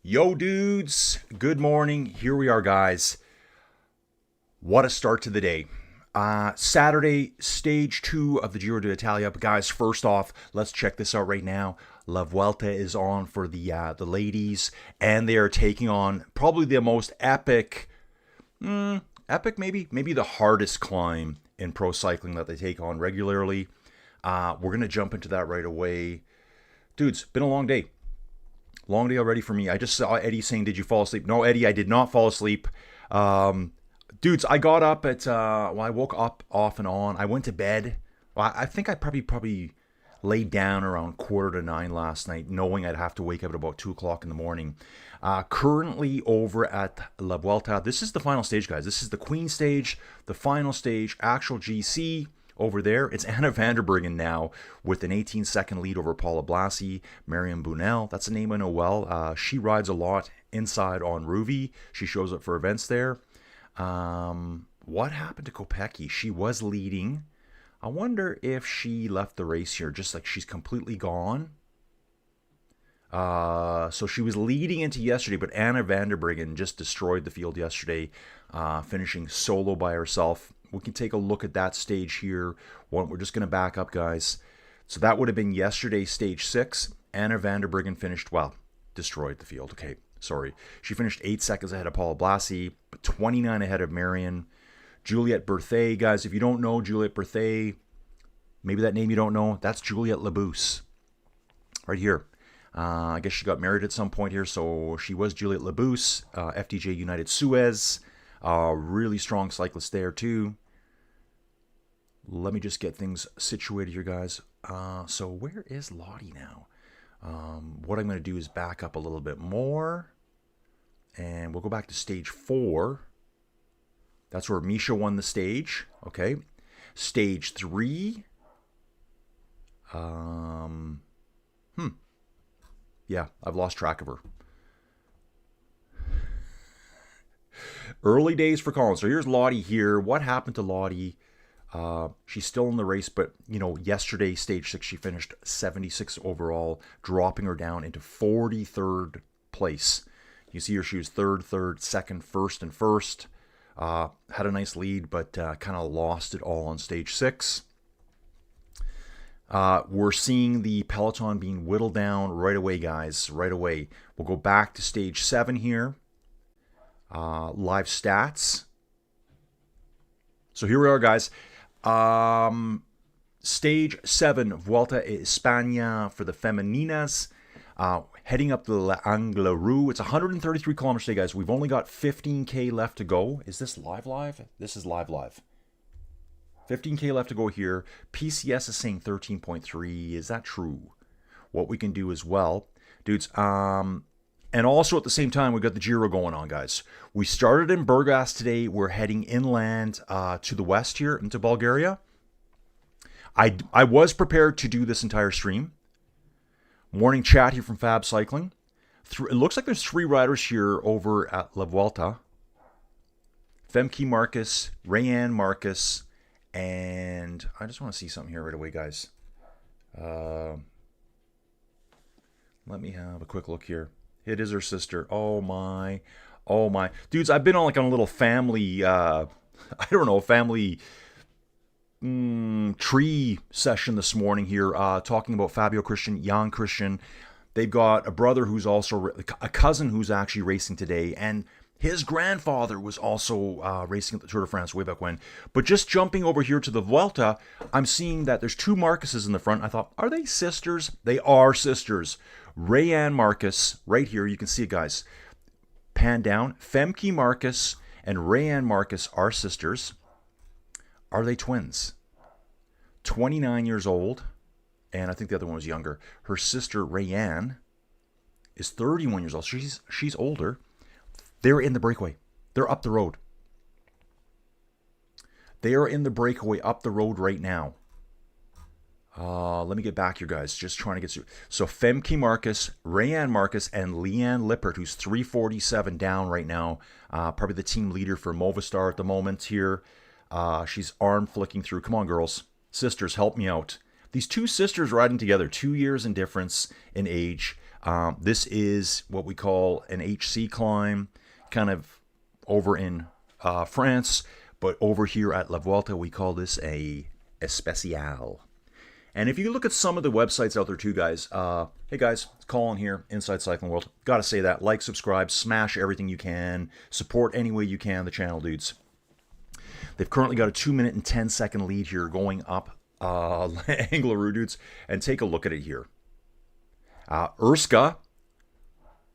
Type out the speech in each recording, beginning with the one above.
Yo dudes, good morning. Here we are, guys. What a start to the day. Saturday, stage 2 of the Giro d'Italia. But guys, first off, let's check this out right now. La Vuelta is on for the ladies, and they are taking on probably the most epic, maybe the hardest climb in pro cycling that they take on regularly. We're going to jump into that right away. Dudes, been a long day. Long day already for me. I just saw Eddie saying, did you fall asleep? No, Eddie, I did not fall asleep. Dudes, I got up at, I woke up off and on. I went to bed. Well, I think I probably laid down around 8:45 last night, knowing I'd have to wake up at about 2 o'clock in the morning. Currently over at La Vuelta. This is the final stage, guys. This is the Queen stage, the final stage, actual GC. Over there, it's Anna van der Breggen now with an 18-second lead over Paula Blasi. Marion Bunel, that's a name I know well. She rides a lot inside on Ruvi. She shows up for events there. What happened to Kopecky? She was leading. I wonder if she left the race here, just like she's completely gone. So she was leading into yesterday, but Anna van der Breggen just destroyed the field yesterday, finishing solo by herself. We can take a look at that stage here. We're just going to back up, guys. So that would have been yesterday's stage 6. Anna van der Breggen finished, well, destroyed the field. Okay, sorry. She finished 8 seconds ahead of Paula Blasi, but 29 ahead of Marion. Juliette Berthet, guys, if you don't know Juliette Berthet, maybe that name you don't know, that's Juliette Labousse. Right here. I guess she got married at some point here, so she was Juliette Labousse, FDJ United Suez. Really strong cyclist there too. Let me just get things situated here, guys. So where is Lottie now? What I'm going to do is back up a little bit more. And we'll go back to stage 4. That's where Misha won the stage. Okay. Stage 3. Yeah, I've lost track of her. Early days for Colin. So here's Lottie here. What happened to Lottie? She's still in the race, but, you know, yesterday, stage 6, she finished 76 overall, dropping her down into 43rd place. You see her, she was third, second, first, and first. Had a nice lead, but kind of lost it all on stage 6. We're seeing the Peloton being whittled down right away, guys, right away. We'll go back to stage 7 here. Live stats. So here we are, guys. Stage 7, Vuelta a España for the Femeninas. Heading up the Angliru. It's 133 kilometers today, guys. We've only got 15K left to go. Is this live? This is live. 15K left to go here. PCS is saying 13.3. Is that true? What we can do as well, dudes. And also at the same time, we've got the Giro going on, guys. We started in Burgas today. We're heading inland to the west here into Bulgaria. I was prepared to do this entire stream. Morning chat here from Fab Cycling. It looks like there's 3 riders here over at La Vuelta. Femke Marcus, Rayanne Marcus, and I just want to see something here right away, guys. Let me have a quick look here. It is her sister. Oh my. Dudes, I've been on a little family, family tree session this morning here, talking about Fabio Christian, Jan Christian. They've got a brother who's also a cousin who's actually racing today, and his grandfather was also racing at the Tour de France way back when. But just jumping over here to the Vuelta, I'm seeing that there's two Marcuses in the front. I thought, are they sisters? They are sisters. Rayanne Marcus, right here, you can see it, guys. Pan down. Femke Marcus and Rayanne Marcus are sisters. Are they twins? 29 years old, and I think the other one was younger. Her sister, Rayanne, is 31 years old. She's older. They're in the breakaway. They're up the road. They are in the breakaway up the road right now. Let me get back here, guys. Just trying to get through. So Femke Marcus, Rayanne Marcus, and Leanne Lippert, who's 347 down right now. Probably the team leader for Movistar at the moment here. She's arm flicking through. Come on, girls. Sisters, help me out. These two sisters riding together, 2 years in difference in age. This is what we call an HC climb, kind of over in France, but over here at La Vuelta, we call this a Especial. And if you look at some of the websites out there too, guys, hey guys, it's Colin here, Inside Cycling World. Gotta say that, like, subscribe, smash everything you can, support any way you can the channel, dudes. They've currently got a 2-minute and 10-second lead here going up Angliru, dudes, and take a look at it here. Urska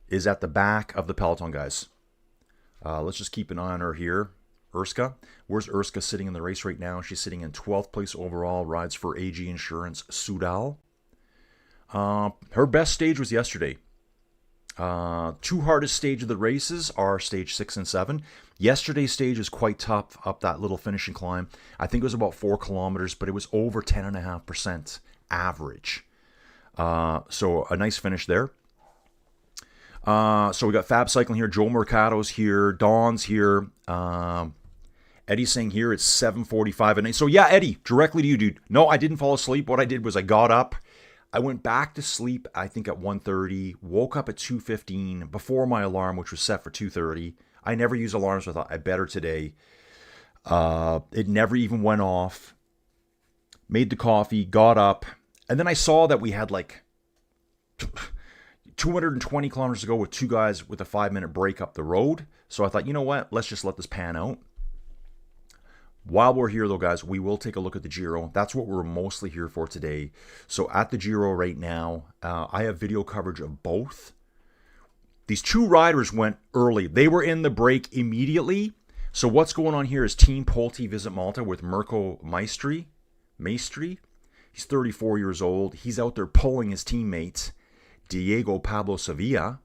is at the back of the peloton, guys. Let's just keep an eye on her here. Urska. Where's Urska sitting in the race right now? She's sitting in 12th place overall, rides for AG Insurance Soudal. Her best stage was yesterday. Two hardest stage of the races are stage 6 and 7. Yesterday's stage is quite tough up that little finishing climb. I think it was about 4 kilometers, but it was over 10.5% average. So a nice finish there. So we got Fab Cycling here. Joe Mercado's here. Dawn's here. Eddie's saying here it's 7:45 at night. So yeah, Eddie, directly to you, dude. No, I didn't fall asleep. What I did was I got up. I went back to sleep, I think at 1:30. Woke up at 2:15 before my alarm, which was set for 2:30. I never use alarms, so I thought I better today. It never even went off. Made the coffee, got up, and then I saw that we had like 220 kilometers to go with two guys with a 5-minute break up the road. So I thought, you know what? Let's just let this pan out. While we're here, though, guys, we will take a look at the Giro. That's what we're mostly here for today. So at the Giro right now, I have video coverage of both. These two riders went early. They were in the break immediately. So what's going on here is Team Polti Visit Malta with Mirko Maestri. He's 34 years old. He's out there pulling his teammates. Diego Pablo Sevilla.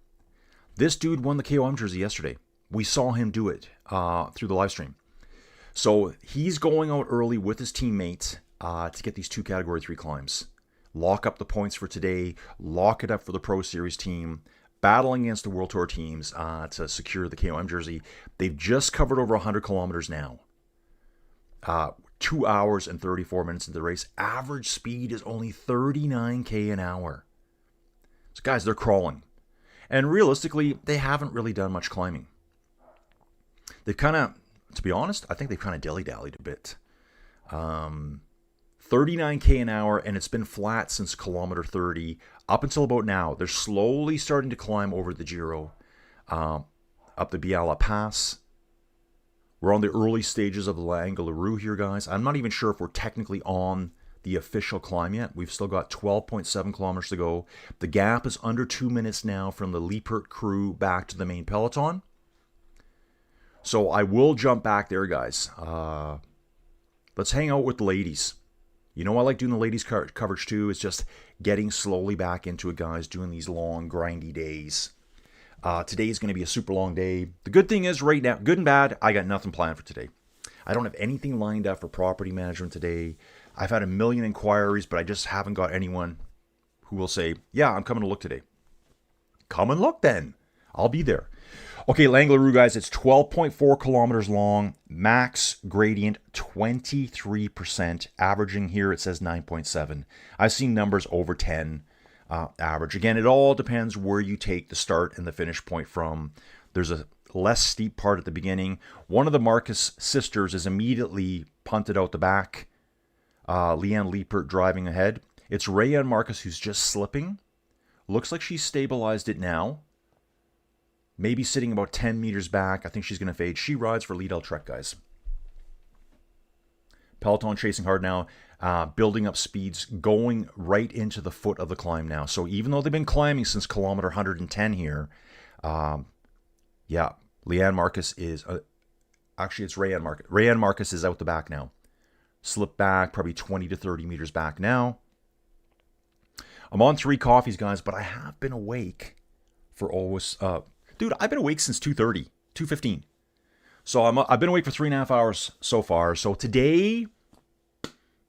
This dude won the KOM jersey yesterday. We saw him do it through the live stream. So he's going out early with his teammates to get these two Category 3 climbs. Lock up the points for today. Lock it up for the Pro Series team. Battling against the World Tour teams to secure the KOM jersey. They've just covered over 100 kilometers now. 2 hours and 34 minutes into the race. Average speed is only 39k an hour. So guys, they're crawling. And realistically, they haven't really done much climbing. They've kind of, to be honest, I think they've kind of dilly-dallied a bit. 39k an hour, and it's been flat since kilometer 30 up until about now. They're slowly starting to climb over the Giro, up the Biala Pass. We're on the early stages of the Angliru here, guys. I'm not even sure if we're technically on the official climb yet. We've still got 12.7 kilometers to go. The gap is under 2 minutes now from the Lippert crew back to the main peloton. So I will jump back there, guys. Let's hang out with the ladies. You know, I like doing the ladies coverage too. It's just getting slowly back into it, guys, doing these long, grindy days. Today is going to be a super long day. The good thing is right now, good and bad, I got nothing planned for today. I don't have anything lined up for property management today. I've had a million inquiries, but I just haven't got anyone who will say, yeah, I'm coming to look today. Come and look then. I'll be there. Okay, Angliru, guys, it's 12.4 kilometers long, max gradient 23%, averaging here it says 9.7. I've seen numbers over 10 average. Again, it all depends where you take the start and the finish point from. There's a less steep part at the beginning. One of the Marcus sisters is immediately punted out the back. Leanne Liepert driving ahead. It's Rayanne Marcus who's just slipping. Looks like she's stabilized it now. Maybe sitting about 10 meters back. I think she's going to fade. She rides for Lidl Trek, guys. Peloton chasing hard now, building up speeds, going right into the foot of the climb now. So even though they've been climbing since kilometer 110 here, yeah, Leanne Marcus is... actually, it's Rayanne Marcus. Rayanne Marcus is out the back now. Slip back, probably 20 to 30 meters back now. I'm on 3 coffees, guys, but I have been awake for almost... dude, I've been awake since 2:30, 2:15. So I've been awake for 3.5 hours so far. So today,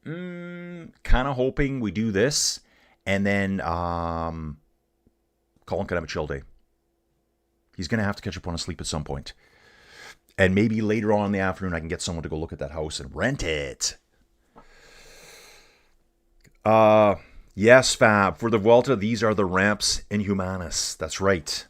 kind of hoping we do this, and then Colin can have a chill day. He's going to have to catch up on his sleep at some point. And maybe later on in the afternoon, I can get someone to go look at that house and rent it. Yes, Fab. For the Vuelta, these are the ramps in Humanis. That's right.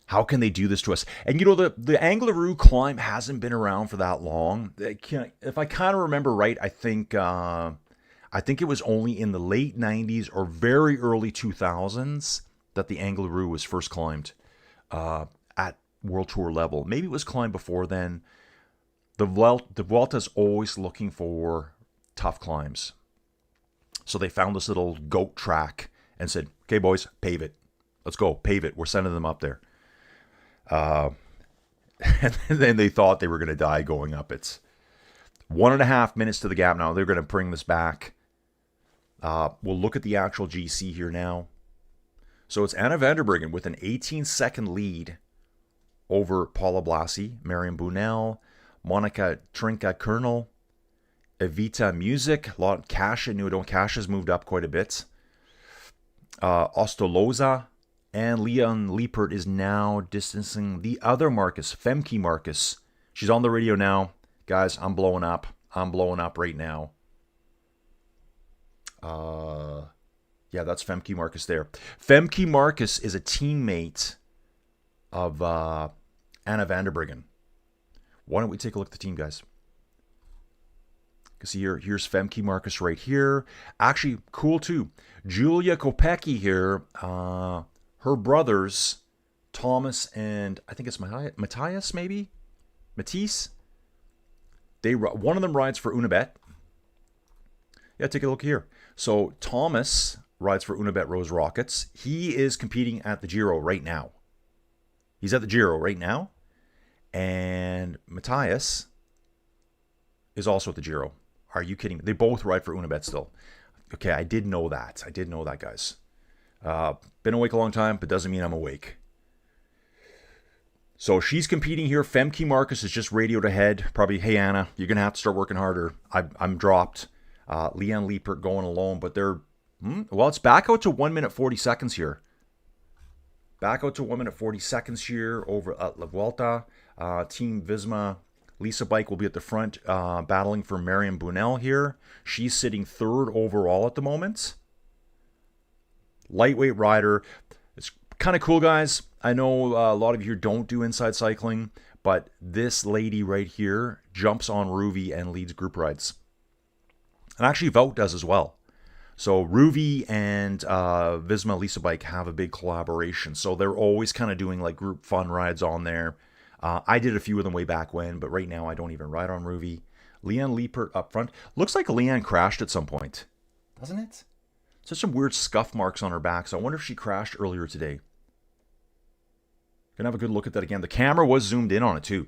How can they do this to us? And you know, the Angliru climb hasn't been around for that long. If I kind of remember right, I think it was only in the late 90s or very early 2000s that the Angliru was first climbed at World Tour level. Maybe it was climbed before then. The Vuelta's always looking for tough climbs. So they found this little goat track and said, okay, boys, pave it. Let's go, pave it. We're sending them up there. And then they thought they were going to die going up. It's 1.5 minutes to the gap now. They're going to bring this back. We'll look at the actual GC here now. So it's Anna van der Breggen with an 18-second lead over Paula Blasi, Marion Bunel, Monica Trinca-Kernel, Evita Music, Kasia Nudon. Kasia's moved up quite a bit. Ostoloza. And Leanne Liepert is now distancing the other Marcus, Femke Marcus. She's on the radio now. Guys, I'm blowing up. I'm blowing up right now. Yeah, that's Femke Marcus there. Femke Marcus is a teammate of Anna van der Breggen. Why don't we take a look at the team, guys? See here's Femke Marcus right here. Actually, cool too. Julia Kopecky here. Her brothers, Thomas and I think it's Matthias, maybe? Matisse? One of them rides for Unibet. Yeah, take a look here. So Thomas rides for Unibet Rose Rockets. He is competing at the Giro right now. He's at the Giro right now. And Matthias is also at the Giro. Are you kidding me? They both ride for Unibet still. Okay, I did know that. Guys. Been awake a long time, but doesn't mean I'm awake. So she's competing here. Femke Marcus is just radioed ahead. Probably, hey, Anna, you're going to have to start working harder. I'm dropped. Leanne Liepert going alone, but they're... well, it's back out to 1 minute 40 seconds here. Back out to 1 minute 40 seconds here over at La Vuelta. Team Visma, Lisa Bike will be at the front battling for Marion Bunel here. She's sitting third overall at the moment. Lightweight rider. It's kind of cool, guys. I know a lot of you don't do inside cycling, but this lady right here jumps on Ruvi and leads group rides. And actually Vout does as well. So Ruvi and Visma Lisa Bike have a big collaboration. So they're always kind of doing like group fun rides on there. I did a few of them way back when, but right now I don't even ride on Ruvi. Leanne Liepert up front. Looks like Leanne crashed at some point. Doesn't it? Such some weird scuff marks on her back, so I wonder if she crashed earlier today. Gonna have a good look at that again. The camera was zoomed in on it too.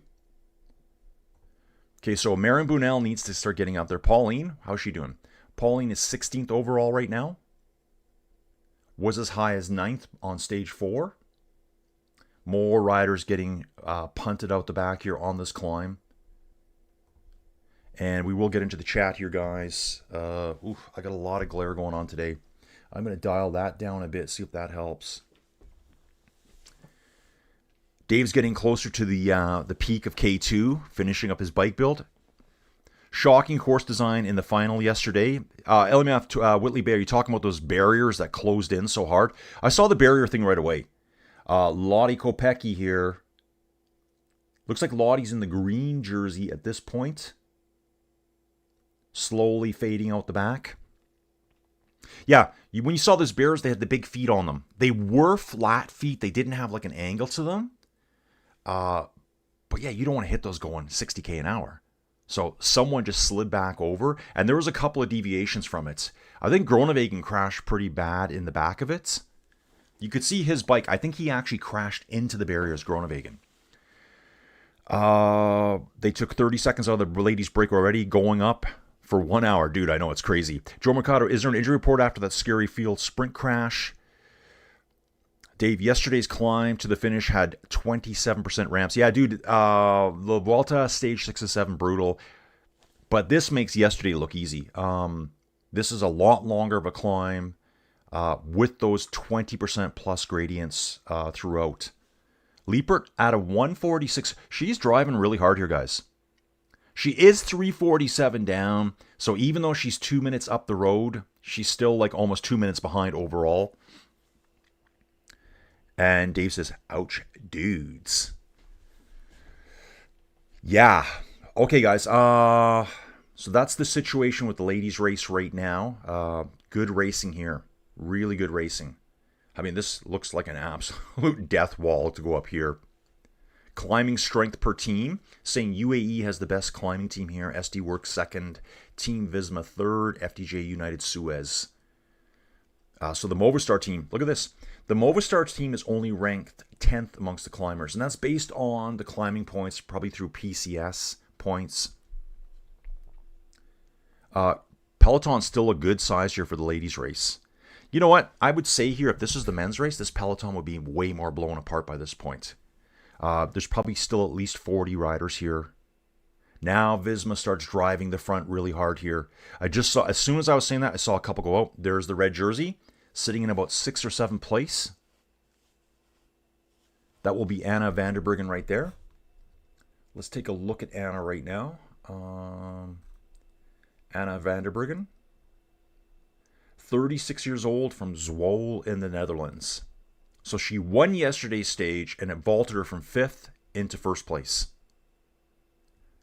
Okay, so Marion Bunel needs to start getting out there. Pauline, how's she doing? Pauline is 16th overall right now. Was as high as 9th on stage 4. More riders getting punted out the back here on this climb. And we will get into the chat here, guys. I got a lot of glare going on today. I'm going to dial that down a bit, see if that helps. Dave's getting closer to the peak of K2, finishing up his bike build. Shocking course design in the final yesterday. Elimath Whitley Bay, are you talking about those barriers that closed in so hard? I saw the barrier thing right away. Lottie Kopecky here. Looks like Lottie's in the green jersey at this point. slowly fading out the back. Yeah, when you saw those bears, they had the big feet on them. They were flat feet. They didn't have like an angle to them. But yeah, you don't want to hit those going 60K an hour. So someone just slid back over, and there was a couple of deviations from it. I think Groenewegen crashed pretty bad in the back of it. You could see his bike. I think he actually crashed into the barriers, Groenewegen. They took 30 seconds out of the ladies' break already, going up for 1 hour. Dude, I know, it's crazy. Joe Mercado, is there an injury report after that scary field sprint crash? Dave, yesterday's climb to the finish had 27% ramps. Yeah, dude, the Vuelta stage 6 and 7, brutal. But this makes yesterday look easy. This is a lot longer of a climb with those 20% plus gradients throughout. Liepert at a 146. She's driving really hard here, guys. She is 347 down. So even though she's 2 minutes up the road, she's still like almost 2 minutes behind overall. And Dave says, ouch, dudes. Yeah. Okay, guys. So that's the situation with the ladies' race right now. Good racing here. Really good racing. I mean, this looks like an absolute death wall to go up here. Climbing strength per team, saying UAE has the best climbing team here. SD Works second, Team Visma third, FDJ United Suez. So the Movistar team, look at this. The Movistar team is only ranked 10th amongst the climbers, and that's based on the climbing points, probably through PCS points. Peloton's still a good size here for the ladies' race. You know what? I would say here, if this is the men's race, this Peloton would be way more blown apart by this point. There's probably still at least 40 riders here. Now Visma starts driving the front really hard here. I just saw, as soon as I was saying that, I saw a couple go out. There's the red jersey, sitting in about 6th or 7th place. That will be Anna Vanderbergen right there. Let's take a look at Anna right now. Anna Vanderbergen. 36 years old from Zwolle in the Netherlands. So she won yesterday's stage, and it vaulted her from 5th into 1st place.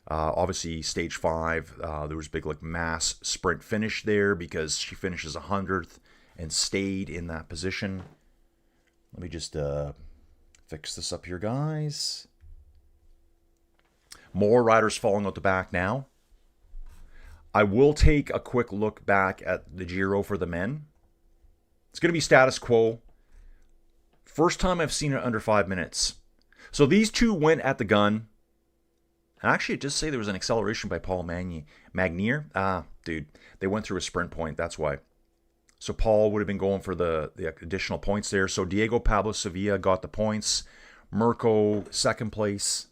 Obviously, stage 5, there was a big like mass sprint finish there because she finishes 100th and stayed in that position. Let me just fix this up here, guys. More riders falling out the back now. I will take a quick look back at the Giro for the men. It's going to be status quo. First time I've seen it under 5 minutes. So these two went at the gun. And actually, it just say there was an acceleration by Paul Magnier. Dude, they went through a sprint point. That's why. So Paul would have been going for the additional points there. So Diego Pablo Sevilla got the points. Mirko, 2nd place.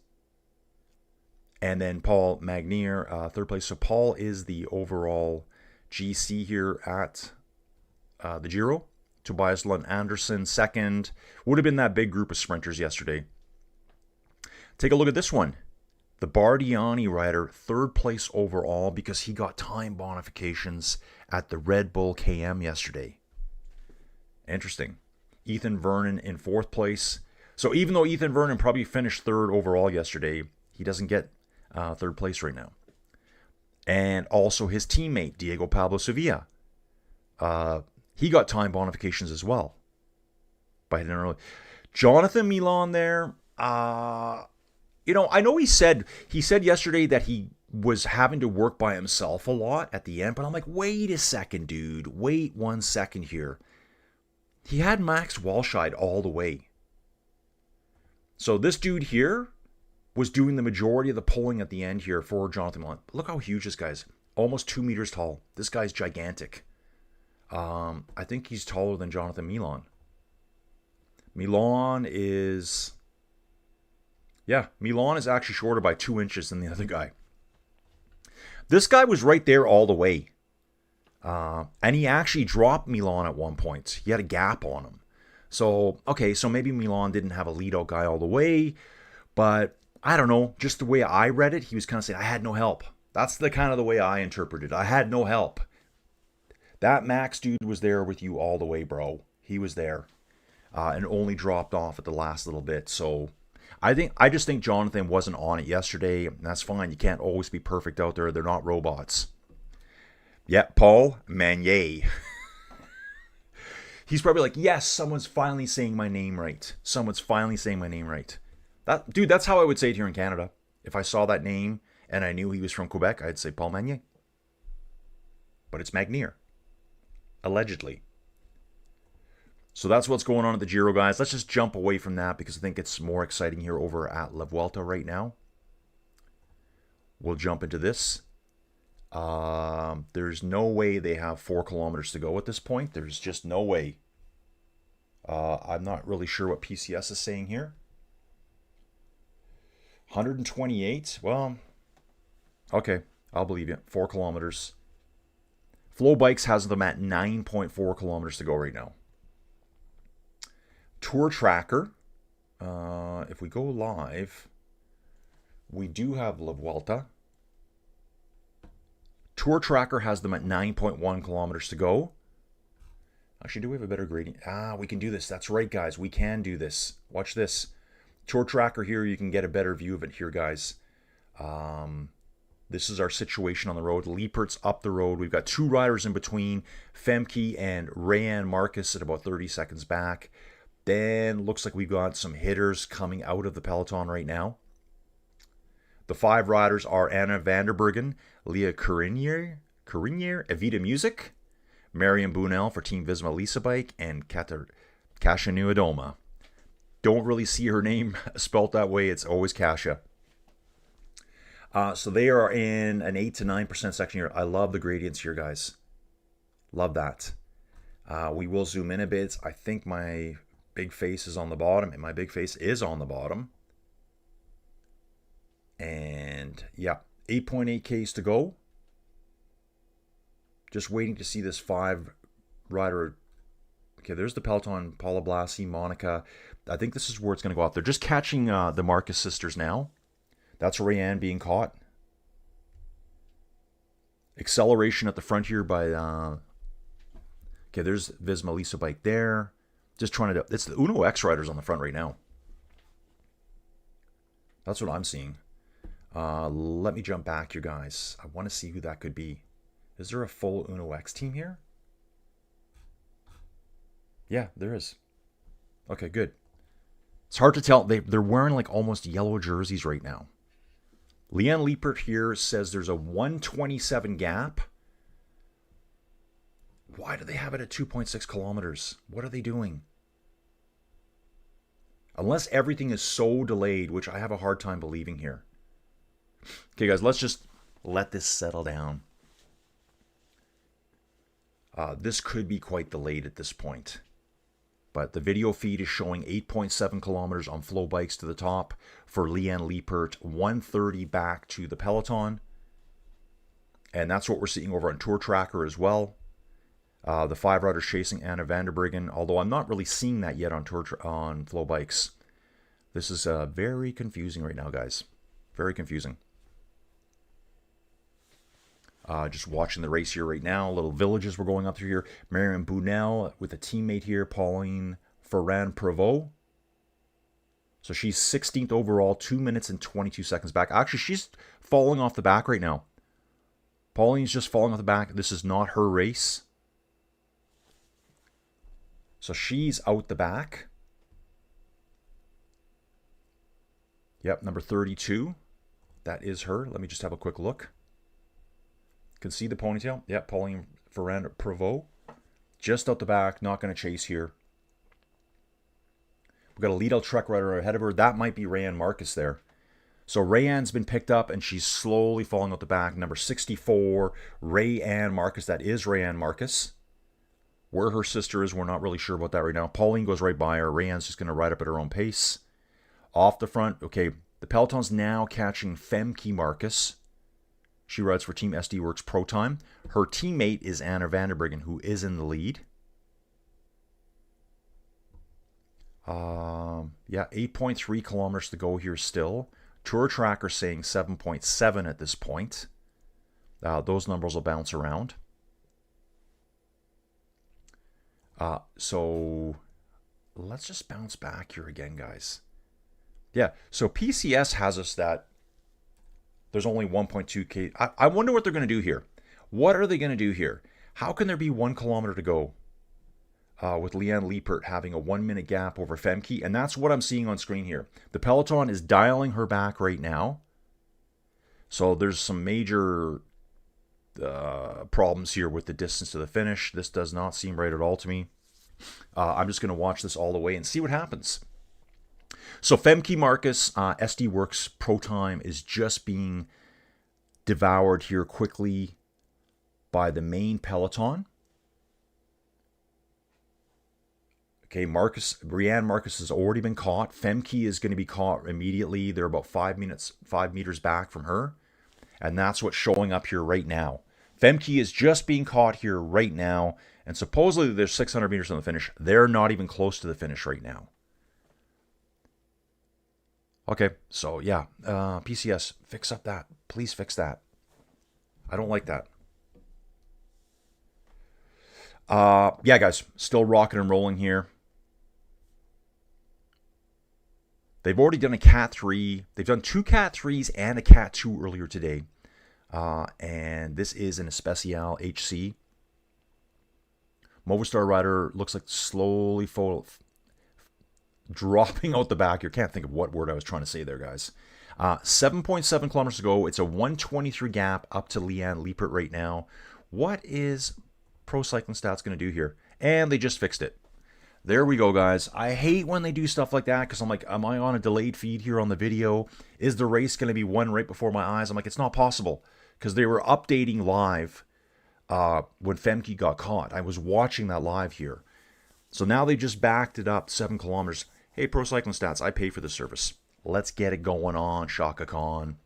And then Paul Magnier, 3rd place. So Paul is the overall GC here at the Giro. Tobias Lund Anderson, 2nd. Would have been that big group of sprinters yesterday. Take a look at this one. The Bardiani rider, 3rd place overall because he got time bonifications at the Red Bull KM yesterday. Interesting. Ethan Vernon in 4th place. So even though Ethan Vernon probably finished 3rd overall yesterday, he doesn't get 3rd place right now. And also his teammate, Diego Pablo Sevilla. He got time bonifications as well. By hitting early. Jonathan Milan there. You know, I know he said yesterday that he was having to work by himself a lot at the end, but I'm like, wait a second, dude. Wait 1 second here. He had Max Walscheid all the way. So this dude here was doing the majority of the pulling at the end here for Jonathan Milan. Look how huge this guy is. Almost 2 meters tall. This guy's gigantic. I think he's taller than Jonathan Milan. Milan is actually shorter by 2 inches than the other guy. This guy was right there all the way. And he actually dropped Milan at one point. He had a gap on him. So, okay, so maybe Milan didn't have a lead-out guy all the way. But, I don't know, just the way I read it, he was kind of saying, I had no help. That's the kind of the way I interpreted it. I had no help. That Max dude was there with you all the way, bro. He was there. And only dropped off at the last little bit. So I just think Jonathan wasn't on it yesterday. And that's fine. You can't always be perfect out there. They're not robots. Yeah, Paul Manier. He's probably like, yes, someone's finally saying my name right. Someone's finally saying my name right. Dude, that's how I would say it here in Canada. If I saw that name and I knew he was from Quebec, I'd say Paul Manier. But it's Magnier, allegedly. So that's what's going on at the Giro, guys. Let's just jump away from that because I think it's more exciting here over at La Vuelta right now. We'll jump into this. There's no way they have 4 kilometers to go at this point. There's just no way. I'm not really sure what PCS is saying here. 128. Well, okay, I'll believe you. 4 kilometers. Flow Bikes has them at 9.4 kilometers to go right now. Tour Tracker. If we go live, we do have La Vuelta. Tour Tracker has them at 9.1 kilometers to go. Actually, do we have a better gradient? We can do this. That's right, guys. We can do this. Watch this. Tour Tracker here, you can get a better view of it here, guys. This is our situation on the road. Liepert's up the road. We've got 2 riders in between. Femke and Rayan Marcus at about 30 seconds back. Then looks like we've got some hitters coming out of the peloton right now. The 5 riders are Anna van der Breggen, Leah Carinier, Evita Music, Marion Bunel for Team Visma Lisa Bike, and Kasha Adoma. Don't really see her name spelt that way. It's always Kasha. So they are in an 8 to 9% section here. I love the gradients here, guys. Love that. We will zoom in a bit. I think my big face is on the bottom, and my big face is on the bottom. And yeah, 8.8 Ks to go. Just waiting to see this 5 rider. Okay, there's the peloton, Paula Blasi, Monica. I think this is where it's going to go out. They're just catching the Marcus sisters now. That's Rayanne being caught. Acceleration at the front here by... okay, there's Visma Lisa Bike there. Just trying to... It's the Uno X riders on the front right now. That's what I'm seeing. Let me jump back here, guys. I want to see who that could be. Is there a full Uno X team here? Yeah, there is. Okay, good. It's hard to tell. They're wearing like almost yellow jerseys right now. Leanne Liepert here says there's a 127 gap. Why do they have it at 2.6 kilometers? What are they doing? Unless everything is so delayed, which I have a hard time believing here. Okay, guys, let's just let this settle down. This could be quite delayed at this point. But the video feed is showing 8.7 kilometers on Flow Bikes to the top for Leanne Liepert, 130 back to the peloton. And that's what we're seeing over on Tour Tracker as well. The 5 riders chasing Anna van der Breggen, although I'm not really seeing that yet on on Flow Bikes. This is very confusing right now, guys. Very confusing. Just watching the race here right now. Little villages we're going up through here. Marion Bunel with a teammate here, Pauline Ferrand-Prévot. So she's 16th overall, 2 minutes and 22 seconds back. Actually, she's falling off the back right now. Pauline's just falling off the back. This is not her race. So she's out the back. Yep, number 32. That is her. Let me just have a quick look. Can see the ponytail. Yep, Pauline Ferrand-Prévot. Just out the back. Not going to chase here. We've got a lead out Trek rider ahead of her. That might be Rayanne Marcus there. So Rayanne's been picked up and she's slowly falling out the back. Number 64, Rayanne Marcus. That is Rayanne Marcus. Where her sister is, we're not really sure about that right now. Pauline goes right by her. Rayanne's just going to ride up at her own pace. Off the front, okay, the peloton's now catching Femke Marcus. She rides for Team SD Works Pro Time. Her teammate is Anna van der Breggen, who is in the lead. Yeah, 8.3 kilometers to go here still. Tour Tracker saying 7.7 at this point. Those numbers will bounce around. So let's just bounce back here again, guys. Yeah, so PCS has us that there's only 1.2K. I wonder what they're going to do here. What are they going to do here? How can there be 1 kilometer to go with Leanne Liepert having a 1 minute gap over Femke? And that's what I'm seeing on screen here. The Peloton is dialing her back right now. So there's some major problems here with the distance to the finish. This does not seem right at all to me. I'm just going to watch this all the way and see what happens. So Femke Marcus, SD Works Pro Time is just being devoured here quickly by the main Peloton. Okay, Brianne Marcus has already been caught. Femke is going to be caught immediately. They're about 5 meters back from her. And that's what's showing up here right now. Femke is just being caught here right now. And supposedly there's 600 meters from the finish. They're not even close to the finish right now. Okay, so yeah, PCS, fix up that. Please fix that. I don't like that. Yeah, guys, still rocking and rolling here. They've already done a Cat 3. They've done 2 Cat 3s and a Cat 2 earlier today. And this is an Especial HC. Movistar rider looks like slowly dropping out the back here. Can't think of what word I was trying to say there, guys. 7.7 kilometers to go. It's a 1:23 gap up to Leanne Liepert right now. What is Pro Cycling Stats going to do here? And they just fixed it. There we go, guys. I hate when they do stuff like that because I'm like, am I on a delayed feed here on the video? Is the race going to be won right before my eyes? I'm like, it's not possible because they were updating live when Femke got caught. I was watching that live here. So now they just backed it up 7 kilometers. Hey, Pro Cycling Stats, I pay for the service. Let's get it going on, Shaka Khan.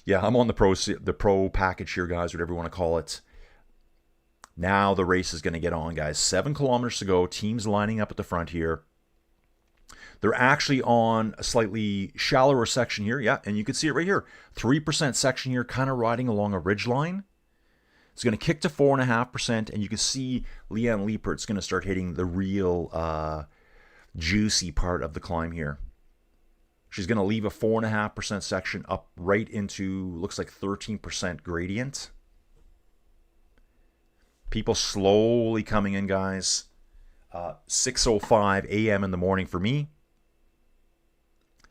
Yeah, I'm on the pro package here, guys, whatever you want to call it. Now the race is going to get on, guys. 7 kilometers to go. Teams lining up at the front here. They're actually on a slightly shallower section here. Yeah, and you can see it right here. 3% section here, kind of riding along a ridge line. It's going to kick to 4.5%, and you can see Leanne Liepert's going to start hitting the real juicy part of the climb here. She's going to leave a 4.5% section up right into, looks like 13% gradient. People slowly coming in, guys. 6:05 a.m. in the morning for me.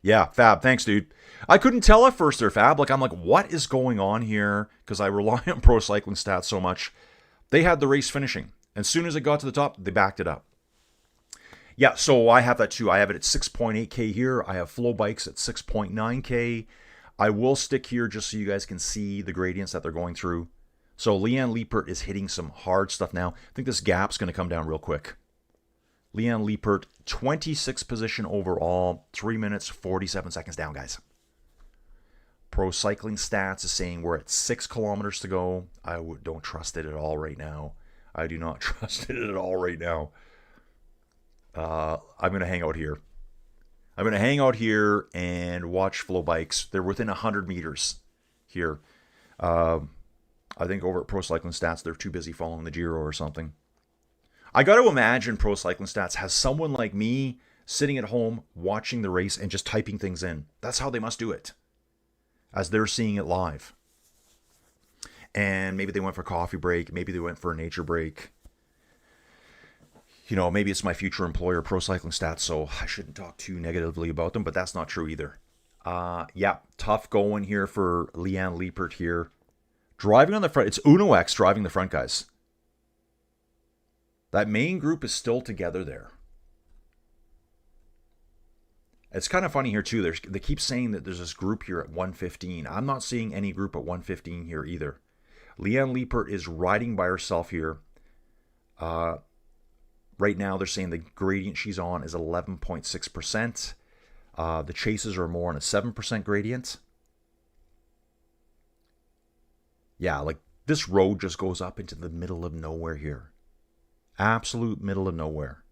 Yeah, Fab, thanks, dude. I couldn't tell at first there, Fab. Like, I'm like, what is going on here? Because I rely on Pro Cycling Stats so much. They had the race finishing. As soon as it got to the top, they backed it up. Yeah, so I have that too. I have it at 6.8K here. I have Flow Bikes at 6.9K. I will stick here just so you guys can see the gradients that they're going through. So Leanne Liepert is hitting some hard stuff now. I think this gap's going to come down real quick. Leanne Liepert, 26th position overall, 3 minutes, 47 seconds down, guys. Pro Cycling Stats is saying we're at 6 kilometers to go. I don't trust it at all right now. I do not trust it at all right now. I'm going to hang out here. I'm going to hang out here and watch Flow Bikes. They're within 100 meters here. I think over at Pro Cycling Stats, they're too busy following the Giro or something. I got to imagine Pro Cycling Stats has someone like me sitting at home watching the race and just typing things in. That's how they must do it, as they're seeing it live. And maybe they went for a coffee break. Maybe they went for a nature break. You know, maybe it's my future employer, Pro Cycling Stats, so I shouldn't talk too negatively about them, but that's not true either. Yeah, tough going here for Leanne Liepert here. Driving on the front, it's Uno X driving the front, guys. That main group is still together there. It's kind of funny here, too. They keep saying that there's this group here at 115. I'm not seeing any group at 115 here either. Leanne Liepert is riding by herself here. Right now, they're saying the gradient she's on is 11.6%. The chases are more on a 7% gradient. Yeah, like this road just goes up into the middle of nowhere here. Absolute middle of nowhere.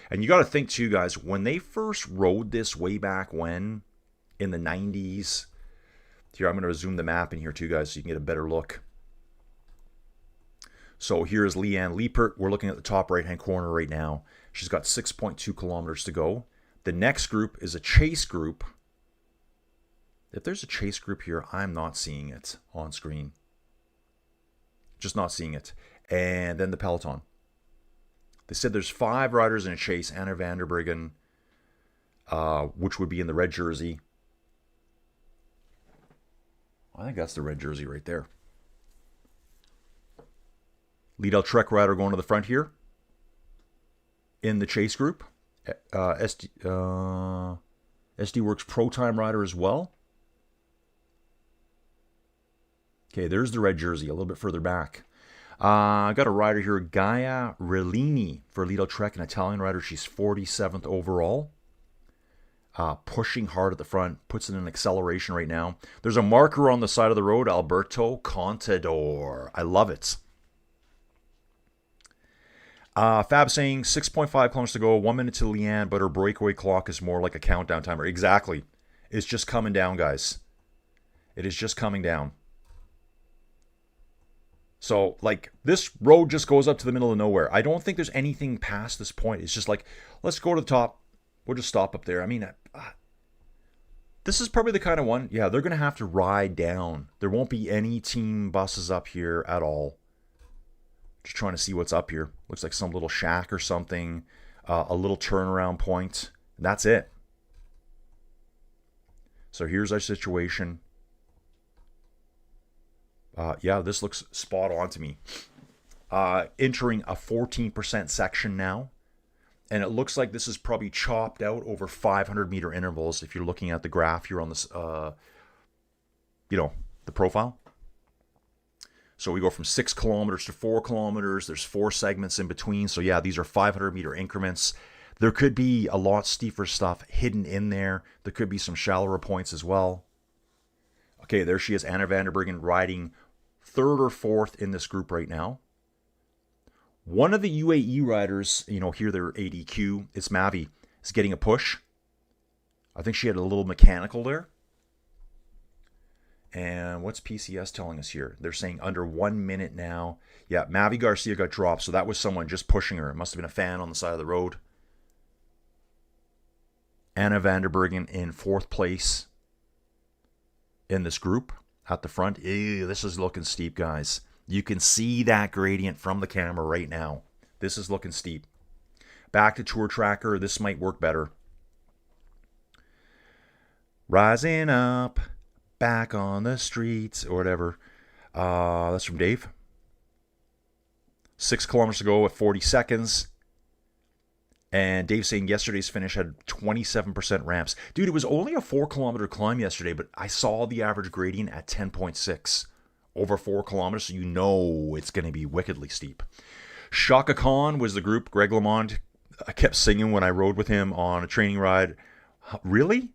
And you got to think too, guys, when they first rode this way back when, in the 90s. Here, I'm going to zoom the map in here too, guys, so you can get a better look. So here's Leanne Liepert. We're looking at the top right-hand corner right now. She's got 6.2 kilometers to go. The next group is a chase group. If there's a chase group here, I'm not seeing it on screen. Just not seeing it. And then the Peloton. They said there's 5 riders in a chase. Anna van der Breggen, which would be in the red jersey. I think that's the red jersey right there. Lead-out Trek rider going to the front here. In the chase group. SD Works Pro Time rider as well. Okay, there's the red jersey a little bit further back. I got a rider here, Gaia Relini for lead-out Trek, an Italian rider. She's 47th overall. Pushing hard at the front, puts in an acceleration right now. There's a marker on the side of the road, Alberto Contador. I love it. Fab saying 6.5 kilometers to go, 1 minute to Leanne, but her breakaway clock is more like a countdown timer. Exactly. It's just coming down, guys. It is just coming down. So, like, this road just goes up to the middle of nowhere. I don't think there's anything past this point. It's just like, let's go to the top. We'll just stop up there. I mean, this is probably the kind of one, yeah, they're going to have to ride down. There won't be any team buses up here at all. Just trying to see what's up here. Looks like some little shack or something. A little turnaround point. That's it. So here's our situation. Yeah, this looks spot on to me. Entering a 14% section now. And it looks like this is probably chopped out over 500-meter intervals if you're looking at the graph here on this, the profile. So we go from 6 kilometers to 4 kilometers. There's 4 segments in between. So yeah, these are 500-meter increments. There could be a lot steeper stuff hidden in there. There could be some shallower points as well. Okay, there she is, Anna van der Breggen, riding 3rd or 4th in this group right now. One of the UAE riders, here they're ADQ, it's Mavi, is getting a push. I think she had a little mechanical there. And what's PCS telling us here? They're saying under 1 minute now. Yeah, Mavi Garcia got dropped, so that was someone just pushing her. It must have been a fan on the side of the road. Anna van der Breggen in 4th place in this group at the front. Ew, this is looking steep, guys. You can see that gradient from the camera right now. This is looking steep. Back to Tour Tracker. This might work better. Rising up, back on the streets, or whatever. That's from Dave. 6 kilometers to go at 40 seconds. And Dave saying yesterday's finish had 27% ramps. Dude, it was only a 4-kilometer climb yesterday, but I saw the average gradient at 10.6 over 4 kilometers, so you know it's going to be wickedly steep. Shaka Khan was the group. Greg LeMond, I kept singing when I rode with him on a training ride. Really?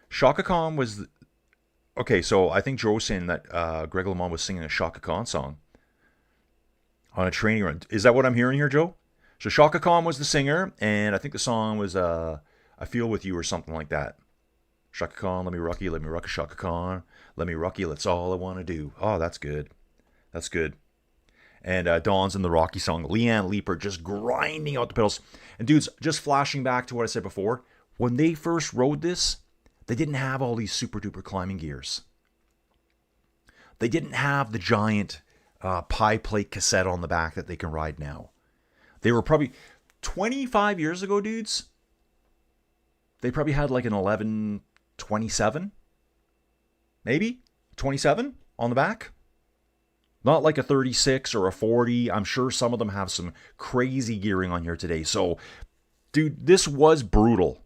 Shaka Khan was... Okay, so I think Joe was saying that Greg LeMond was singing a Shaka Khan song on a training ride. Is that what I'm hearing here, Joe? So Shaka Khan was the singer, and I think the song was I Feel With You or something like that. Shaka Khan, let me rock you, Shaka Khan. Let me rock you, that's all I want to do. Oh, that's good. That's good. And Dawn's in the Rocky song. Leanne Leaper just grinding out the pedals. And dudes, just flashing back to what I said before, when they first rode this, they didn't have all these super duper climbing gears. They didn't have the giant pie plate cassette on the back that they can ride now. They were probably 25 years ago, dudes. They probably had like an 1127, maybe 27 on the back. Not like a 36 or a 40. I'm sure some of them have some crazy gearing on here today. So, dude, this was brutal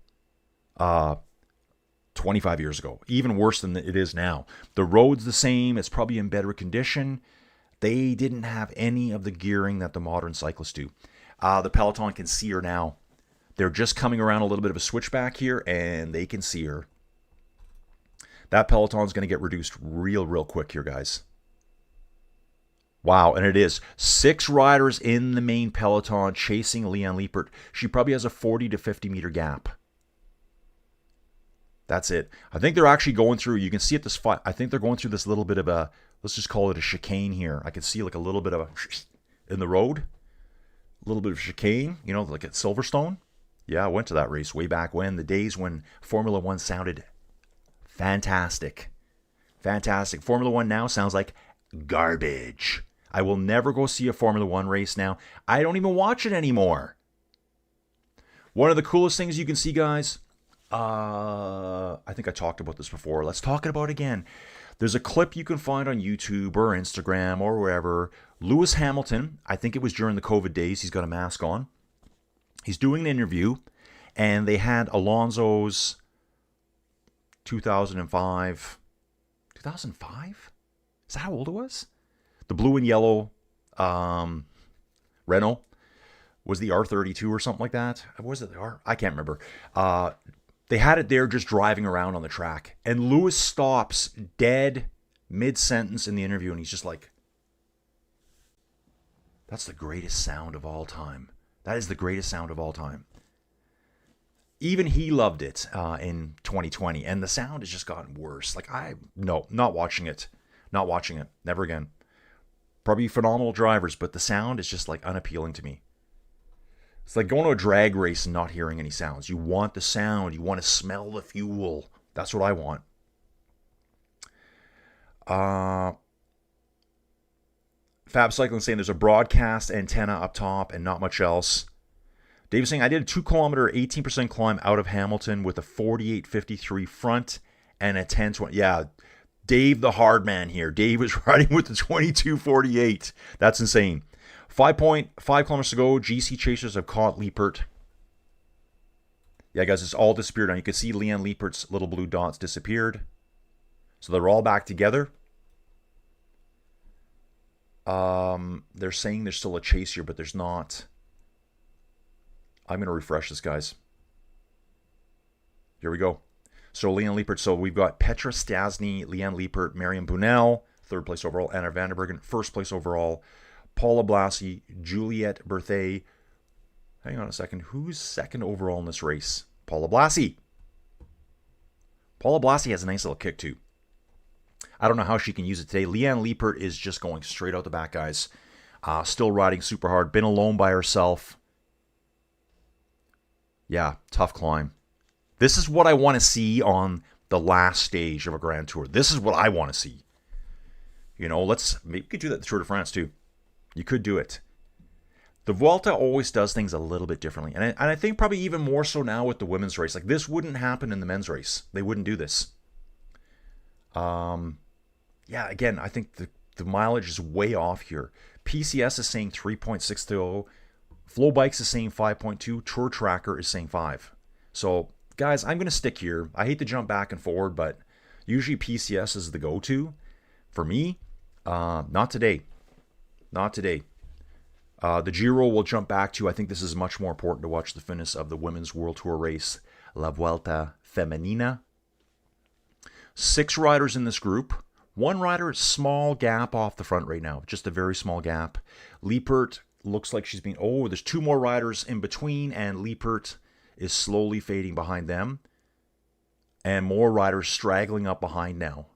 25 years ago. Even worse than it is now. The road's the same. It's probably in better condition. They didn't have any of the gearing that the modern cyclists do. The Peloton can see her now. They're just coming around a little bit of a switchback here, and they can see her. That Peloton's going to get reduced real quick here, guys. Wow, and it is. 6 riders in the main Peloton chasing Leanne Liepert. She probably has a 40 to 50 meter gap. That's it. I think they're actually going through, you can see at this fight, I think they're going through this little bit of a, let's just call it a chicane here. I can see like a little bit of a, in the road. A little bit of chicane, you know, like at Silverstone. Yeah, I went to that race way back when, the days when Formula One sounded Fantastic. Fantastic. Formula One now sounds like garbage. I will never go see a Formula One race now. I don't even watch it anymore. One of the coolest things you can see, guys, I think I talked about this before. Let's talk about it again. There's a clip you can find on YouTube or Instagram or wherever. Lewis Hamilton, I think it was during the COVID days, he's got a mask on. He's doing an interview, and they had Alonso's 2005. 2005? Is that how old it was? The blue and yellow Renault was the R32 or something like that. Was it the R? I can't remember. They had it there just driving around on the track. And Lewis stops dead mid-sentence in the interview, and he's just like, that's the greatest sound of all time. That is the greatest sound of all time. Even he loved it in 2020, and the sound has just gotten worse. Like, not watching it. Not watching it. Never again. Probably phenomenal drivers, but the sound is just like unappealing to me. It's like going to a drag race and not hearing any sounds. You want the sound. You want to smell the fuel. That's what I want. Fab Cycling saying there's a broadcast antenna up top and not much else. Dave saying I did a 2 kilometer, 18% climb out of Hamilton with a 48.53 front and a 10.20. Yeah, Dave the hard man here. Dave was riding with the 22.48. That's insane. 5.5 kilometers to go. GC chasers have caught Liepert. Yeah, guys, it's all disappeared now. You can see Leanne Liepert's little blue dots disappeared. So they're all back together. They're saying there's still a chase here, but there's not. I'm going to refresh this, guys. Here we go. So Leanne Liepert. So we've got Petra Stasny, Leanne Liepert, Marion Bunel, 3rd place overall. Anna Vanderbergen, 1st place overall. Paula Blasi, Juliette Berthet. Hang on a second. Who's 2nd overall in this race? Paula Blasi. Paula Blasi has a nice little kick, too. I don't know how she can use it today. Leanne Liepert is just going straight out the back, guys. Still riding super hard. Been alone by herself. Yeah, tough climb. This is what I want to see on the last stage of a Grand Tour. This is what I want to see. You know, maybe we could do that at the Tour de France, too. You could do it. The Vuelta always does things a little bit differently. And I think probably even more so now with the women's race. Like, this wouldn't happen in the men's race. They wouldn't do this. Yeah, again, I think the mileage is way off here. PCS is saying 3.620. Flow Bikes is saying 5.2. Tour Tracker is saying 5. So, guys, I'm going to stick here. I hate to jump back and forward, but usually PCS is the go-to. For me, not today. Not today. The Giro will jump back to. I think this is much more important to watch the finish of the Women's World Tour race, La Vuelta Femenina. 6 riders in this group. 1 rider, small gap off the front right now. Just a very small gap. Liepert looks like she's been... Oh, there's 2 more riders in between, and Liepert is slowly fading behind them. And more riders straggling up behind now.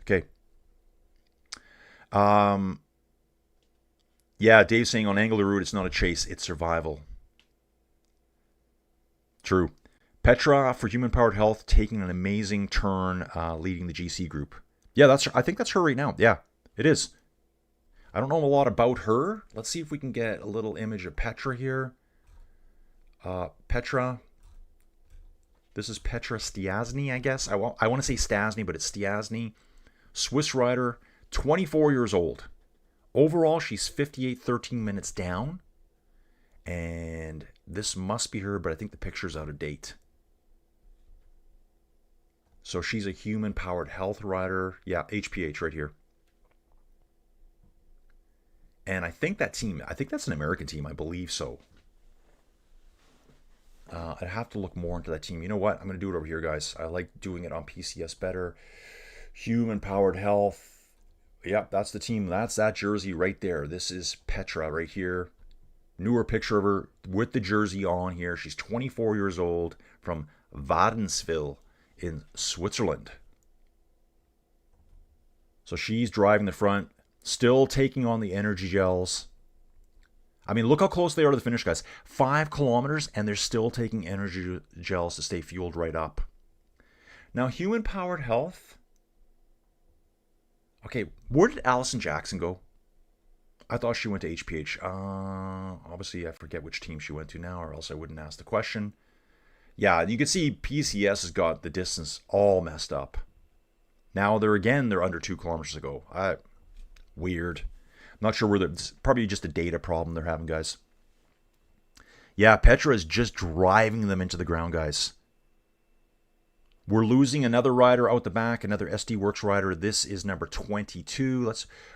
Okay. Yeah, Dave's saying on Angliru, it's not a chase, it's survival. True. Petra for Human Powered Health taking an amazing turn, leading the GC group. Yeah, I think that's her right now. Yeah, it is. I don't know a lot about her. Let's see if we can get a little image of Petra here. Petra. This is Petra Stiazny, I guess. I want to say Stasny, but it's Stiazny. Swiss rider, 24 years old. Overall, she's 58.13 minutes down. And this must be her, but I think the picture's out of date. So she's a human-powered health rider. Yeah, HPH right here. And I think that's an American team. I believe so. I'd have to look more into that team. You know what? I'm going to do it over here, guys. I like doing it on PCS better. Human-powered health. Yep, that's the team. That's that jersey right there. This is Petra right here. Newer picture of her with the jersey on here. She's 24 years old from Wadenswil in Switzerland. So she's driving the front, still taking on the energy gels. I mean, look how close they are to the finish, guys. 5 kilometers, and they're still taking energy gels to stay fueled right up. Now, human-powered health. Okay, where did Allison Jackson go? I thought she went to HPH. Obviously, I forget which team she went to now, or else I wouldn't ask the question. Yeah, you can see PCS has got the distance all messed up. Now they're under 2 kilometers to go. Weird. I'm not sure where it's probably just a data problem they're having, guys. Yeah, Petra is just driving them into the ground, guys. We're losing another rider out the back, another SD Works rider. This is number 22.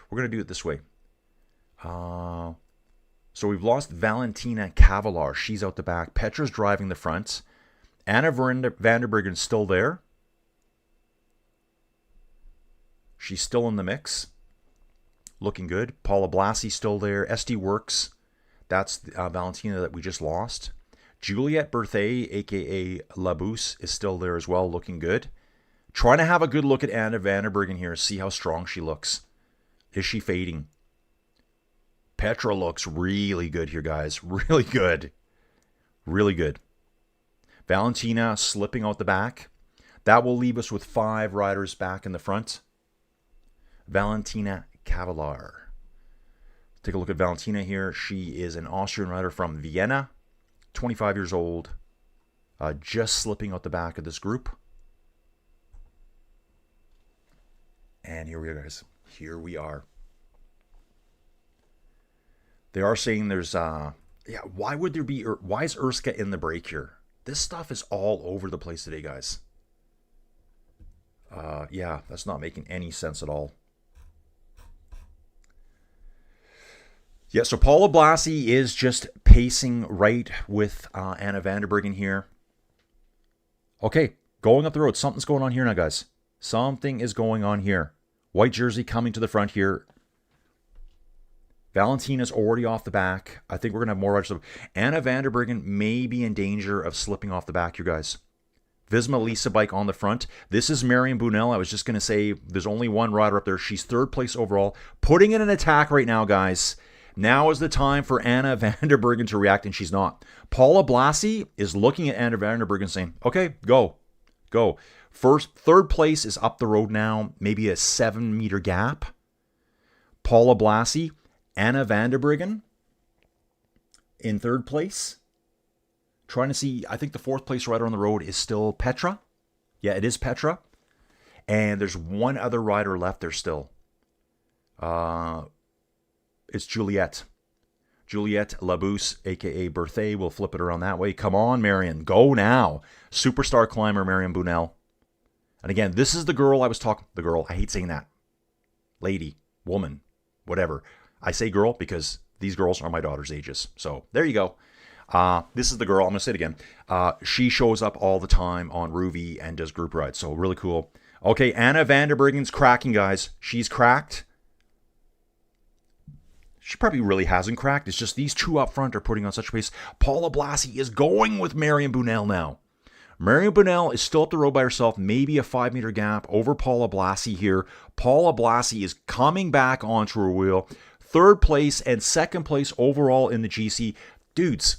We're gonna do it this way. So we've lost Valentina Cavalar. She's out the back. Petra's driving the front. Anna Vanderbergen's still there. She's still in the mix. Looking good. Paula Blassie still there. SD Works. That's Valentina that we just lost. Juliette Berthet, a.k.a. Labousse, is still there as well, looking good. Trying to have a good look at Anna Vanderbergen here, see how strong she looks. Is she fading? Petra looks really good here, guys. Really good. Really good. Valentina slipping out the back. That will leave us with 5 riders back in the front. Valentina Cavalar. Take a look at Valentina here. She is an Austrian rider from Vienna. 25 years old. Just slipping out the back of this group. And here we are, guys. Here we are. They are saying there's, why would there be, why is Erska in the break here? This stuff is all over the place today, guys. Yeah, that's not making any sense at all. Yeah, so Paula Blassie is just pacing right with Anna Vanderbergen here. Okay, going up the road. Something's going on here now, guys. Something is going on here. White jersey coming to the front here. Valentina's already off the back. I think we're going to have more riders. Anna Vanderbergen may be in danger of slipping off the back, you guys. Visma Lisa bike on the front. This is Marion Bunel. I was just going to say there's only one rider up there. She's 3rd place overall. Putting in an attack right now, guys. Now is the time for Anna Vanderbergen to react, and she's not. Paula Blassie is looking at Anna Vanderbergen saying, okay, go. Go. 3rd place is up the road now. Maybe a 7-meter gap. Paula Blassie. Anna Vanderbergen in 3rd place. Trying to see, I think the 4th place rider on the road is still Petra. Yeah, it is Petra. And there's one other rider left there still. It's Juliette. Juliette Labousse, a.k.a. Berthet. We'll flip it around that way. Come on, Marion. Go now. Superstar climber Marion Bunel. And again, this is the girl I was talking... The girl, I hate saying that. Lady, woman, whatever. I say girl because these girls are my daughter's ages. So there you go. This is the girl. I'm going to say it again. She shows up all the time on Ruby and does group rides. So really cool. Okay, Anna Vanderbergen's cracking, guys. She's cracked. She probably really hasn't cracked. It's just these 2 up front are putting on such pace. Paula Blassie is going with Marion Bunel now. Marion Bunel is still up the road by herself. Maybe a 5-meter gap over Paula Blassie here. Paula Blassie is coming back onto her wheel. 3rd place and 2nd place overall in the GC. Dudes,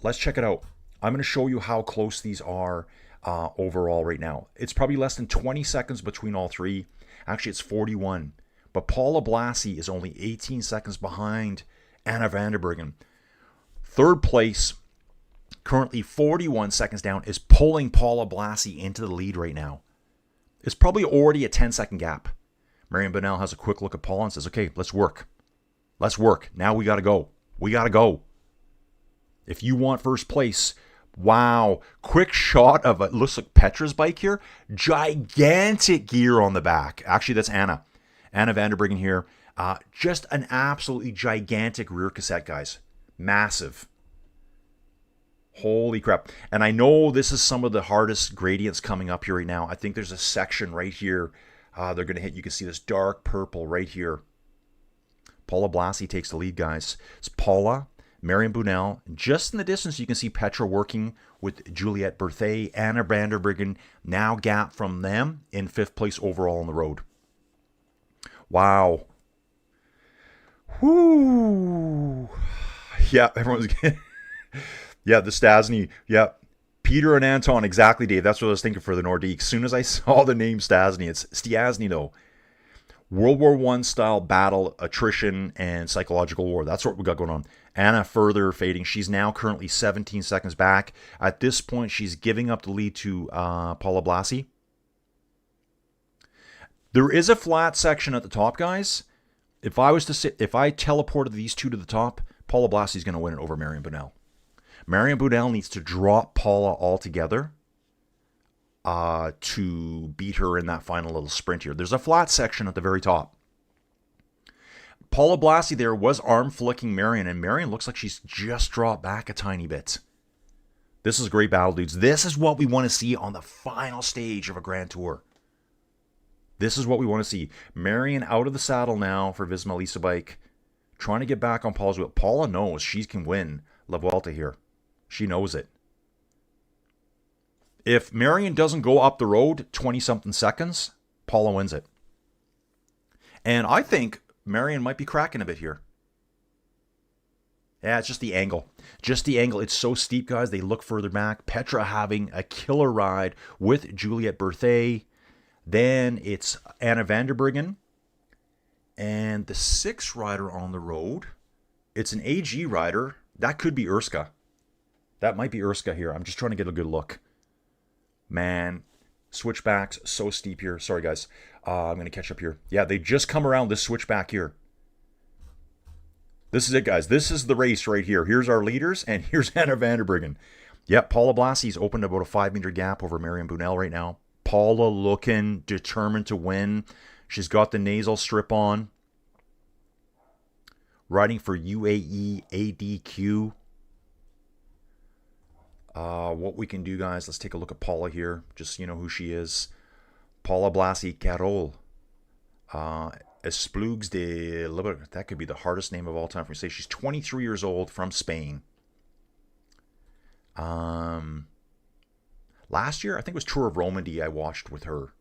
let's check it out. I'm going to show you how close these are overall right now. It's probably less than 20 seconds between all 3. Actually, it's 41. But Paula Blassie is only 18 seconds behind Anna Vanderbergen. 3rd place, currently 41 seconds down, is pulling Paula Blassie into the lead right now. It's probably already a 10-second gap. Marion Bunel has a quick look at Paula and says, okay, let's work. Let's work. Now we got to go. We got to go. If you want 1st place, wow. Quick shot of it. Looks like Petra's bike here. Gigantic gear on the back. Actually, that's Anna. Anna Vanderbergen here. Just an absolutely gigantic rear cassette, guys. Massive. Holy crap. And I know this is some of the hardest gradients coming up here right now. I think there's a section right here they're going to hit. You can see this dark purple right here. Paula Blassie takes the lead, guys. It's Paula, Marion Bunel. Just in the distance, you can see Petra working with Juliette Berthet. Anna Vanderbergen now gap from them in 5th place overall on the road. Wow. Whoo. Yeah, everyone's getting... Yeah, the Stasny. Yeah. Peter and Anton, exactly, Dave. That's what I was thinking for the Nordique. As soon as I saw the name Stasny, it's Stiasny, though. World War I style battle, attrition, and psychological war. That's what we got going on. Anna further fading. She's now currently 17 seconds back. At this point, she's giving up the lead to Paula Blasi. There is a flat section at the top, guys. If I teleported these two to the top, Paula Blasi is going to win it over Marion Bunnell. Marion Bunnell needs to drop Paula altogether to beat her in that final little sprint here. There's a flat section at the very top. Paula Blasi there was arm flicking Marion, and Marion looks like she's just dropped back a tiny bit. This is a great battle, dudes. This is what we want to see on the final stage of a Grand Tour. This is what we want to see. Marion out of the saddle now for Visma Lease a Bike, trying to get back on Paula's wheel. Paula knows she can win La Vuelta here. She knows it. If Marion doesn't go up the road 20-something seconds, Paula wins it. And I think Marion might be cracking a bit here. Yeah, it's just the angle. Just the angle. It's so steep, guys. They look further back. Petra having a killer ride with Juliette Berthet. Then it's Anna van der Breggen. And the sixth rider on the road, it's an AG rider. That could be Urska. That might be Urska here. I'm just trying to get a good look. Man, switchbacks so steep here. Sorry, guys. I'm going to catch up here. Yeah, they just come around this switchback here. This is it, guys. This is the race right here. Here's our leaders, and here's Anna van der Breggen. Yep, Paula Blasi's opened about a 5-meter gap over Marion Bunnell right now. Paula looking determined to win. She's got the nasal strip on. Riding for UAE ADQ. What we can do, guys, let's take a look at Paula here, just so you know who she is. Paula Blasi Carol. Esplugues de Libertad. That could be the hardest name of all time for me to say. She's 23 years old, from Spain. Last year, I think it was Tour of Romandy I watched with her.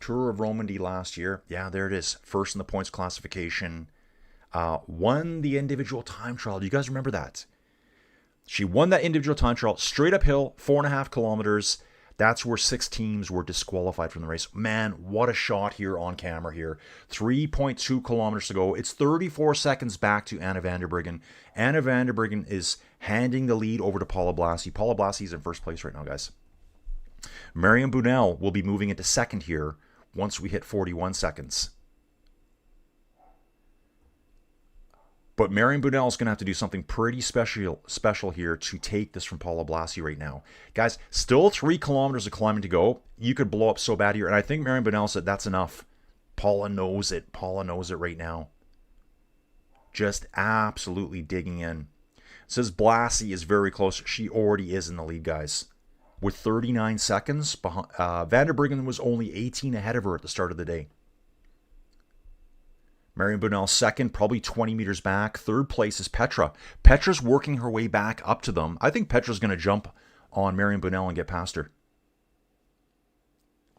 Tour of Romandy last year. Yeah, there it is. First in the points classification. Won the individual time trial. Do you guys remember that? She won that individual time trial, straight uphill, 4.5 kilometers. That's where 6 teams were disqualified from the race. Man, what a shot here on camera here. 3.2 kilometers to go. It's 34 seconds back to Anna van der Breggen. Anna van der Breggen is handing the lead over to Paula Blasi. Paula Blasi is in first place right now, guys. Marion Bunnell will be moving into second here once we hit 41 seconds. But Marion Bunnell is going to have to do something pretty special here to take this from Paula Blasi right now. Guys, still 3 kilometers of climbing to go. You could blow up so bad here. And I think Marion Bunnell said that's enough. Paula knows it. Paula knows it right now. Just absolutely digging in. It says Blasi is very close. She already is in the lead, guys. With 39 seconds. Van der Breggen was only 18 ahead of her at the start of the day. Marion Bunnell second, probably 20 meters back. Third place is Petra. Petra's working her way back up to them. I think Petra's going to jump on Marion Bunnell and get past her.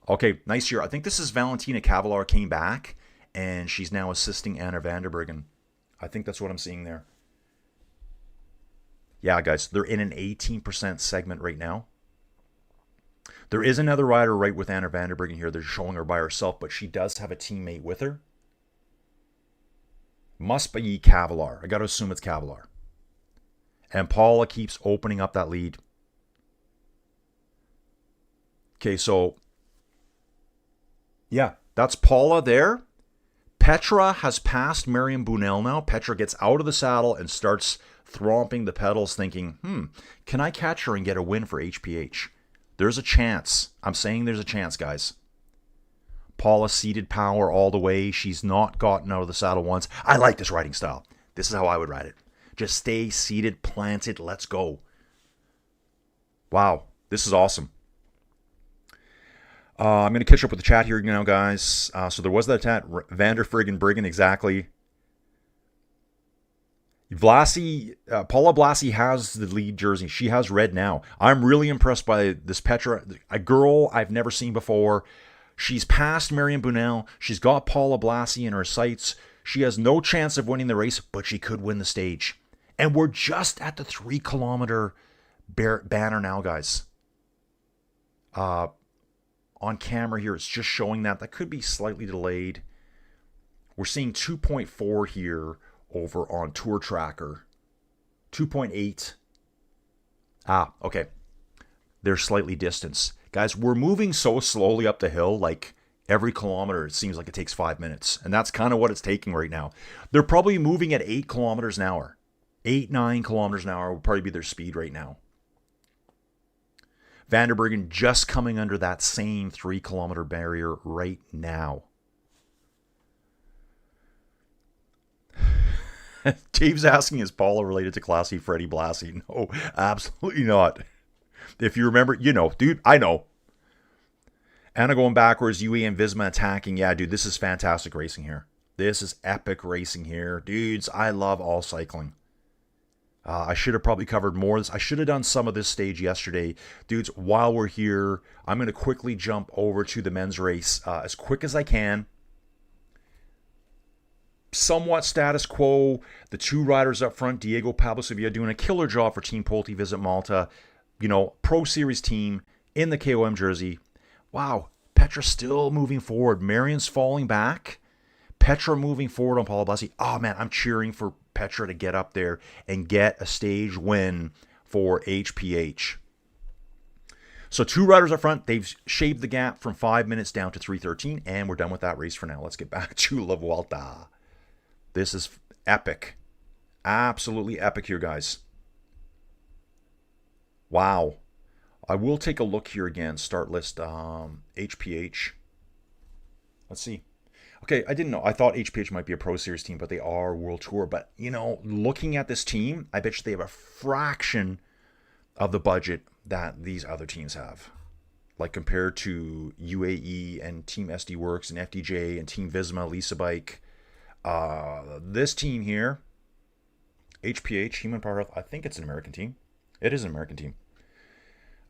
Okay, nice year. I think this is Valentina Cavalar came back, and she's now assisting Anna van der Breggen. I think that's what I'm seeing there. Yeah, guys, they're in an 18% segment right now. There is another rider right with Anna van der Breggen here. They're showing her by herself, but she does have a teammate with her. Must be Cavalar. I got to assume it's Cavalar. And Paula keeps opening up that lead. Okay, so yeah, that's Paula there. Petra has passed Marion Bunnell now. Petra gets out of the saddle and starts thromping the pedals thinking, can I catch her and get a win for HPH? There's a chance. I'm saying there's a chance, guys. Paula seated power all the way. She's not gotten out of the saddle once. I like this riding style. This is how I would ride it. Just stay seated, planted, let's go. Wow, this is awesome. I'm going to catch up with the chat here now, guys. So there was that chat. Van der Breggen, exactly. Paula Blasi has the lead jersey. She has red now. I'm really impressed by this Petra, a girl I've never seen before. She's passed Marion Bunnell. She's got Paula Blasi in her sights. She has no chance of winning the race, but she could win the stage. And we're just at the 3 kilometer banner now, guys. On camera here, it's just showing that. That could be slightly delayed. We're seeing 2.4 here over on Tour Tracker. 2.8. Okay. They're slightly distanced. Guys, we're moving so slowly up the hill, like every kilometer, it seems like it takes 5 minutes. And that's kind of what it's taking right now. They're probably moving at 8 kilometers an hour. 8, 9 kilometers an hour would probably be their speed right now. Vanderbergen just coming under that same 3 kilometer barrier right now. Dave's asking, is Paula related to Classy Freddie Blassie? No, absolutely not. If you remember, you know, dude, I know. Anna going backwards, UE and Visma attacking. Yeah, dude, this is fantastic racing here. This is epic racing here. Dudes, I love all cycling. I should have probably covered more. I should have done some of this stage yesterday. Dudes, while we're here, I'm going to quickly jump over to the men's race as quick as I can. Somewhat status quo. The 2 riders up front, Diego Pablo Sevilla, doing a killer job for Team Pulte Visit Malta. You know, Pro Series team in the KOM jersey. Wow, Petra still moving forward. Marion's falling back. Petra moving forward on Paula Blassie. Oh, man, I'm cheering for Petra to get up there and get a stage win for HPH. So 2 riders up front. They've shaved the gap from 5 minutes down to 3:13, and we're done with that race for now. Let's get back to La Vuelta. This is epic. Absolutely epic here, guys. Wow. I will take a look here again. Start list, HPH. Let's see. Okay, I didn't know. I thought HPH might be a Pro Series team, but they are World Tour. But, you know, looking at this team, I bet you they have a fraction of the budget that these other teams have. Like compared to UAE and Team SD Works and FDJ and Team Visma, Lisa Bike. This team here, HPH, Human Power Health, I think it's an American team. It is an American team.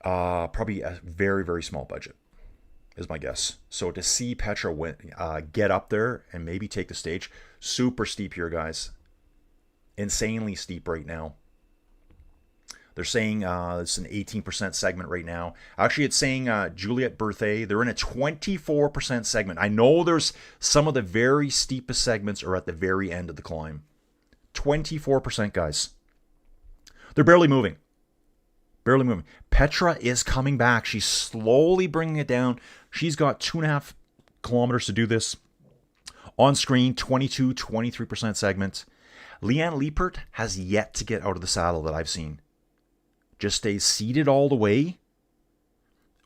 Probably a very, very small budget is my guess. So to see Petra get up there and maybe take the stage, super steep here, guys. Insanely steep right now. They're saying it's an 18% segment right now. Actually, it's saying Juliet Berthet, they're in a 24% segment. I know there's some of the very steepest segments are at the very end of the climb. 24%, guys. They're barely moving. Barely moving. Petra is coming back. She's slowly bringing it down. She's got 2.5 kilometers to do this. On screen, 22, 23% segment. Leanne Liepert has yet to get out of the saddle that I've seen. Just stays seated all the way.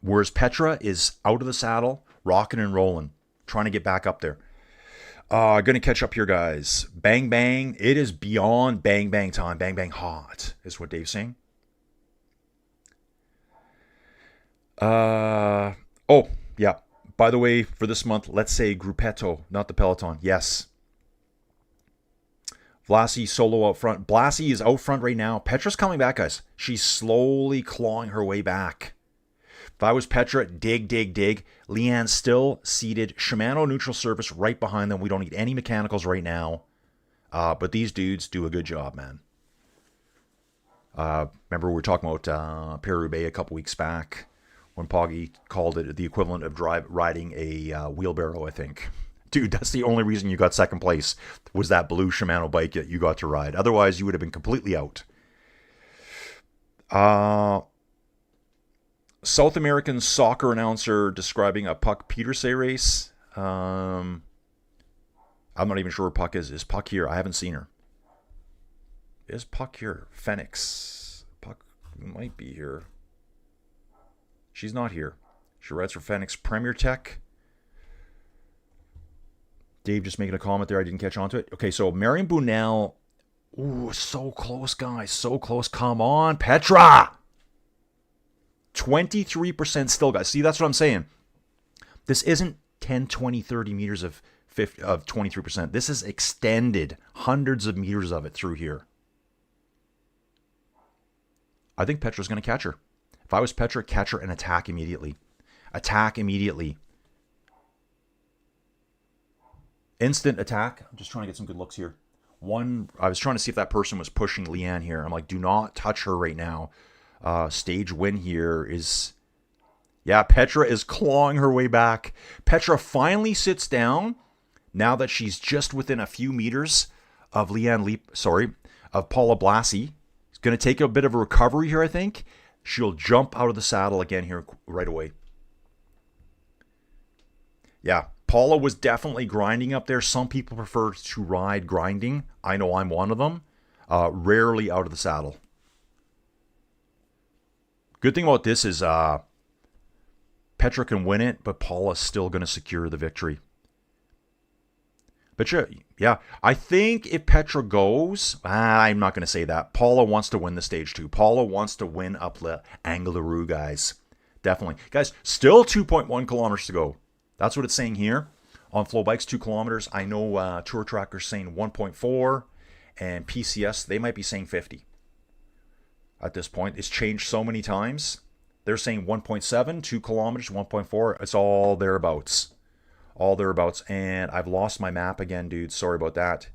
Whereas Petra is out of the saddle, rocking and rolling, trying to get back up there. Going to catch up here, guys. Bang, bang. It is beyond bang, bang time. Bang, bang hot is what Dave's saying. Oh, yeah. By the way, for this month, let's say Gruppetto, not the Peloton. Yes. Blassie solo out front. Blassie is out front right now. Petra's coming back, guys. She's slowly clawing her way back. If I was Petra, dig, dig, dig. Leanne's still seated. Shimano neutral surface right behind them. We don't need any mechanicals right now. But these dudes do a good job, man. Remember we were talking about Paris-Roubaix a couple weeks back when Poggy called it the equivalent of riding a wheelbarrow, I think. Dude, that's the only reason you got second place was that blue Shimano bike that you got to ride. Otherwise, you would have been completely out. South American soccer announcer describing a Puck Peterse race. I'm not even sure where Puck is. Is Puck here? I haven't seen her. Is Puck here? Phoenix. Puck might be here. She's not here. She rides for Phoenix Premier Tech. Dave just making a comment there. I didn't catch on to it. Okay, so Marion Bunel. Ooh, so close, guys. So close. Come on, Petra. 23% still, guys. See, that's what I'm saying. This isn't 10, 20, 30 meters of 23%. This is extended. Hundreds of meters of it through here. I think Petra's going to catch her. If I was Petra, catch her and attack immediately. Attack immediately. Instant attack. I'm just trying to get some good looks here. I was trying to see if that person was pushing Leanne here. I'm like, do not touch her right now. Stage win here is Yeah, Petra is clawing her way back. Petra finally sits down now that she's just within a few meters of of Paula Blasi. She's going to take a bit of a recovery here, I think. She'll jump out of the saddle again here right away. Yeah, Paula was definitely grinding up there. Some people prefer to ride grinding. I know I'm one of them. Rarely out of the saddle. Good thing about this is Petra can win it, but Paula's still going to secure the victory. But yeah, I think if Petra goes, I'm not going to say that. Paula wants to win the stage too. Paula wants to win up the Angliru, guys. Definitely. Guys, still 2.1 kilometers to go. That's what it's saying here. On Flow Bikes, 2 kilometers. I know Tour Tracker's saying 1.4, and PCS, they might be saying 50. At this point, it's changed so many times. They're saying 1.7, 2 kilometers, 1.4. It's all thereabouts. All thereabouts. And I've lost my map again, dude. Sorry about that.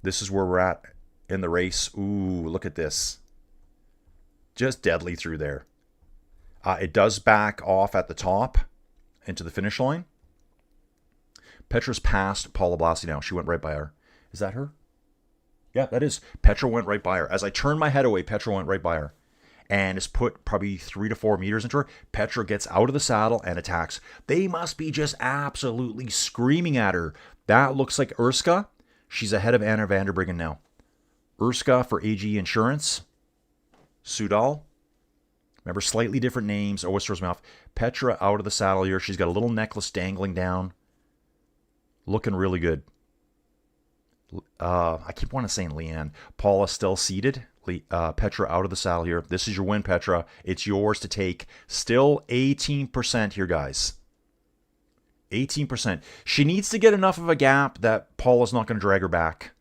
This is where we're at in the race. Ooh, look at this. Just deadly through there. It does back off at the top into the finish line. Petra's passed Paula Blasi now. She went right by her. Is that her? Yeah, that is. Petra went right by her. As I turned my head away, Petra went right by her. And it's put probably 3 to 4 meters into her. Petra gets out of the saddle and attacks. They must be just absolutely screaming at her. That looks like Urska. She's ahead of Anna Vanderbryggen now. Urska for AG Insurance. Sudal. Remember, slightly different names. Oyster's Mouth. Petra out of the saddle here. She's got a little necklace dangling down. Looking really good. I keep wanting to say Leanne. Paula still seated. Petra out of the saddle here. This is your win, Petra. It's yours to take. Still 18% here, guys. 18%. She needs to get enough of a gap that Paula's not going to drag her back.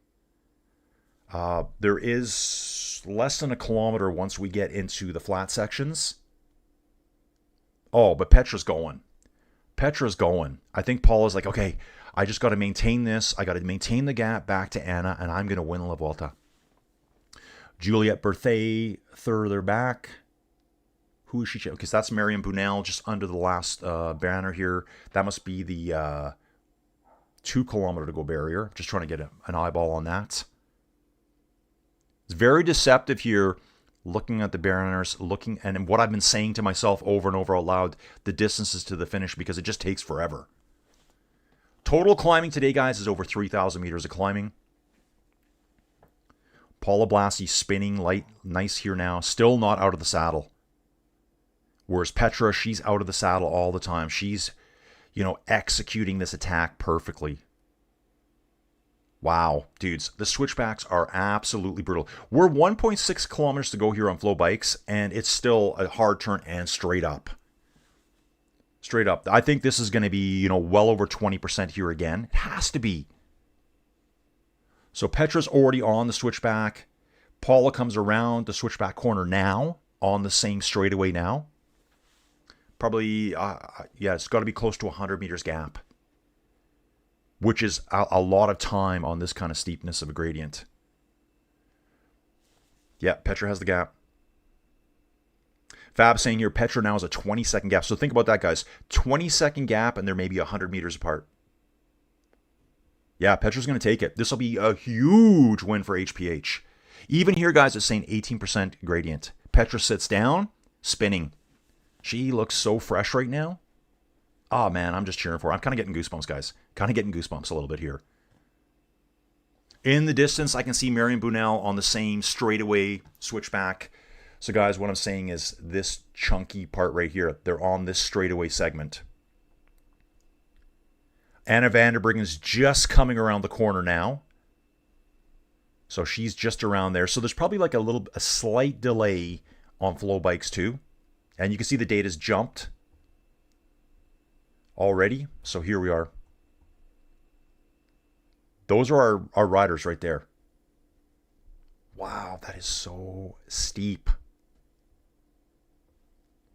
There is less than a kilometer once we get into the flat sections. Oh, but Petra's going. Petra's going. I think Paula's like, okay, I just got to maintain this. I got to maintain the gap back to Anna, and I'm going to win La Vuelta. Juliette Berthet further back. Who is she? Because that's Marion Bunel just under the last banner here. That must be the 2 kilometer to go barrier. Just trying to get an eyeball on that. It's very deceptive here, looking at the banners, and what I've been saying to myself over and over out loud, the distances to the finish, because it just takes forever. Total climbing today, guys, is over 3,000 meters of climbing. Paula Blasi spinning light, nice here now. Still not out of the saddle. Whereas Petra, she's out of the saddle all the time. She's, executing this attack perfectly. Wow, dudes, the switchbacks are absolutely brutal. We're 1.6 kilometers to go here on Flow Bikes, and it's still a hard turn and straight up. Straight up. I think this is going to be, well over 20% here again. It has to be. So Petra's already on the switchback. Paula comes around the switchback corner now, on the same straightaway now. Probably, it's got to be close to 100 meters gap, which is a lot of time on this kind of steepness of a gradient. Yeah, Petra has the gap. Fab saying here, Petra now has a 20-second gap. So think about that, guys. 20-second gap, and they're maybe 100 meters apart. Yeah, Petra's going to take it. This will be a huge win for HPH. Even here, guys, it's saying 18% gradient. Petra sits down, spinning. She looks so fresh right now. Oh, man, I'm just cheering for her. I'm kind of getting goosebumps, guys. Kind of getting goosebumps a little bit here. In the distance, I can see Marion Bunel on the same straightaway switchback. So, guys, what I'm saying is this chunky part right here, they're on this straightaway segment. Anna Vanderbryggen's just coming around the corner now. So she's just around there. So there's probably like a slight delay on Flow Bikes too. And you can see the data's jumped already. So here we are. Those are our riders right there. Wow, that is so steep.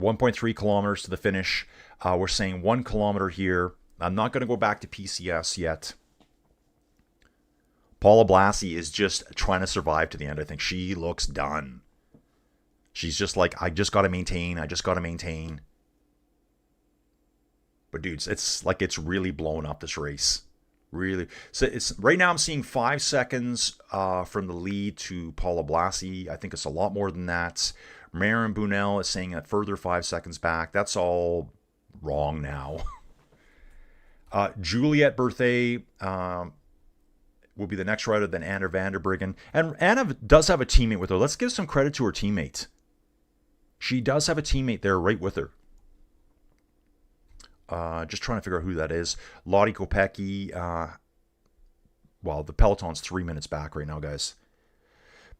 1.3 kilometers to the finish. We're saying 1 kilometer here. I'm not going to go back to PCS yet. Paula Blasi is just trying to survive to the end. I think she looks done. She's just like, I just got to maintain. I just got to maintain. But dudes, it's really blowing up this race. Really. So it's right now I'm seeing 5 seconds from the lead to Paula Blasi. I think it's a lot more than that. Marin Bunel is saying a further 5 seconds back. That's all wrong now. Juliette Berthet will be the next rider, then Anna Vanderbryggen. And Anna does have a teammate with her. Let's give some credit to her teammate. She does have a teammate there right with her. Just trying to figure out who that is. Lottie Kopecky. Well, the Peloton's 3 minutes back right now, guys.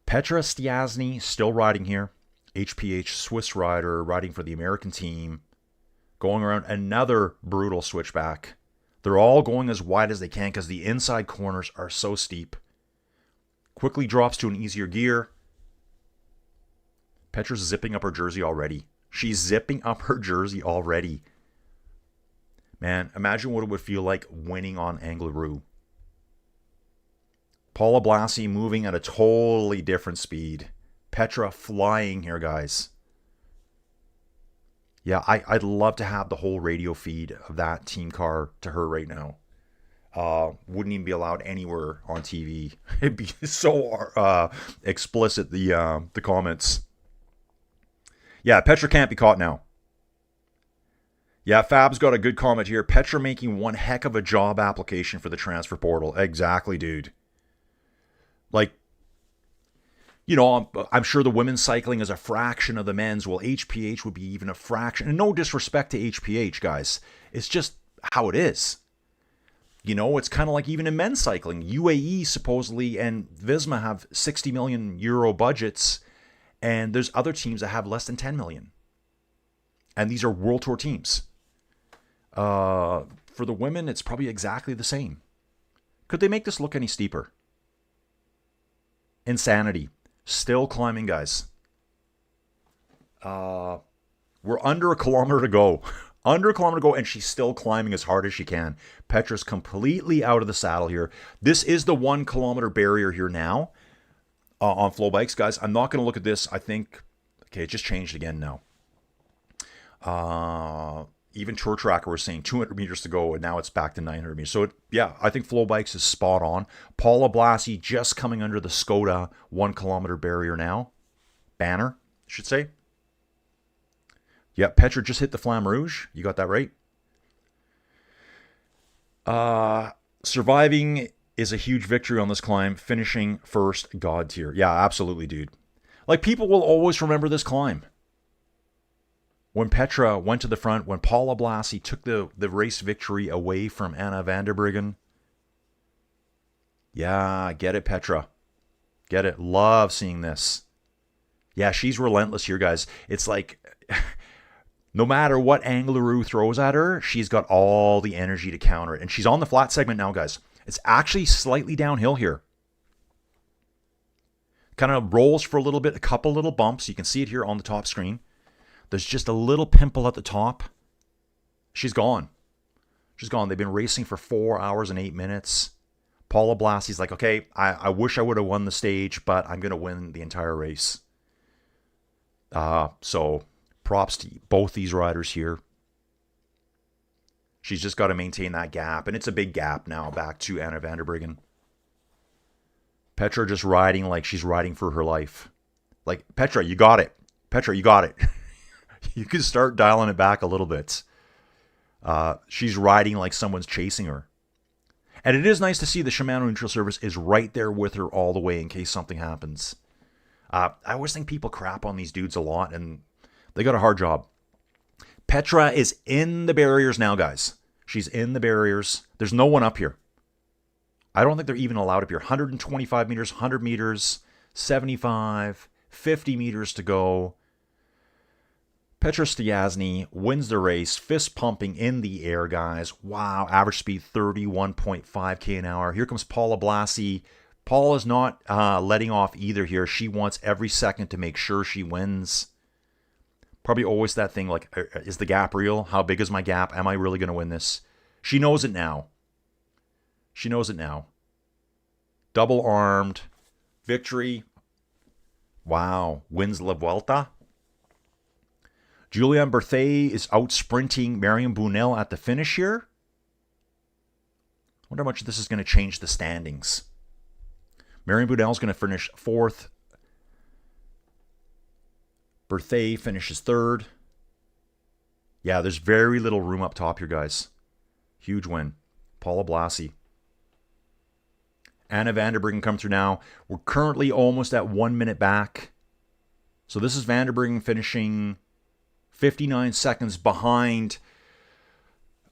Petra Stiassny still riding here. HPH Swiss rider riding for the American team. Going around another brutal switchback. They're all going as wide as they can because the inside corners are so steep. Quickly drops to an easier gear. Petra's zipping up her jersey already. She's zipping up her jersey already. Man, imagine what it would feel like winning on Angliru. Paula Blasi moving at a totally different speed. Petra flying here, guys. Yeah, I'd love to have the whole radio feed of that team car to her right now. Wouldn't even be allowed anywhere on TV. It'd be so explicit, the comments. Yeah, Petra can't be caught now. Yeah, Fab's got a good comment here. Petra making one heck of a job application for the transfer portal. Exactly, dude. Like, you know, I'm sure the women's cycling is a fraction of the men's. Well, HPH would be even a fraction. And no disrespect to HPH, guys. It's just how it is. You know, it's kind of like even in men's cycling. UAE supposedly and Visma have 60 million euro budgets. And there's other teams that have less than 10 million. And these are World Tour teams. For the women, it's probably exactly the same. Could they make this look any steeper? Insanity. Still climbing, guys. We're under a kilometer to go. Under a kilometer to go, and she's still climbing as hard as she can. Petra's completely out of the saddle here. This is the 1 kilometer barrier here now on Flow Bikes, guys. I'm not going to look at this. I think, okay, it just changed again now. Even Tour Tracker was saying 200 meters to go, and now it's back to 900 meters. So, yeah, I think Flow Bikes is spot on. Paula Blasi just coming under the Skoda 1 kilometer barrier now. Banner, I should say. Yeah, Petra just hit the Flamme Rouge. You got that right. Surviving is a huge victory on this climb. Finishing first, God tier. Yeah, absolutely, dude. Like, people will always remember this climb. When Petra went to the front, when Paula Blasi took the race victory away from Anna Vanderbryggen. Yeah, get it, Petra. Get it. Love seeing this. Yeah, she's relentless here, guys. It's like, no matter what Angliru throws at her, she's got all the energy to counter it. And she's on the flat segment now, guys. It's actually slightly downhill here. Kind of rolls for a little bit, a couple little bumps. You can see it here on the top screen. There's just a little pimple at the top. She's gone. She's gone. They've been racing for 4 hours and 8 minutes. Paula Blasi's like, okay, I wish I would have won the stage, but I'm going to win the entire race. So props to both these riders here. She's just got to maintain that gap, and it's a big gap now back to Anna Vanderbryggen. Petra just riding like she's riding for her life. Like, Petra, you got it. Petra, you got it. You can start dialing it back a little bit. She's riding like someone's chasing her. And it is nice to see the Shimano Neutral Service is right there with her all the way in case something happens. I always think people crap on these dudes a lot, and they got a hard job. Petra is in the barriers now, guys. She's in the barriers. There's no one up here. I don't think they're even allowed up here. 125 meters, 100 meters, 75, 50 meters to go. Petra Stiassny wins the race, fist pumping in the air, guys. Wow, average speed 31.5k an hour. Here comes Paula Blasi. Paula's not letting off either here. She wants every second to make sure she wins. Probably always that thing like, is the gap real? How big is my gap? Am I really going to win this? She knows it now. She knows it now. Double-armed. Victory. Wow. Wins La Vuelta. Julian Berthet is out sprinting Marion Bunel at the finish here. I wonder how much this is going to change the standings. Marion Bunel is going to finish 4th. Berthet finishes 3rd. Yeah, there's very little room up top here, guys. Huge win. Paula Blasi. Anna Vanderbruggen come through now. We're currently almost at 1 minute back. So this is Vanderbruggen finishing 59 seconds behind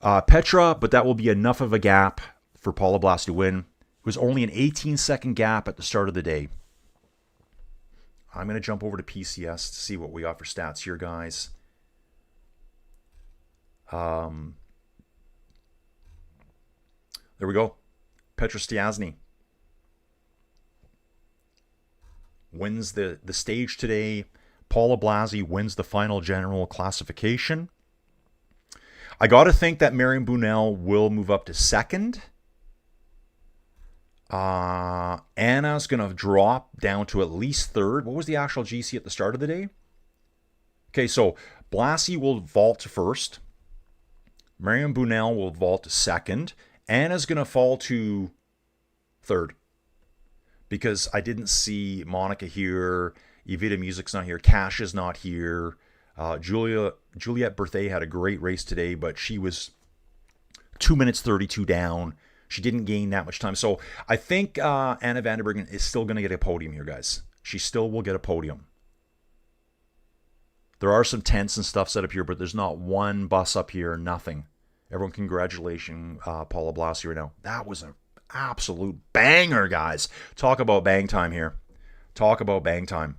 Petra, but that will be enough of a gap for Paula Blasi to win. It was only an 18-second gap at the start of the day. I'm going to jump over to PCS to see what we got for stats here, guys. There we go. Petra Stiassny wins the stage today. Paula Blasi wins the final general classification. I got to think that Marion Bunel will move up to 2nd. Anna's going to drop down to at least 3rd. What was the actual GC at the start of the day? Okay, so Blasi will vault to 1st. Marion Bunel will vault to 2nd. Anna's going to fall to 3rd. Because I didn't see Monica here. Evita Music's not here. Cash is not here. Juliette Berthet had a great race today, but she was 2 minutes 32 down. She didn't gain that much time. So I think Anna Vanderbruggen is still going to get a podium here, guys. She still will get a podium. There are some tents and stuff set up here, but there's not one bus up here, nothing. Everyone congratulating Paula Blasi right now. That was an absolute banger, guys. Talk about bang time here. Talk about bang time.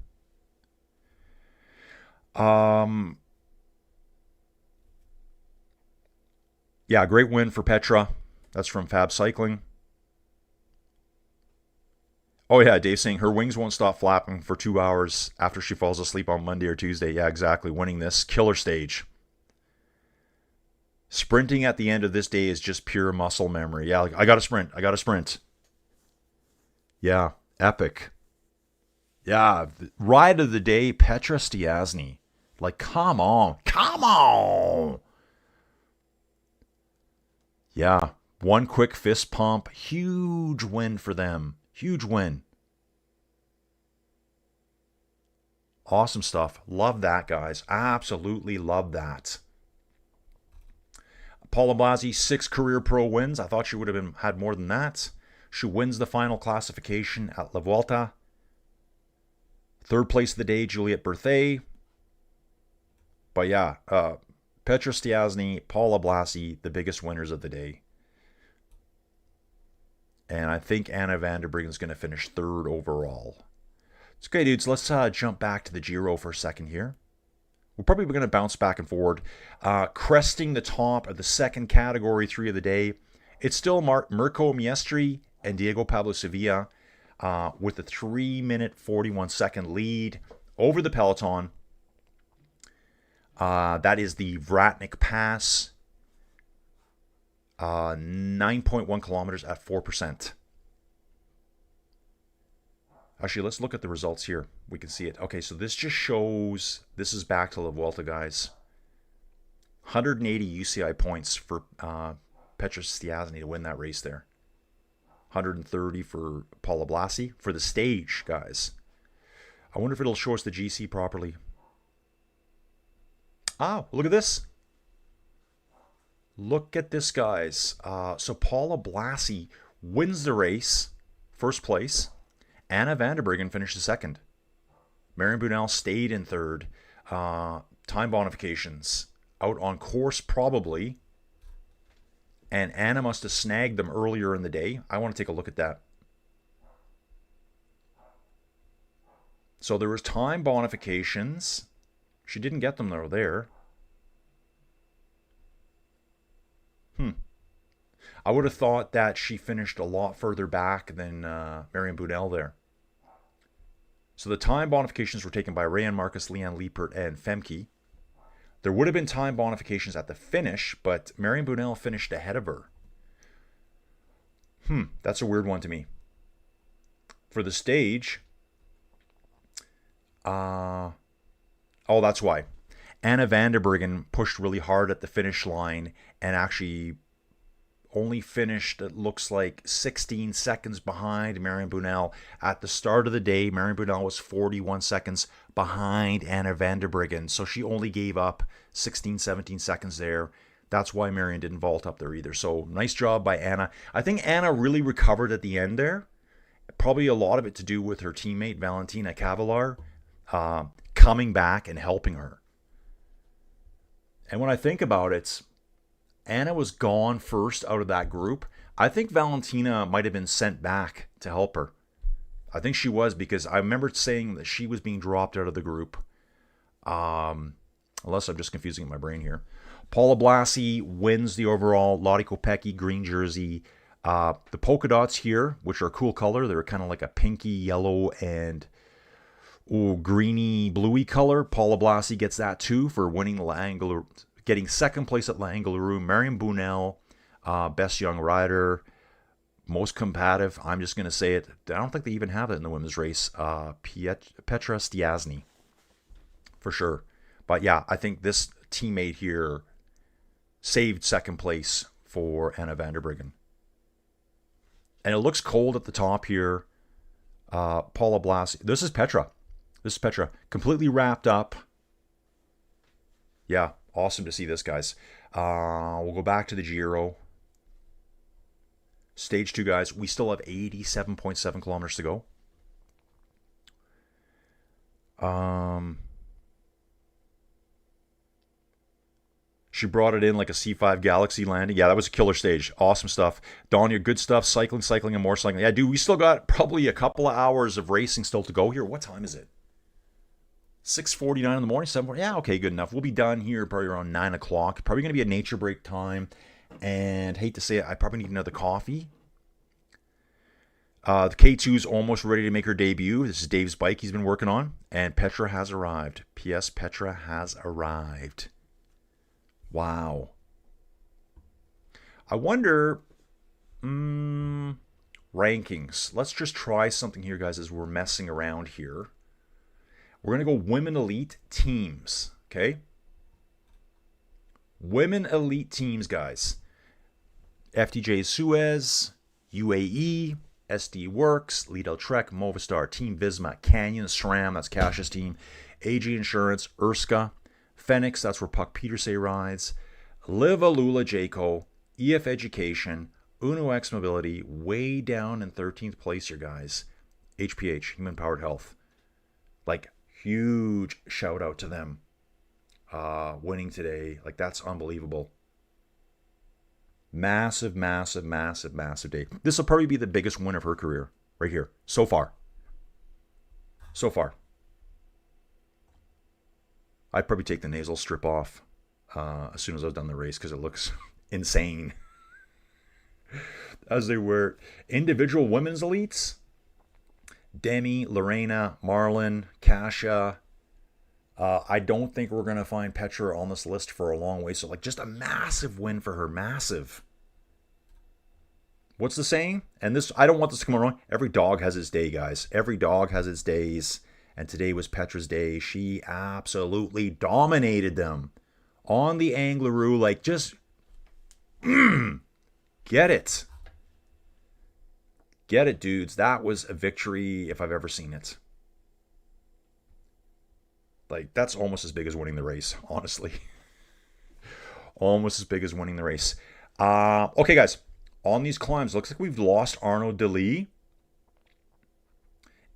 Yeah, great win for Petra. That's from Fab Cycling. Oh yeah, Dave's saying her wings won't stop flapping for 2 hours after she falls asleep on Monday or Tuesday. Yeah, exactly. Winning this killer stage. Sprinting at the end of this day is just pure muscle memory. Yeah, I got to sprint. I got to sprint. Yeah, epic. Yeah, ride of the day, Petra Stiassny. Like, come on. Come on. Yeah, one quick fist pump. Huge win for them. Huge win. Awesome stuff. Love that, guys. Absolutely love that. Paula Blasi, 6 career pro wins. I thought she would have had more than that. She wins the final classification at La Vuelta. 3rd place of the day, Juliette Berthet. But yeah, Petra Stiassny, Paula Blasi, the biggest winners of the day. And I think Anna Vanderbruggen is going to finish 3rd overall. It's okay, dudes. Let's jump back to the Giro for a second here. We're probably going to bounce back and forward. Cresting the top of the 2nd category 3 of the day. It's still Mirko Miestri and Diego Pablo Sevilla with a 3-minute 41-second lead over the Peloton. That is the Vratnik Pass. 9.1 kilometers at 4%. Actually, let's look at the results here. We can see it. Okay, so this just shows, this is back to La Vuelta, guys. 180 UCI points for Petra Stiassny to win that race there. 130 for Paula Blasi for the stage, guys. I wonder if it'll show us the GC properly. Ah, look at this. Look at this, guys. So Paula Blasi wins the race, 1st place. Anna Vanderbruggen finishes 2nd. Marion Bunel stayed in 3rd. Time bonifications out on course probably. And Anna must have snagged them earlier in the day. I want to take a look at that. So there was time bonifications. She didn't get them though there. I would have thought that she finished a lot further back than Marion Bunel there. So the time bonifications were taken by Rayan Marcus, Leanne Liepert, and Femke. There would have been time bonifications at the finish, but Marion Bunel finished ahead of her. That's a weird one to me. For the stage, oh, that's why. Anna van der Breggen pushed really hard at the finish line and actually only finished, it looks like, 16 seconds behind Marion Brunel. At the start of the day, Marion Brunel was 41 seconds behind Anna van der Breggen, so she only gave up 16, 17 seconds there. That's why Marion didn't vault up there either. So nice job by Anna. I think Anna really recovered at the end there. Probably a lot of it to do with her teammate, Valentina Cavalar, coming back and helping her. And when I think about it, Anna was gone first out of that group. I think Valentina might have been sent back to help her. I think she was, because I remember saying that she was being dropped out of the group. Unless I'm just confusing my brain here. Paula Blassie wins the overall. Lottie Kopecky, green jersey. The polka dots here, which are a cool color. They're kind of like a pinky yellow and greeny bluey color. Paula Blassie gets that too for winning the Angliru, getting second place at Angliru. Marion Brunel, best young rider, most combative. I'm just going to say it. I don't think they even have it in the women's race. Petra Stiasny, for sure. But yeah, I think this teammate here saved second place for Anna van der Breggen. And it looks cold at the top here. Paula Blassie. This is Petra. This is Petra. Completely wrapped up. Yeah, awesome to see this, guys. We'll go back to the Giro. Stage 2, guys. We still have 87.7 kilometers to go. She brought it in like a C5 Galaxy landing. Yeah, that was a killer stage. Awesome stuff. Donya, good stuff. Cycling, and more cycling. Yeah, dude, we still got probably a couple of hours of racing still to go here. What time is it? 6:49 in the morning, 7:40. Yeah, okay, good enough. We'll be done here probably around 9 o'clock. Probably going to be a nature break time. And hate to say it, I probably need another coffee. The K2 is almost ready to make her debut. This is Dave's bike he's been working on. And Petra has arrived. P.S. Petra has arrived. Wow. I wonder, rankings. Let's just try something here, guys, as we're messing around here. We're going to go women elite teams, okay? Women elite teams, guys. FDJ Suez, UAE, SD Works, Lidl Trek, Movistar, Team Visma, Canyon, SRAM, that's Cash's team, AG Insurance, Erska, Phoenix, that's where Puck Petersay rides, Liv Alula Jayco, EF Education, Uno X Mobility, way down in 13th place here, guys. HPH, Human Powered Health. Like, huge shout out to them winning today. Like, that's unbelievable. Massive, massive, massive, massive day. This will probably be the biggest win of her career right here. So far. So far. I'd probably take the nasal strip off as soon as I was done the race because it looks insane. As they were individual women's elites. Demi, Lorena, Marlon, Kasia. I don't think we're going to find Petra on this list for a long way. So, like, just a massive win for her. Massive. What's the saying? And this, I don't want this to come wrong. Every dog has its day, guys. Every dog has its days. And today was Petra's day. She absolutely dominated them on the Angliru. Like, just get it. Get it, dudes. That was a victory if I've ever seen it. Like, that's almost as big as winning the race, honestly. Almost as big as winning the race. Okay, guys. On these climbs, looks like we've lost Arnaud Delis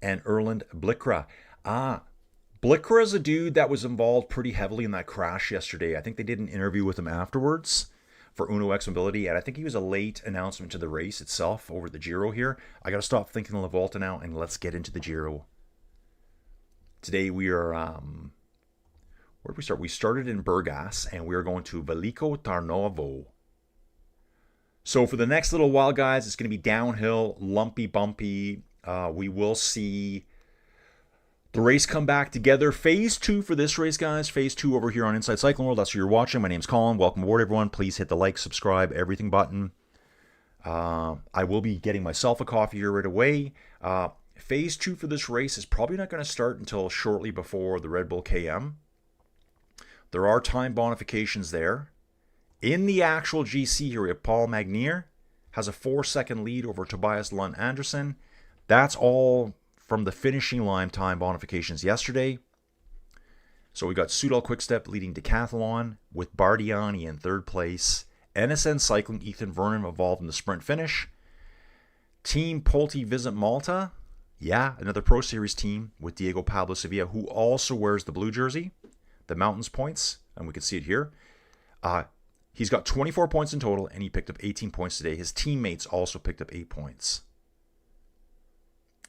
and Erland Blickra. Blickra is a dude that was involved pretty heavily in that crash yesterday. I think they did an interview with him afterwards for Uno X Mobility, and I think he was a late announcement to the race itself over the Giro here. I got to stop thinking La Volta now, and let's get into the Giro. Today we are, where did we start? We started in Burgas, and we are going to Veliko Tarnovo. So for the next little while, guys, it's going to be downhill, lumpy, bumpy. We will see the race come back together. Phase 2 for this race, guys. Phase 2 over here on Inside Cycling World. That's what you're watching. My name's Colin. Welcome aboard, everyone. Please hit the like, subscribe, everything button. I will be getting myself a coffee here right away. Phase 2 for this race is probably not going to start until shortly before the Red Bull KM. There are time bonifications there. In the actual GC here, we have Paul Magnier has a 4-second lead over Tobias Lund Andersen. That's all from the finishing line time bonifications yesterday. So we got Soudal Quickstep leading Decathlon with Bardiani in third place. NSN Cycling, Ethan Vernon involved in the sprint finish. Team Pulte Visit Malta. Yeah, another Pro Series team with Diego Pablo Sevilla, who also wears the blue jersey, the Mountains points, and we can see it here. He's got 24 points in total, and he picked up 18 points today. His teammates also picked up 8 points.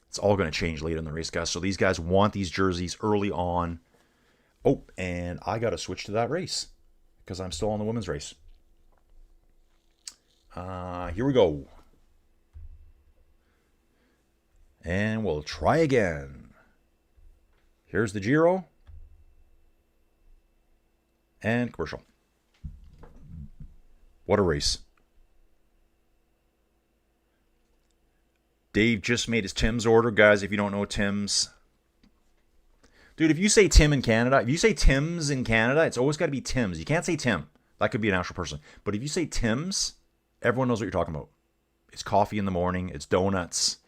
It's all going to change later in the race, guys. So these guys want these jerseys early on. Oh, and I got to switch to that race because I'm still on the women's race. Here we go. And we'll try again. Here's the Giro. And commercial. What a race. Dave just made his Tim's order. Guys, if you don't know Tim's. Dude, if you say Tim in Canada, if you say Tim's in Canada, it's always got to be Tim's. You can't say Tim. That could be an actual person. But if you say Tim's, everyone knows what you're talking about. It's coffee in the morning. It's donuts.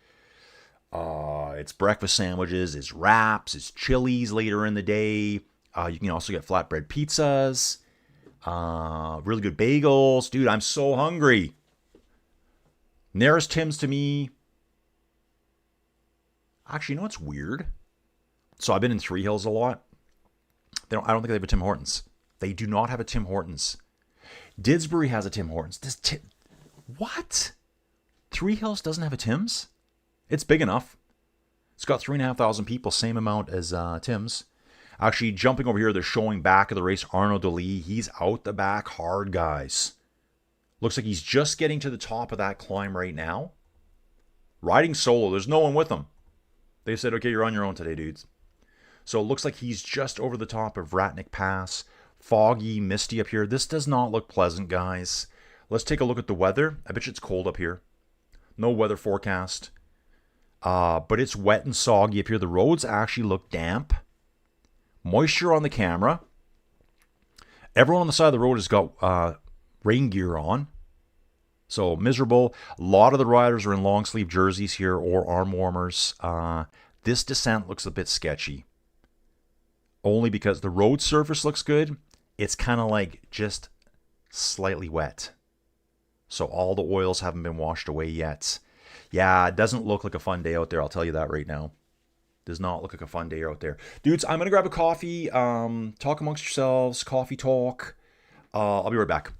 It's breakfast sandwiches. It's wraps. It's chilies later in the day. You can also get flatbread pizzas. Really good bagels. Dude, I'm so hungry. Nearest Tim's to me. Actually, you know what's weird? So I've been in Three Hills a lot. I don't think they have a Tim Hortons. They do not have a Tim Hortons. Didsbury has a Tim Hortons. What? Three Hills doesn't have a Tim's? It's big enough. It's got 3,500 people, same amount as Tim's. Actually, jumping over here, they're showing back of the race. Arnaud Delis, he's out the back hard, guys. Looks like he's just getting to the top of that climb right now. Riding solo. There's no one with him. They said, okay, you're on your own today, dudes. So it looks like he's just over the top of Ratnik Pass. Foggy, misty up here. This does not look pleasant, guys. Let's take a look at the weather. I bet you it's cold up here. No weather forecast. But it's wet and soggy up here. The roads actually look damp. Moisture on the camera. Everyone on the side of the road has got rain gear on. So miserable. A lot of the riders are in long sleeve jerseys here or arm warmers. This descent looks a bit sketchy. Only because the road surface looks good. It's kind of like just slightly wet. So all the oils haven't been washed away yet. Yeah, it doesn't look like a fun day out there. I'll tell you that right now. Does not look like a fun day out there. Dudes, I'm going to grab a coffee. Talk amongst yourselves. Coffee talk. I'll be right back.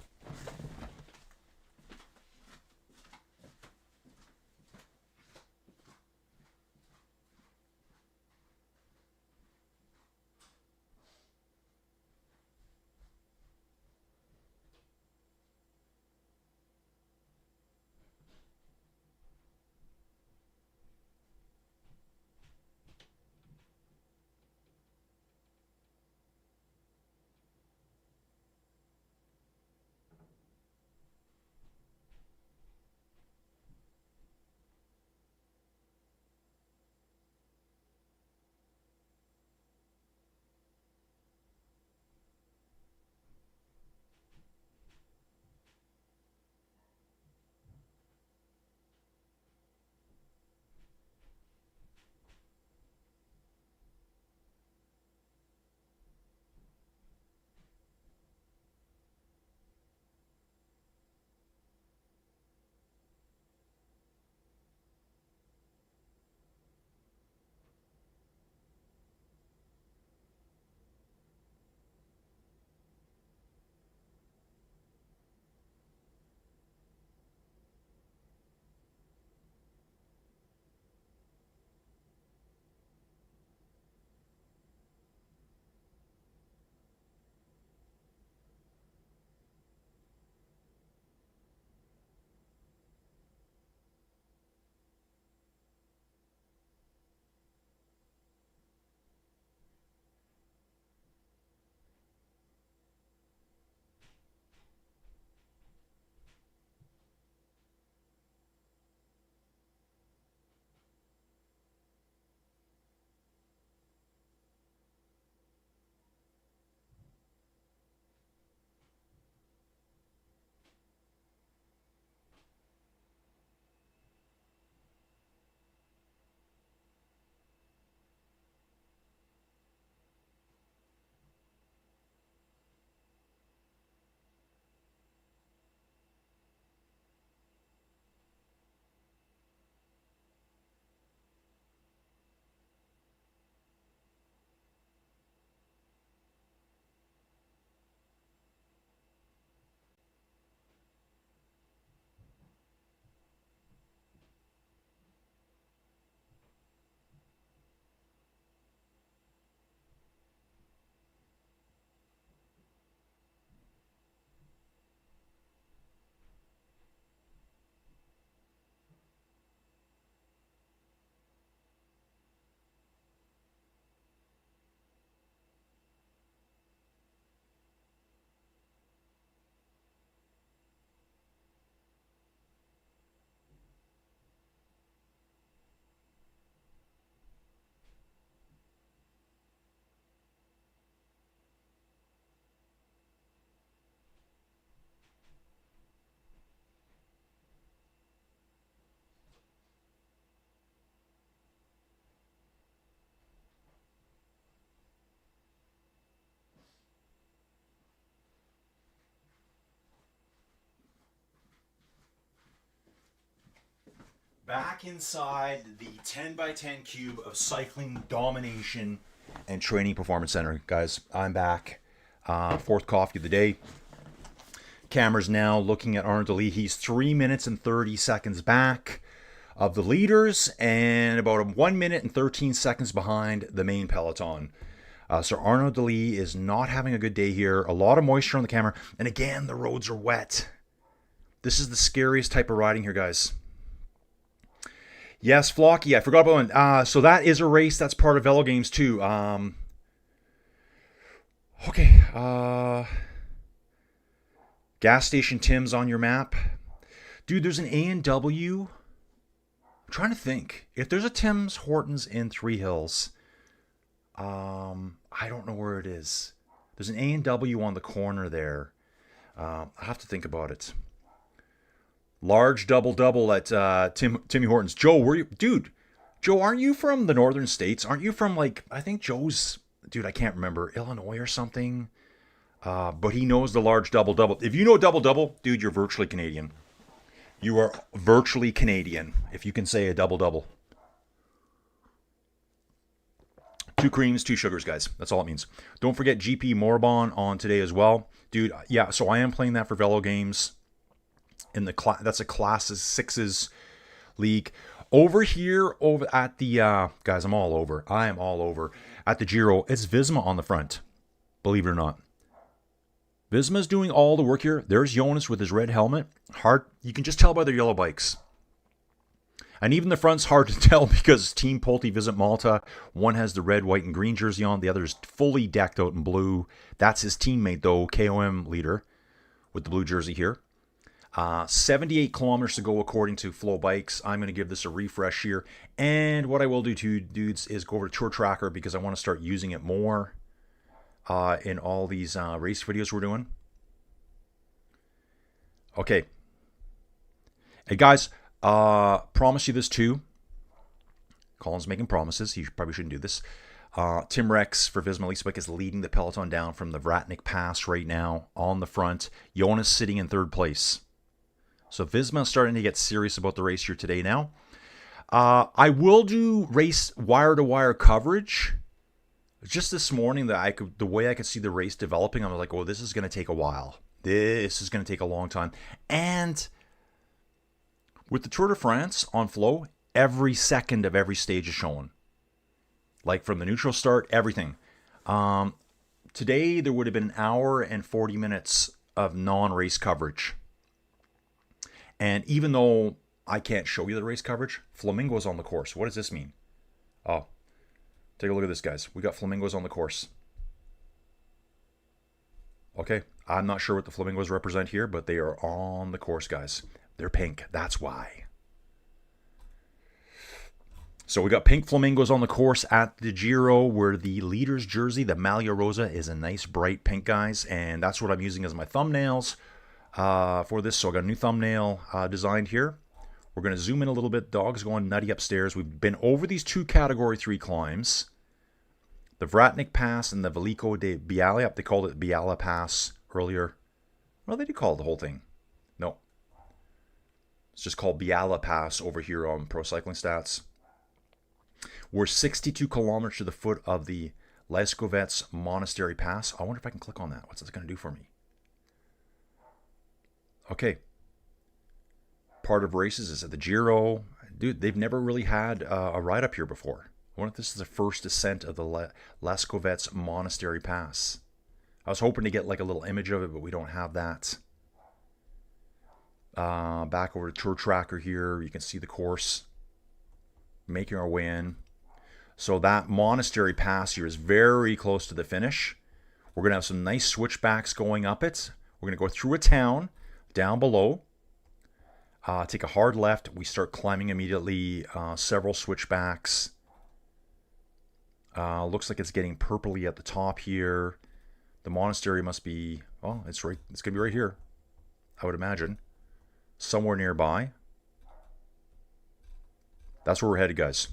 Back inside the 10 by 10 cube of cycling domination and training performance center. Guys, I'm back. Fourth coffee of the day. Camera's now looking at Arnaud Delis. He's 3 minutes and 30 seconds back of the leaders and about 1 minute and 13 seconds behind the main peloton. So Arnaud Delis is not having a good day here. A lot of moisture on the camera. And again, the roads are wet. This is the scariest type of riding here, guys. Yes, Flocky, I forgot about one. So that is a race that's part of VeloGames too. Okay. Gas station Tim's on your map. Dude, there's an A&W. I'm trying to think. If there's a Tim's Hortons in Three Hills, I don't know where it is. There's an A&W on the corner there. I have to think about it. Large double-double at Timmy Hortons. Joe, were you... Dude, Joe, aren't you from the northern states? Aren't you from, like... I think Joe's... Dude, I can't remember. Illinois or something? But he knows the large double-double. If you know double-double, dude, you're virtually Canadian. You are virtually Canadian, if you can say a double-double. 2 creams, 2 sugars, guys. That's all it means. Don't forget GP Moribon on today as well. Dude, yeah, so I am playing that for VeloGames. In the that's a classes 6s league. Over here, over at the guys, I'm all over. I am all over at the Giro. It's Visma on the front, believe it or not. Visma's doing all the work here. There's Jonas with his red helmet. Hard, you can just tell by their yellow bikes. And even the front's hard to tell because Team Pulte Visit Malta. One has the red, white, and green jersey on. The other is fully decked out in blue. That's his teammate, though, KOM leader, with the blue jersey here. 78 kilometers to go according to Flow Bikes. I'm going to give this a refresh here. And what I will do too, dudes, is go over to Tour Tracker because I want to start using it more in all these race videos we're doing. Okay. Hey, guys, promise you this too. Colin's making promises. He probably shouldn't do this. Tim Rex for Visma Leasebike is leading the peloton down from the Vratnik Pass right now on the front. Jonas sitting in third place. So Visma is starting to get serious about the race here today now. I will do race wire-to-wire coverage. Just this morning, the way I could see the race developing, I was like, oh, this is going to take a while. This is going to take a long time. And with the Tour de France on Flow, every second of every stage is shown. Like from the neutral start, everything. Today, there would have been an hour and 40 minutes of non-race coverage. And even though I can't show you the race coverage, flamingos on the course. What does this mean? Oh, take a look at this, guys. We got flamingos on the course. Okay, I'm not sure what the flamingos represent here, but they are on the course, guys. They're pink. That's why. So we got pink flamingos on the course at the Giro, where the leader's jersey, the Maglia Rosa, is a nice bright pink, guys. And that's what I'm using as my thumbnails for this. So I got a new thumbnail designed here. We're going to zoom in a little bit. Dog's going nutty upstairs. We've been over these 2 Category 3 climbs. The Vratnik Pass and the Veliko de Biala. They called it Biala Pass earlier. Well, they did call it the whole thing. No. It's just called Biala Pass over here on Pro Cycling Stats. We're 62 kilometers to the foot of the Leskovets Monastery Pass. I wonder if I can click on that. What's that going to do for me? Okay. Part of races is at the Giro. Dude, they've never really had a ride up here before. I wonder if this is the first ascent of the Leskovets Monastery Pass. I was hoping to get like a little image of it, but we don't have that. Back over to Tour Tracker here. You can see the course. Making our way in. So that Monastery Pass here is very close to the finish. We're going to have some nice switchbacks going up it. We're going to go through a town down below. Take a hard left. We start climbing immediately. Several switchbacks. Looks like it's getting purpley at the top here. The monastery must be... Oh, it's right. It's going to be right here, I would imagine. Somewhere nearby. That's where we're headed, guys.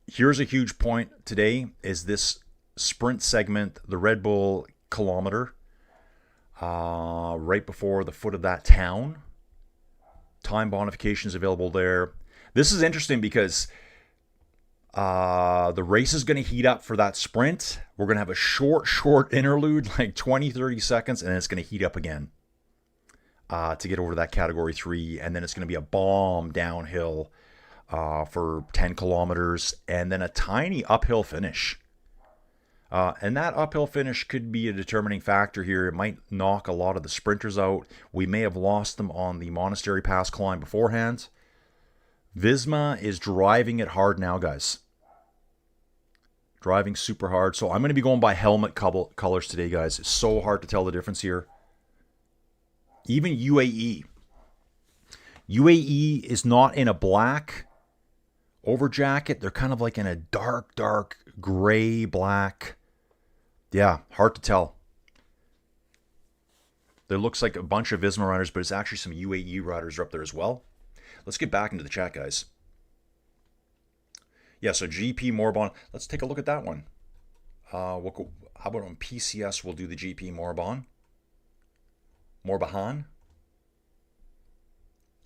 Here's a huge point today is this sprint segment, the Red Bull kilometer, right before the foot of that town. Time bonifications available there. This is interesting because the race is going to heat up for that sprint. We're going to have a short interlude, like 20, 30 seconds, and then it's going to heat up again to get over to that category 3. And then it's going to be a bomb downhill for 10 kilometers and then a tiny uphill finish. And that uphill finish could be a determining factor here. It might knock a lot of the sprinters out. We may have lost them on the Monastery Pass climb beforehand. Visma is driving it hard now, guys. Driving super hard. So I'm going to be going by helmet colors today, guys. It's so hard to tell the difference here. Even UAE. UAE is not in a black over jacket. They're kind of like in a dark gray black. Yeah, hard to tell. There looks like a bunch of Visma riders, but it's actually some UAE riders up there as well. Let's get back into the chat, guys. Yeah, so GP Morbihan. Let's take a look at that one. How about on PCS, we'll do the GP Morbihan.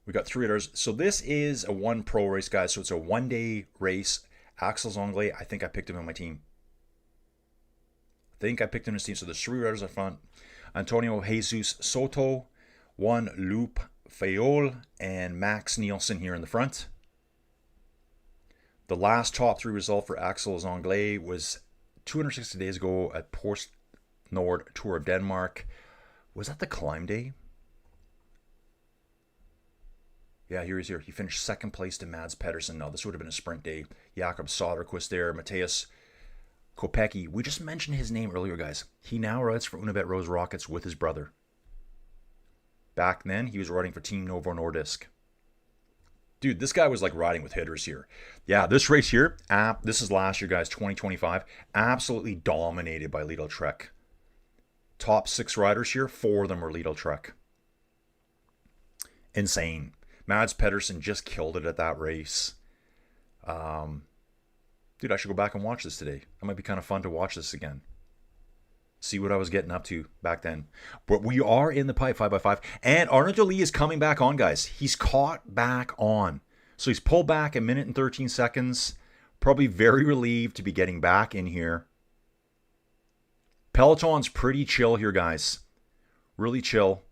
We got 3 riders. So this is a 1 pro race, guys. So it's a 1-day race. Axel Zonglé, I think I picked him on my team. So there's 3 riders up front. Antonio Jesus Soto, Juan Loop Fayol, and Max Nielsen here in the front. The last top 3 result for Axel Zonglé was 260 days ago at Post Nord Tour of Denmark. Was that the climb day? Yeah, here he is here. He finished 2nd place to Mads Pedersen. Now, this would have been a sprint day. Jakob Soderquist there. Matthias Kopecky. We just mentioned his name earlier, guys. He now rides for Unibet Rose Rockets with his brother. Back then, he was riding for Team Novo Nordisk. Dude, this guy was like riding with hitters here. Yeah, this race here, this is last year, guys, 2025. Absolutely dominated by Lidl Trek. Top 6 riders here, 4 of them were Lidl Trek. Insane. Mads Pedersen just killed it at that race. Dude, I should go back and watch this today. It might be kind of fun to watch this again. See what I was getting up to back then. But we are in the pipe 5x5. And Arnaud Delis is coming back on, guys. He's caught back on. So he's pulled back 1 minute and 13 seconds. Probably very relieved to be getting back in here. Peloton's pretty chill here, guys. Really chill.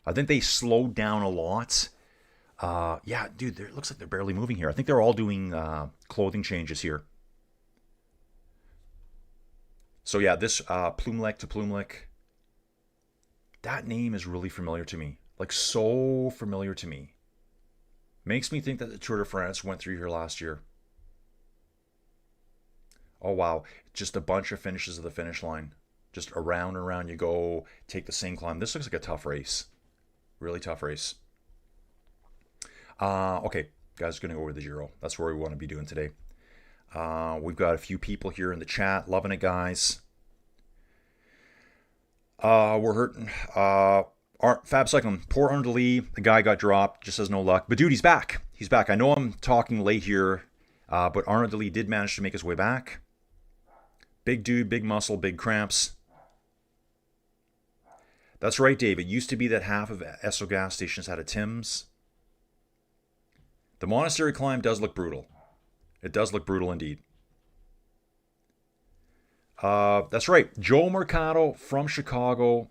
I think they slowed down a lot. Yeah, dude, it looks like they're barely moving here. I think they're all doing clothing changes here. So yeah, this Plumelec to Plumelec, that name is really familiar to me. Like, so familiar to me. Makes me think that the Tour de France went through here last year. Oh, wow. Just a bunch of finishes of the finish line. Just around and around you go, take the same climb. This looks like a tough race. Really tough race. Okay, guys, going to go over the Giro. That's where we want to be doing today. We've got a few people here in the chat. Loving it, guys. We're hurting. Fab Cycling. Poor Arnaud Delis. The guy got dropped. Just has no luck. But dude, he's back. He's back. I know I'm talking late here, but Arnaud Delis did manage to make his way back. Big dude, big muscle, big cramps. That's right, Dave. It used to be that half of Esso gas stations had a Tim's. The Monastery climb does look brutal. It does look brutal indeed. That's right. Joe Mercado from Chicago.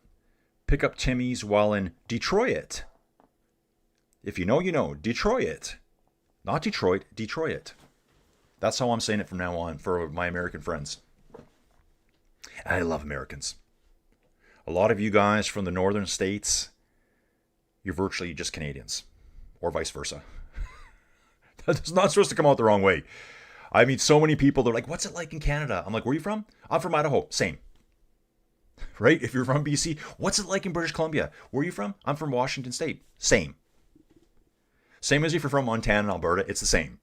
Pick up Timmy's while in Detroit. If you know, you know. Detroit. Not Detroit, Detroit. That's how I'm saying it from now on for my American friends. I love Americans. A lot of you guys from the northern states, you're virtually just Canadians. Or vice versa. That's not supposed to come out the wrong way. I meet so many people, they're like, what's it like in Canada? I'm like, where are you from? I'm from Idaho. Same. Right? If you're from BC, what's it like in British Columbia? Where are you from? I'm from Washington State. Same. Same as if you're from Montana and Alberta. It's the same.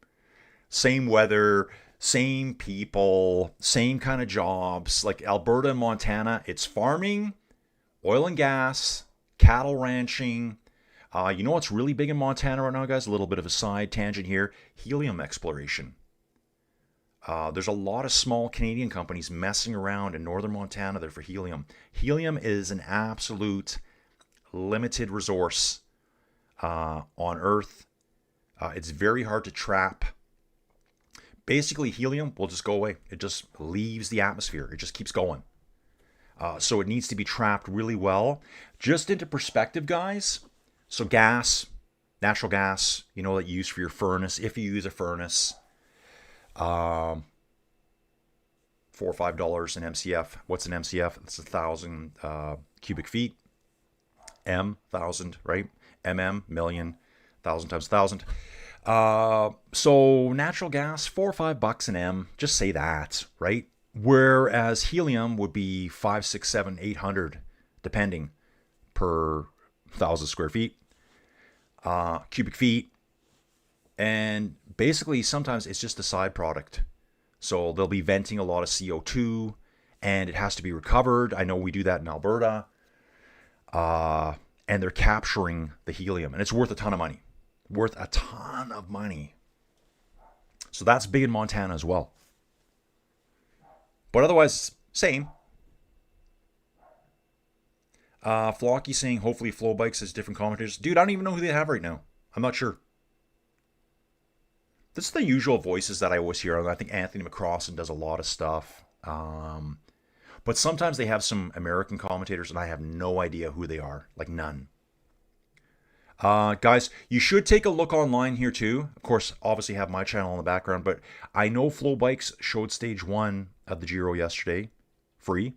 Same weather, same people, same kind of jobs. Like Alberta and Montana, it's farming, oil and gas, cattle ranching. You know what's really big in Montana right now, guys? A little bit of a side tangent here. Helium exploration. There's a lot of small Canadian companies messing around in northern Montana there for helium. Helium is an absolute limited resource. on Earth. It's very hard to trap. Basically, helium will just go away. It just leaves the atmosphere. It just keeps going. So it needs to be trapped really well. Just into perspective, guys. So gas, natural gas, that you use for your furnace. If you use a furnace, $4 or $5 an MCF. What's an MCF? It's 1,000 cubic feet. M, 1,000, right? million, 1,000 times 1,000. So natural gas, $4 or $5 an M. Just say that, right? Whereas helium would be 5, 6, 7, 800, depending, per 1,000 square feet, cubic feet. And basically, sometimes it's just a side product. So they'll be venting a lot of CO2, and it has to be recovered. I know we do that in Alberta. And they're capturing the helium, and it's worth a ton of money. Worth a ton of money. So that's big in Montana as well. But otherwise, same. Flocky saying, hopefully Flow Bikes has different commentators. Dude, I don't even know who they have right now. I'm not sure. This is the usual voices that I always hear. I think Anthony McCrossan does a lot of stuff. But sometimes they have some American commentators, and I have no idea who they are. Like, none. Guys, you should take a look online here, too. Of course, obviously have my channel in the background, but I know Flow Bikes showed stage 1 of the Giro yesterday. Free.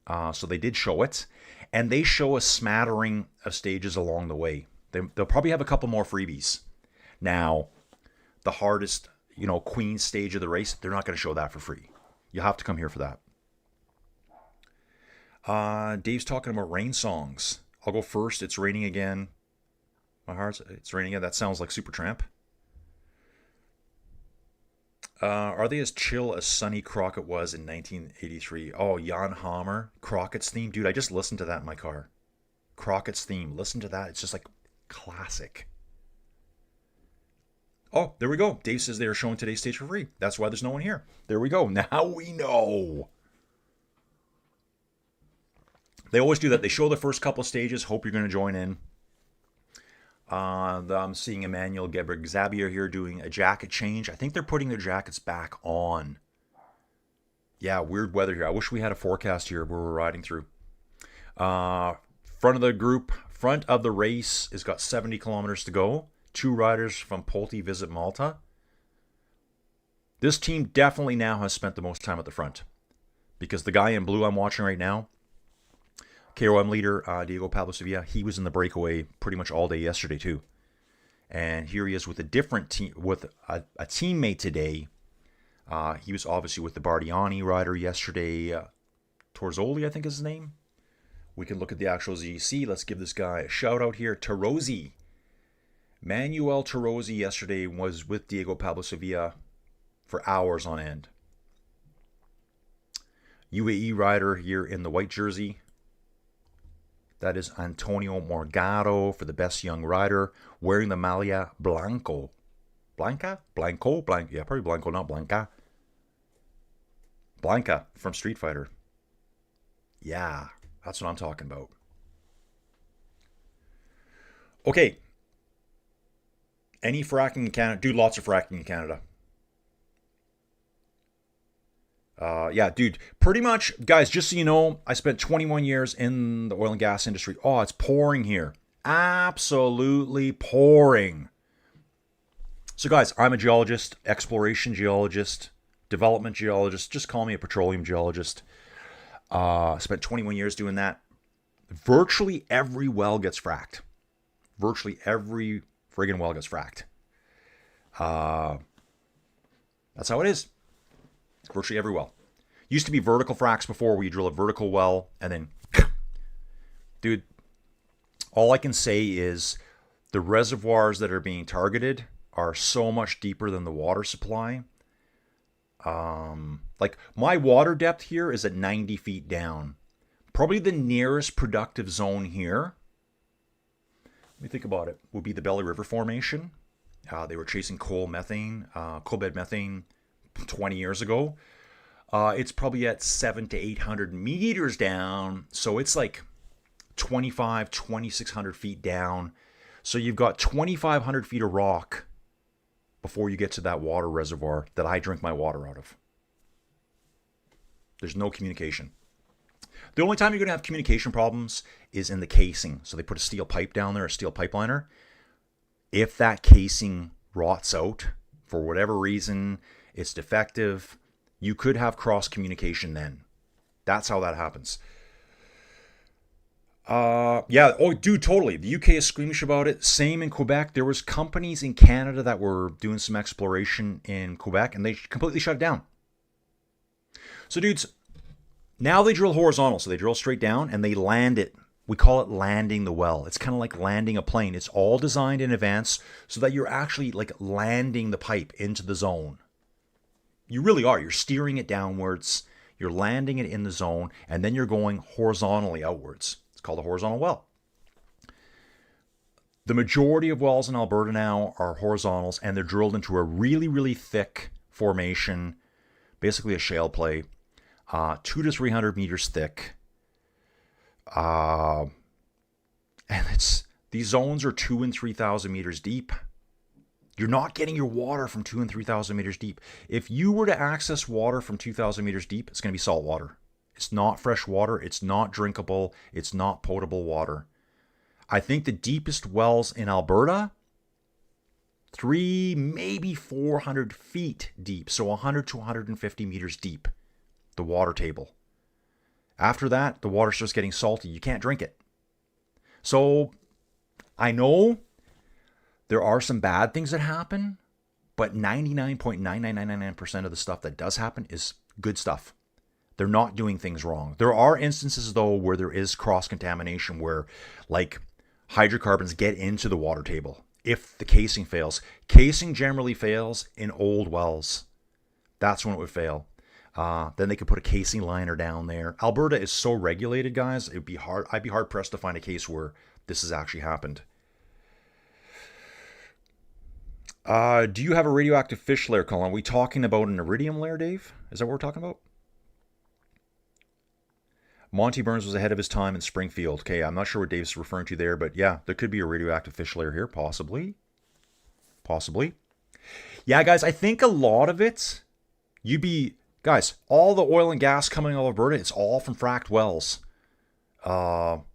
So they did show it. And they show a smattering of stages along the way. They'll probably have a couple more freebies. Now, the hardest, Queen stage of the race, they're not going to show that for free. You'll have to come here for that. Dave's talking about rain songs. I'll go first. It's raining again. It's raining again. That sounds like Supertramp. Are they as chill as Sonny Crockett was in 1983? Oh, Jan Hammer, Crockett's theme. Dude, I just listened to that in my car. Crockett's theme. Listen to that. It's just like classic. Oh, there we go. Dave says they are showing today's stage for free. That's why there's no one here. There we go. Now we know. They always do that. They show the first couple of stages. Hope you're going to join in. I'm seeing Emmanuel Geber-Xavier here doing a jacket change. I think they're putting their jackets back on. Yeah, weird weather here. I wish we had a forecast here where we're riding through. Front of the group, front of the race has got 70 kilometers to go. 2 riders from Pulte visit Malta. This team definitely now has spent the most time at the front. Because the guy in blue I'm watching right now, KOM leader, Diego Pablo Sevilla, he was in the breakaway pretty much all day yesterday too. And here he is with a different team, with a teammate today. He was obviously with the Bardiani rider yesterday. Torzoli, I think is his name. We can look at the actual ZC. Let's give this guy a shout out here. Tarozzi. Manuel Tarozzi yesterday was with Diego Pablo Sevilla for hours on end. UAE rider here in the white jersey. That is Antonio Morgado for the best young rider, wearing the Malia Blanco. Blanca? Blanco? Yeah, probably Blanco, not Blanca. Blanca from Street Fighter. Yeah, that's what I'm talking about. Okay. Any fracking in Canada? Do lots of fracking in Canada. Yeah, dude, pretty much, guys, just so you know, I spent 21 years in the oil and gas industry. Oh, it's pouring here. Absolutely pouring. So, guys, I'm a geologist, exploration geologist, development geologist. Just call me a petroleum geologist. Spent 21 years doing that. Virtually every well gets fracked. Virtually every friggin' well gets fracked. That's how it is. Virtually every well. Used to be vertical fracks before, where you drill a vertical well and then, dude, all I can say is the reservoirs that are being targeted are so much deeper than the water supply. Like my water depth here is at 90 feet down. Probably the nearest productive zone here, let me think about it, would be the Belly River Formation. They were chasing coal bed methane 20 years ago. It's probably at 700 to 800 meters down. So it's like 2,600 feet down. So you've got 2,500 feet of rock before you get to that water reservoir that I drink my water out of. There's no communication. The only time you're going to have communication problems is in the casing. So they put a steel pipe down there, a steel pipeliner. If that casing rots out for whatever reason, it's defective, you could have cross communication then. That's how that happens. Yeah. Oh, dude, totally. The UK is squeamish about it. Same in Quebec. There was companies in Canada that were doing some exploration in Quebec, and they completely shut it down. So, dudes, now they drill horizontal. So they drill straight down and they land it. We call it landing the well. It's kind of like landing a plane. It's all designed in advance so that you're actually like landing the pipe into the zone. You really are. You're steering it downwards. You're landing it in the zone, and then you're going horizontally outwards. It's called a horizontal well. The majority of wells in Alberta now are horizontals, and they're drilled into a really, really thick formation, basically a shale play, 200 to 300 meters thick. And these zones are 2,000 and 3,000 meters deep. You're not getting your water from 2,000 and 3,000 meters deep. If you were to access water from 2,000 meters deep, it's going to be salt water. It's not fresh water. It's not drinkable. It's not potable water. I think the deepest wells in Alberta, 300, maybe 400 feet deep. So 100 to 150 meters deep, the water table. After that, the water starts getting salty. You can't drink it. So I know there are some bad things that happen, but 99.99999% of the stuff that does happen is good stuff. They're not doing things wrong. There are instances, though, where there is cross-contamination where, like, hydrocarbons get into the water table if the casing fails. Casing generally fails in old wells. That's when it would fail. Then they could put a casing liner down there. Alberta is so regulated, guys. It'd be hard. I'd be hard-pressed to find a case where this has actually happened. Do you have a radioactive fish layer, Colin? Are we talking about an iridium layer, Dave? Is that what we're talking about? Monty Burns was ahead of his time in Springfield. Okay, I'm not sure what Dave's referring to there, but yeah, there could be a radioactive fish layer here, possibly. Possibly. Yeah, guys, I think a lot of it, guys, all the oil and gas coming out of Alberta, it's all from fracked wells. All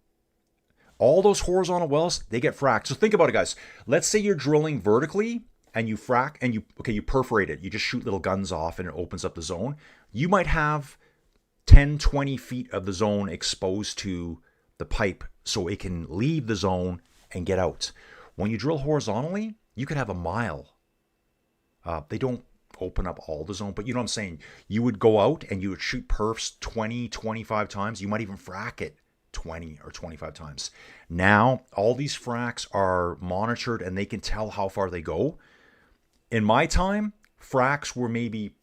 those horizontal wells, they get fracked. So think about it, guys. Let's say you're drilling vertically and you frack and you perforate it. You just shoot little guns off and it opens up the zone. You might have 10, 20 feet of the zone exposed to the pipe so it can leave the zone and get out. When you drill horizontally, you could have a mile. They don't open up all the zone, but you know what I'm saying? You would go out and you would shoot perfs 20, 25 times. You might even frack it 20 or 25 times. Now, all these fracks are monitored and they can tell how far they go. In my time, fracks were maybe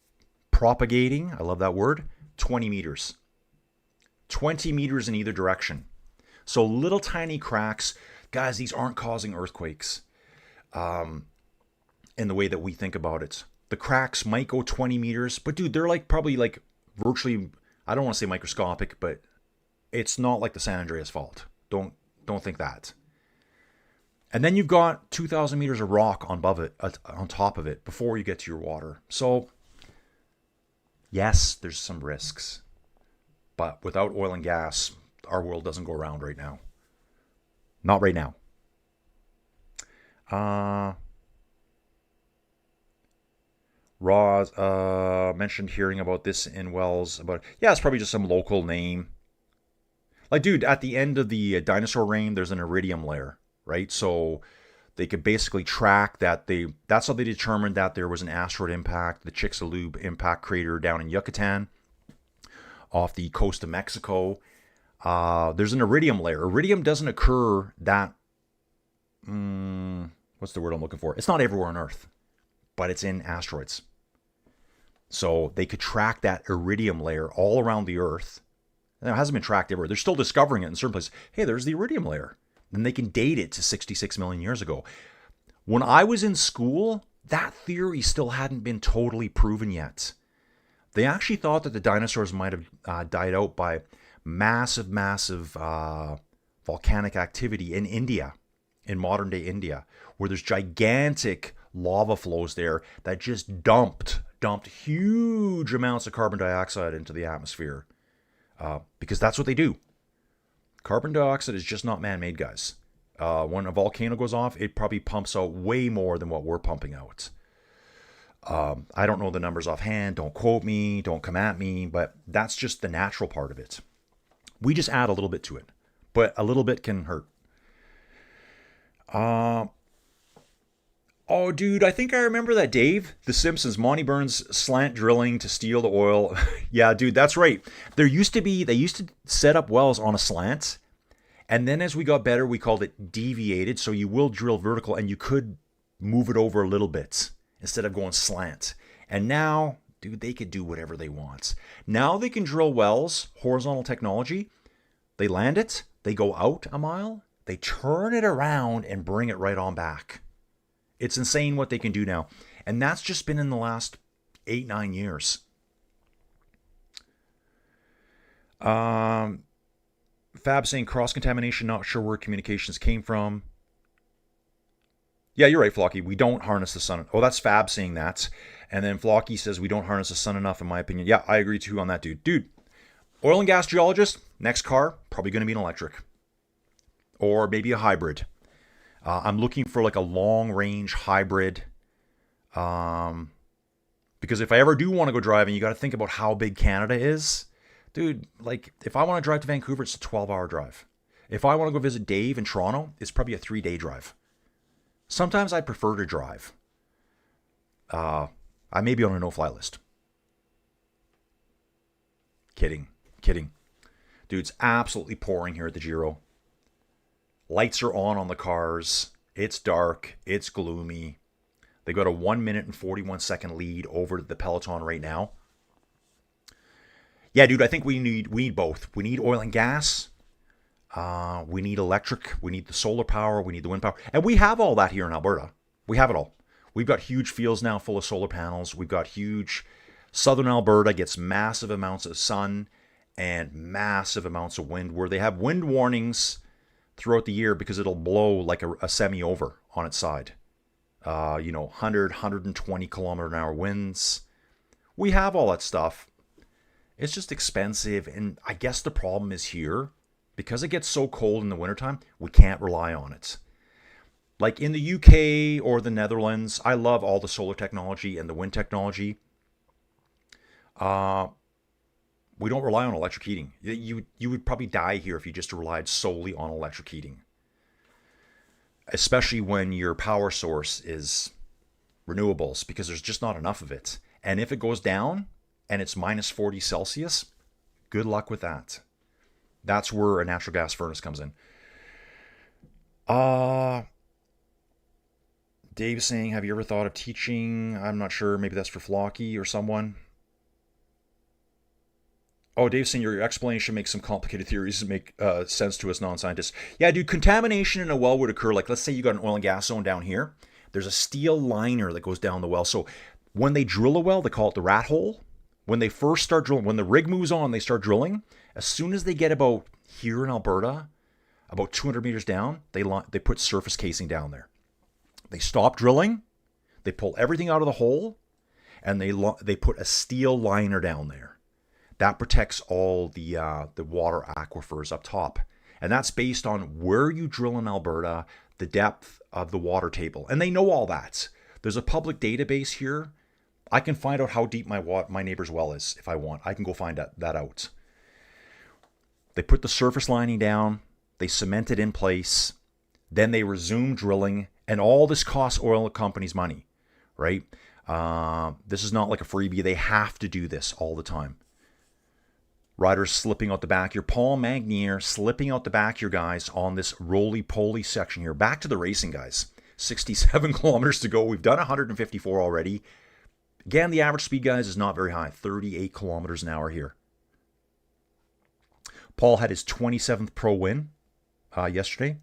propagating, I love that word, 20 meters. 20 meters in either direction. So little tiny cracks. Guys, these aren't causing earthquakes in the way that we think about it. The cracks might go 20 meters, but dude, they're probably virtually, I don't want to say microscopic, but it's not like the San Andreas fault. Don't think that. And then you've got 2,000 meters of rock on top of it before you get to your water. So yes, there's some risks, but without oil and gas, our world doesn't go around right now. Not right now. Roz mentioned hearing about this in Wells. It's probably just some local name. Like, dude, at the end of the dinosaur reign, there's an iridium layer, right? So they could basically track that. That's how they determined that there was an asteroid impact, the Chicxulub impact crater down in Yucatan, off the coast of Mexico. There's an iridium layer. Iridium doesn't occur that, what's the word I'm looking for? It's not everywhere on Earth, but it's in asteroids. So they could track that iridium layer all around the Earth. And it hasn't been tracked everywhere. They're still discovering it in certain places. Hey, there's the iridium layer. Then they can date it to 66 million years ago. When I was in school, that theory still hadn't been totally proven yet. They actually thought that the dinosaurs might have died out by massive volcanic activity in India. in modern day India, where there's gigantic lava flows there that just dumped huge amounts of carbon dioxide into the atmosphere, because that's what they do. Carbon dioxide is just not man-made, guys. When a volcano goes off, it probably pumps out way more than what we're pumping out. I don't know the numbers offhand. Don't quote me. Don't come at me. But that's just the natural part of it. We just add a little bit to it. But a little bit can hurt. Oh, dude, I think I remember that, Dave. The Simpsons, Monty Burns slant drilling to steal the oil. Yeah, dude, that's right. They used to set up wells on a slant. And then as we got better, we called it deviated. So you will drill vertical and you could move it over a little bit instead of going slant. And now, dude, they could do whatever they want. Now they can drill wells, horizontal technology. They land it, they go out a mile, they turn it around and bring it right on back. It's insane what they can do now. And that's just been in the last 8-9 years. Fab saying cross-contamination, not sure where communications came from. Yeah, you're right, Flocky. We don't harness the sun. Oh, that's Fab saying that. And then Flocky says we don't harness the sun enough, in my opinion. Yeah, I agree too on that, dude. Dude, oil and gas geologist, next car, probably going to be an electric. Or maybe a hybrid. I'm looking for like a long-range hybrid. Because if I ever do want to go driving, you got to think about how big Canada is. Dude, like, if I want to drive to Vancouver, it's a 12-hour drive. If I want to go visit Dave in Toronto, it's probably a 3-day drive. Sometimes I prefer to drive. I may be on a no-fly list. Kidding. Dude, it's absolutely pouring here at the Giro. Lights are on the cars. It's dark. It's gloomy. They got a 1 minute and 41 second lead over the Peloton right now. Yeah, dude, I think we need both. We need oil and gas. We need electric. We need the solar power. We need the wind power. And we have all that here in Alberta. We have it all. We've got huge fields now full of solar panels. We've got huge... Southern Alberta gets massive amounts of sun and massive amounts of wind, where they have wind warnings throughout the year because it'll blow like a semi over on its side. 100, 120 kilometer an hour winds. We have all that stuff. It's just expensive. And I guess the problem is here, because it gets so cold in the wintertime, we can't rely on it. Like in the UK or the Netherlands, I love all the solar technology and the wind technology. We don't rely on electric heating. You would probably die here if you just relied solely on electric heating. Especially when your power source is renewables, because there's just not enough of it. And if it goes down and it's minus 40 Celsius, good luck with that. That's where a natural gas furnace comes in. Dave is saying, have you ever thought of teaching? I'm not sure. Maybe that's for Flocky or someone. Oh, Dave's saying your explanation makes some complicated theories make sense to us non-scientists. Yeah, dude, contamination in a well would occur. Like, let's say you got an oil and gas zone down here. There's a steel liner that goes down the well. So when they drill a well, they call it the rat hole. When they first start drilling, when the rig moves on, they start drilling. As soon as they get about here in Alberta, about 200 meters down, they put surface casing down there. They stop drilling. They pull everything out of the hole, and they put a steel liner down there. That protects all the water aquifers up top. And that's based on where you drill in Alberta, the depth of the water table. And they know all that. There's a public database here. I can find out how deep my neighbor's well is if I want. I can go find that out. They put the surface lining down. They cement it in place. Then they resume drilling. And all this costs oil companies money, right? This is not like a freebie. They have to do this all the time. Riders slipping out the back here. Paul Magnier slipping out the back here, guys, on this roly-poly section here. Back to the racing, guys. 67 kilometers to go. We've done 154 already. Again, the average speed, guys, is not very high. 38 kilometers an hour here. Paul had his 27th pro win yesterday.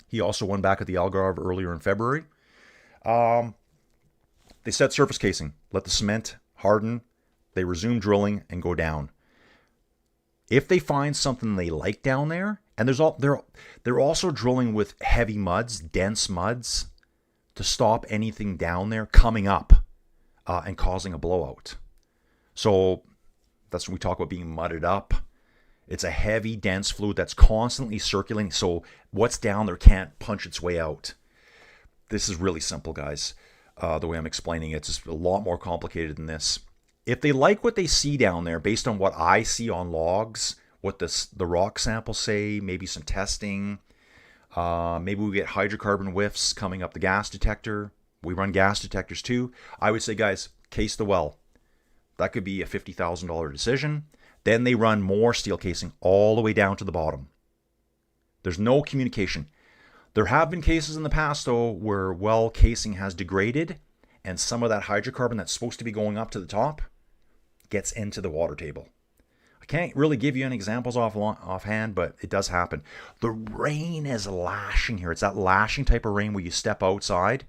He also won back at the Algarve earlier in February. They set surface casing. Let the cement harden. They resume drilling and go down. If they find something they like down there, and they're also drilling with heavy muds, dense muds, to stop anything down there coming up and causing a blowout. So that's when we talk about being mudded up. It's a heavy, dense fluid that's constantly circulating, so what's down there can't punch its way out. This is really simple, guys. The way I'm explaining it, it's a lot more complicated than this. If they like what they see down there, based on what I see on logs, what the rock samples say, maybe some testing, maybe we get hydrocarbon whiffs coming up the gas detector. We run gas detectors too. I would say, guys, case the well. That could be a $50,000 decision. Then they run more steel casing all the way down to the bottom. There's no communication. There have been cases in the past, though, where well casing has degraded and some of that hydrocarbon that's supposed to be going up to the top gets into the water table. I can't really give you any examples offhand, but it does happen. The rain is lashing here. It's that lashing type of rain where you step outside.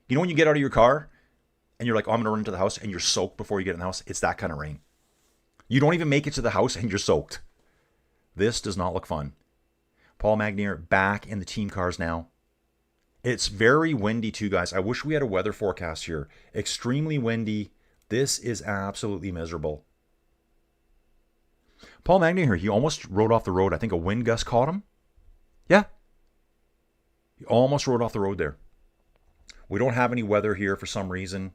You know when you get out of your car and you're like, oh, I'm going to run into the house, and you're soaked before you get in the house? It's that kind of rain. You don't even make it to the house and you're soaked. This does not look fun. Paul Magnier back in the team cars now. It's very windy too, guys. I wish we had a weather forecast here. Extremely windy. This is absolutely miserable. Paul Magnier here, he almost rode off the road. I think a wind gust caught him. Yeah. He almost rode off the road there. We don't have any weather here for some reason.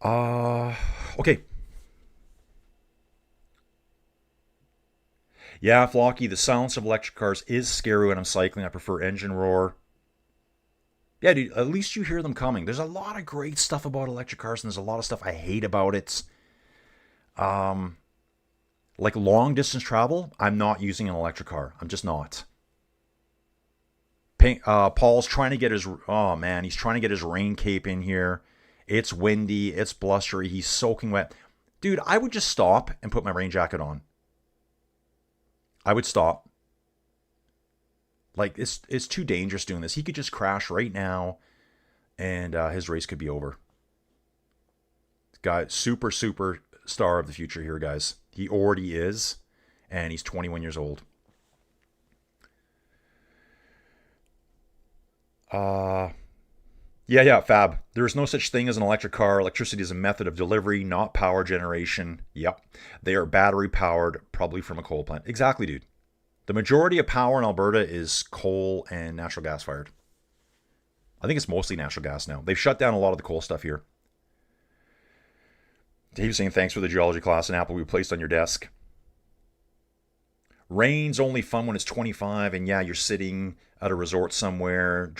Okay. Yeah, Flocky, the silence of electric cars is scary when I'm cycling. I prefer engine roar. Yeah, dude, at least you hear them coming. There's a lot of great stuff about electric cars, and there's a lot of stuff I hate about it. Like long distance travel, I'm not using an electric car. I'm just not. Paul's trying to get his, oh man, he's trying to get his rain cape in here. It's windy, it's blustery, he's soaking wet. Dude, I would just stop and put my rain jacket on. I would stop. Like, it's too dangerous doing this. He could just crash right now, and his race could be over. Guy, super star of the future here, guys. He already is, and he's 21 years old. Yeah, Fab. There is no such thing as an electric car. Electricity is a method of delivery, not power generation. Yep. They are battery powered, probably from a coal plant. Exactly, dude. The majority of power in Alberta is coal and natural gas fired. I think it's mostly natural gas now. They've shut down a lot of the coal stuff here. Dave's saying thanks for the geology class and apple we placed on your desk. Rain's only fun when it's 25 and yeah, you're sitting at a resort somewhere,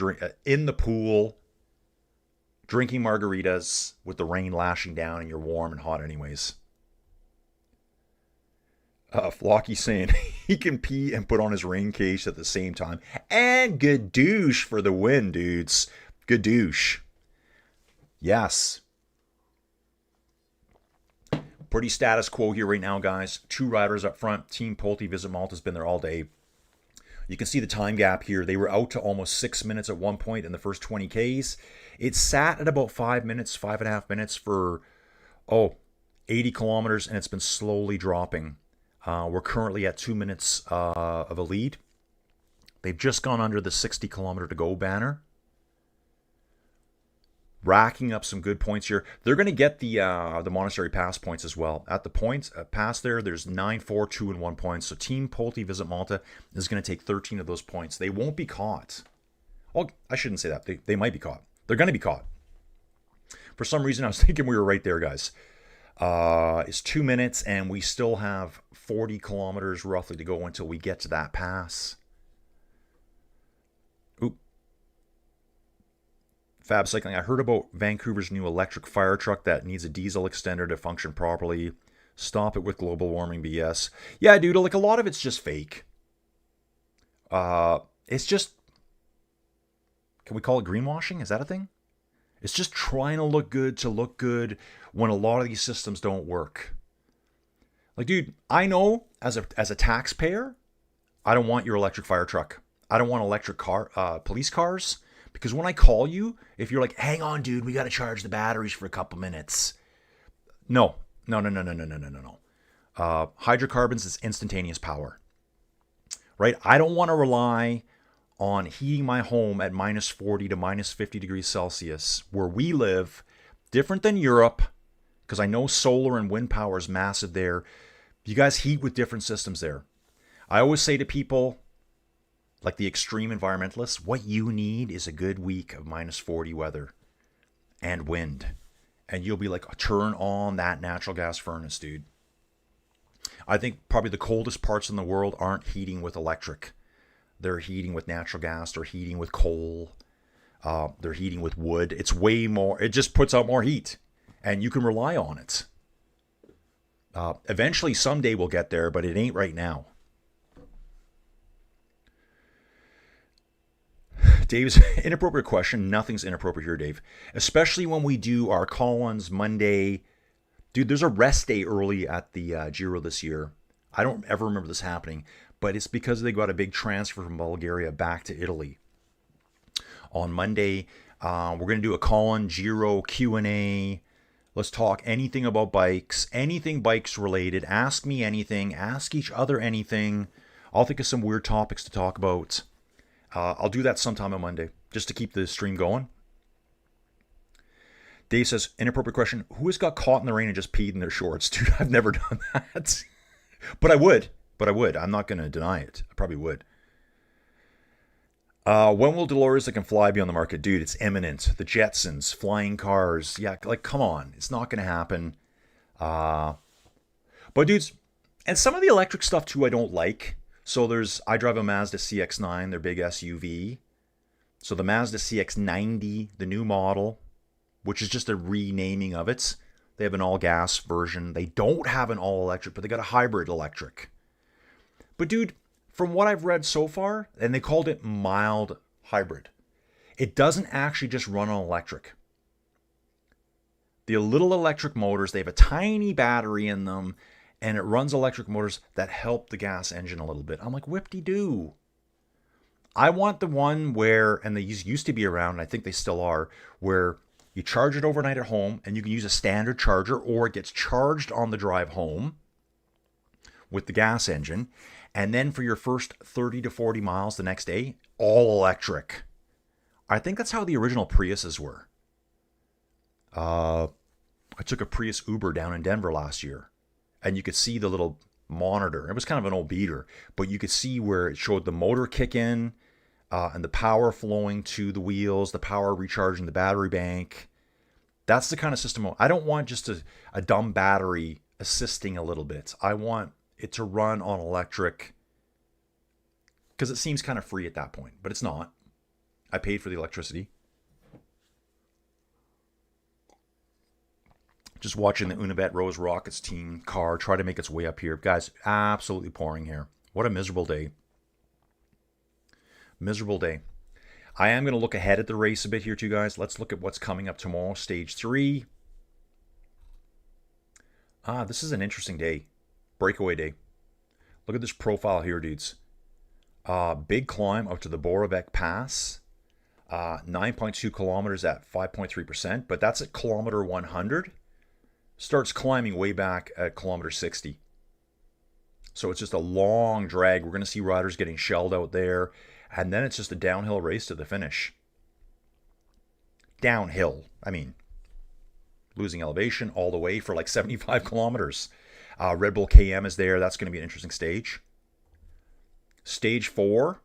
in the pool, drinking margaritas with the rain lashing down and you're warm and hot anyways. Flocky saying he can pee and put on his rain case at the same time. And good douche for the win, dudes. Good douche. Yes. Pretty status quo here right now, guys. 2 riders up front. Team Pulte Visit Malta's been there all day. You can see the time gap here. They were out to almost 6 minutes at one point in the first 20 Ks. It sat at about 5 minutes, 5.5 minutes for, 80 kilometers, and it's been slowly dropping. We're currently at 2 minutes of a lead. They've just gone under the 60 kilometer to go banner. Racking up some good points here. They're going to get the Monastery Pass points as well. At the points pass there's 9, 4, 2, and 1 points. So Team Pulte Visit Malta is going to take 13 of those points. They won't be caught. Well, I shouldn't say that. They might be caught. They're going to be caught. For some reason, I was thinking we were right there, guys. It's 2 minutes, and we still have 40 kilometers roughly to go until we get to that pass. Oop. Fab Cycling. I heard about Vancouver's new electric fire truck that needs a diesel extender to function properly. Stop it with global warming BS. Yeah, dude, like a lot of it's just fake. It's just, can we call it greenwashing? Is that a thing? It's just trying to look good when a lot of these systems don't work. Like, dude, I know as a taxpayer, I don't want your electric fire truck. I don't want electric police cars. Because when I call you, if you're like, hang on, dude, we got to charge the batteries for a couple minutes. No. Hydrocarbons is instantaneous power, right? I don't want to rely on heating my home at minus 40 to minus 50 degrees Celsius where we live, different than Europe, because I know solar and wind power is massive there. You guys heat with different systems there. I always say to people, like the extreme environmentalists, what you need is a good week of minus 40 weather and wind. And you'll be like, turn on that natural gas furnace, dude. I think probably the coldest parts in the world aren't heating with electric. They're heating with natural gas. They're heating with coal. They're heating with wood. It's way more. It just puts out more heat. And you can rely on it. Eventually, someday we'll get there, but it ain't right now. Dave's inappropriate question. Nothing's inappropriate here, Dave. Especially when we do our call-ons Monday. Dude, there's a rest day early at the Giro this year. I don't ever remember this happening, but it's because they got a big transfer from Bulgaria back to Italy. On Monday, we're going to do a call-on Giro Q&A. Let's talk anything about bikes, anything bikes related. Ask me anything. Ask each other anything. I'll think of some weird topics to talk about. I'll do that sometime on Monday, just to keep the stream going. Dave says, inappropriate question. Who has got caught in the rain and just peed in their shorts? Dude, I've never done that. But I would. I'm not going to deny it. I probably would. When will Dolores that can fly be on the market? Dude, it's imminent. The Jetsons, flying cars. Yeah, like, come on. It's not going to happen. But dudes, and some of the electric stuff too I don't like. So I drive a Mazda CX-9, their big SUV. So the Mazda CX-90, the new model, which is just a renaming of it. They have an all-gas version. They don't have an all-electric, but they got a hybrid electric. But dude, from what I've read so far, and they called it mild hybrid, it doesn't actually just run on electric. The little electric motors, they have a tiny battery in them, and it runs electric motors that help the gas engine a little bit. I'm like, whip-de-doo. I want the one where, and they used to be around, and I think they still are, where you charge it overnight at home, and you can use a standard charger, or it gets charged on the drive home with the gas engine. And then for your first 30 to 40 miles the next day, all electric. I think that's how the original Priuses were. I took a Prius Uber down in Denver last year, and you could see the little monitor. It was kind of an old beater, but you could see where it showed the motor kick in, and the power flowing to the wheels, the power recharging the battery bank. That's the kind of system. I don't want just a dumb battery assisting a little bit. I want it to run on electric because it seems kind of free at that point, but it's not. I paid for the electricity. Just watching the Unibet Rose Rockets team car try to make its way up here. Guys, absolutely pouring here. What a miserable day. Miserable day. I am going to look ahead at the race a bit here too, guys. Let's look at what's coming up tomorrow, stage 3. This is an interesting day. Breakaway day. Look at this profile here, dudes. Big climb up to the Borovec Pass. 9.2 kilometers at 5.3%, but that's at kilometer 100. Starts climbing way back at kilometer 60. So it's just a long drag. We're going to see riders getting shelled out there. And then it's just a downhill race to the finish. Downhill. I mean, losing elevation all the way for like 75 kilometers. Red Bull KM is there. That's going to be an interesting stage. Stage 4,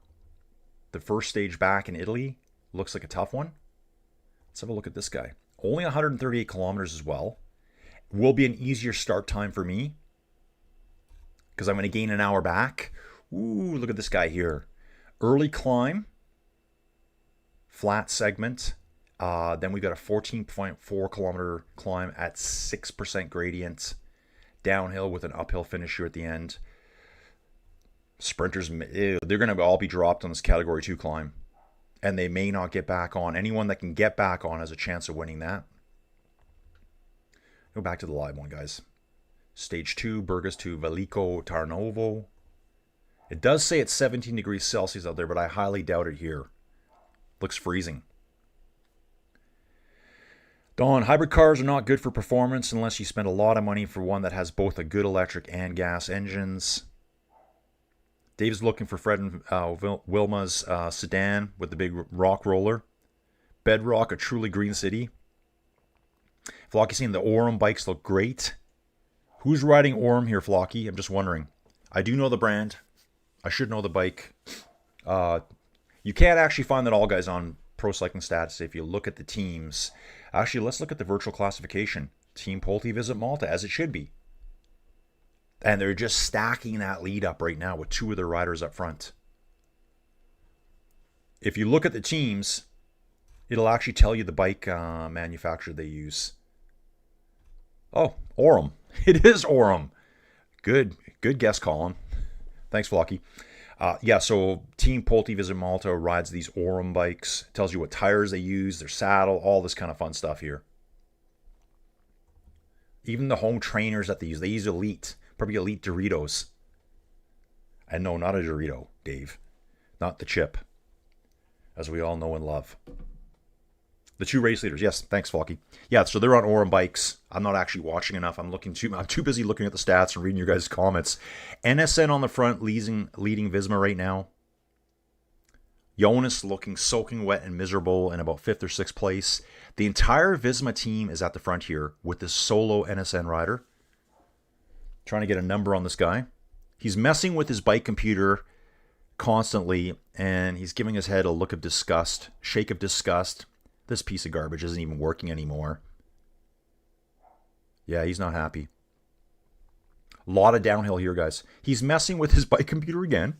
the first stage back in Italy, looks like a tough one. Let's have a look at this guy. Only 138 kilometers as well. Will be an easier start time for me because I'm going to gain an hour back. Ooh, look at this guy here. Early climb, flat segment. Then we got a 14.4 kilometer climb at 6% gradient. Downhill with an uphill finish here at the end. Sprinters, they're going to all be dropped on this category 2 climb. And they may not get back on. Anyone that can get back on has a chance of winning that. Go back to the live one, guys. Stage 2, Burgas to Veliko Tarnovo. It does say it's 17 degrees Celsius out there, but I highly doubt it here. Looks freezing. Don, hybrid cars are not good for performance unless you spend a lot of money for one that has both a good electric and gas engines. Dave's looking for Fred and Wilma's sedan with the big rock roller. Bedrock, a truly green city. Flocky's saying the Orem bikes look great. Who's riding Orem here, Flocky? I'm just wondering. I do know the brand. I should know the bike. You can't actually find that all guys on Pro Cycling Stats if you look at the teams. Actually, let's look at the virtual classification. Team Pulte Visit Malta, as it should be. And they're just stacking that lead up right now with two of their riders up front. If you look at the teams, it'll actually tell you the bike manufacturer they use. Oh, Orem. It is Orem. Good guess, Colin. Thanks, Flocky. Yeah, so Team Pulte Visit Malta rides these Orem bikes. It tells you what tires they use, their saddle, all this kind of fun stuff here. Even the home trainers that they use Elite. Probably Elite Doritos. And no, not a Dorito, Dave. Not the chip. As we all know and love. The two race leaders. Yes, thanks, Flocky. Yeah, so they're on Orem bikes. I'm not actually watching enough. I'm too busy looking at the stats and reading your guys' comments. NSN on the front, leading Visma right now. Jonas looking soaking wet and miserable in about 5th or 6th place. The entire Visma team is at the front here with this solo NSN rider. Trying to get a number on this guy. He's messing with his bike computer constantly, and he's giving his head a look of disgust, shake of disgust. This piece of garbage isn't even working anymore. Yeah, he's not happy. A lot of downhill here, guys. He's messing with his bike computer again.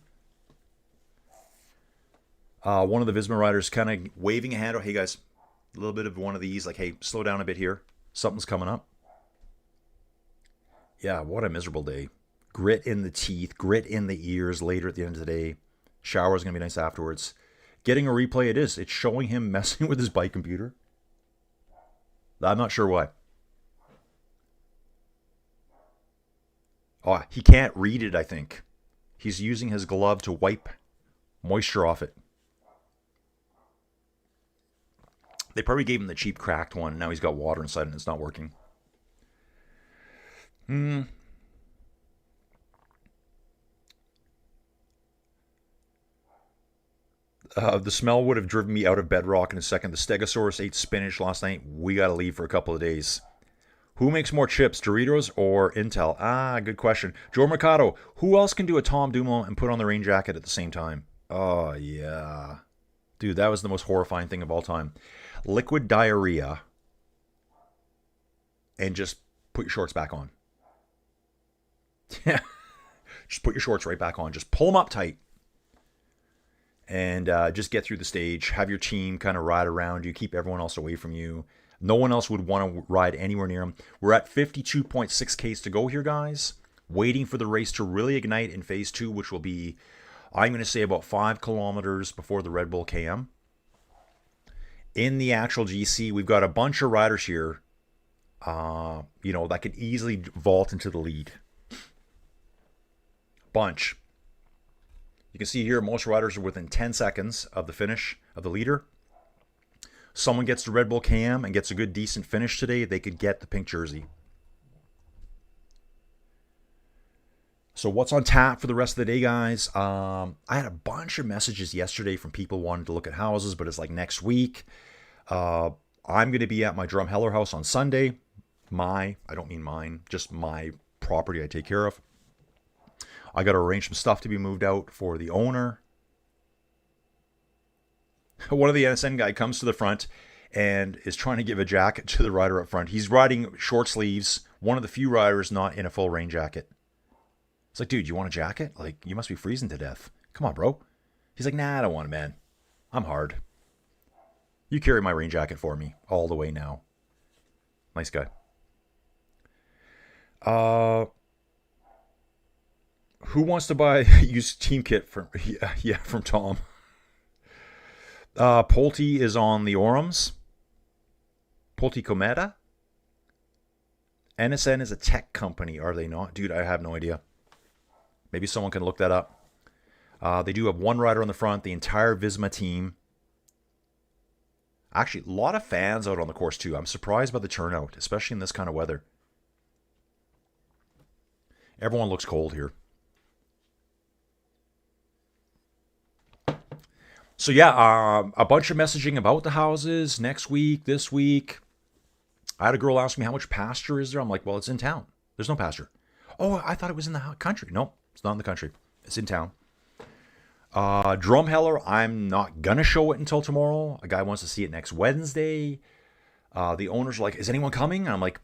One of the Visma riders kind of waving a hand. Oh, hey, guys, a little bit of one of these. Like, hey, slow down a bit here. Something's coming up. Yeah, what a miserable day. Grit in the teeth, grit in the ears later at the end of the day. Shower's going to be nice afterwards. Getting a replay, it is. It's showing him messing with his bike computer. I'm not sure why. Oh, he can't read it, I think. He's using his glove to wipe moisture off it. They probably gave him the cheap cracked one. Now he's got water inside and it's not working. The smell would have driven me out of bedrock in a second. The Stegosaurus ate spinach last night. We got to leave for a couple of days. Who makes more chips, Doritos or Intel? Good question. Joe Mercado, who else can do a Tom Dumoulin and put on the rain jacket at the same time? Oh, yeah. Dude, that was the most horrifying thing of all time. Liquid diarrhea. And just put your shorts back on. Yeah. Just put your shorts right back on. Just pull them up tight. And just get through the stage. Have your team kind of ride around you. Keep everyone else away from you. No one else would want to ride anywhere near them. We're at 52.6 Ks to go here, guys. Waiting for the race to really ignite in phase 2, which will be, I'm going to say, about 5 kilometers before the Red Bull KM. In the actual GC, we've got a bunch of riders here, that could easily vault into the lead. Bunch. You can see here most riders are within 10 seconds of the finish of the leader. Someone gets the Red Bull KM and gets a good decent finish today, they could get the pink jersey. So what's on tap for the rest of the day, guys? I had a bunch of messages yesterday from people wanting to look at houses, but it's like next week. I'm going to be at my Drumheller house on Sunday. I don't mean mine, just my property I take care of. I got to arrange some stuff to be moved out for the owner. One of the NSN guy comes to the front and is trying to give a jacket to the rider up front. He's riding short sleeves, one of the few riders not in a full rain jacket. It's like, dude, you want a jacket? Like, you must be freezing to death. Come on, bro. He's like, nah, I don't want it, man. I'm hard. You carry my rain jacket for me all the way now. Nice guy. Who wants to buy used team kit from from Tom? Pulte is on the Orems. Pulte Cometa. NSN is a tech company, are they not? Dude, I have no idea. Maybe someone can look that up. They do have one rider on the front, the entire Visma team. Actually, a lot of fans out on the course too. I'm surprised by the turnout, especially in this kind of weather. Everyone looks cold here. So yeah, a bunch of messaging about the houses next week, this week. I had a girl ask me how much pasture is there. I'm like, well, it's in town. There's no pasture. Oh, I thought it was in the country. No, it's not in the country. It's in town. Drumheller, I'm not gonna show it until tomorrow. A guy wants to see it next Wednesday. The owners are like, is anyone coming? And I'm like,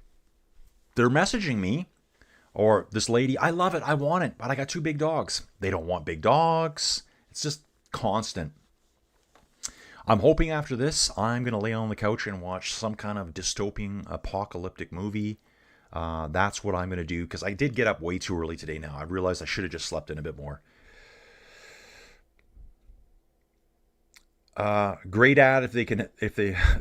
they're messaging me. Or this lady, I love it, I want it, but I got 2 big dogs. They don't want big dogs. It's just constant. I'm hoping after this, I'm going to lay on the couch and watch some kind of dystopian apocalyptic movie. That's what I'm going to do, because I did get up way too early today now. I realized I should have just slept in a bit more. Great ad if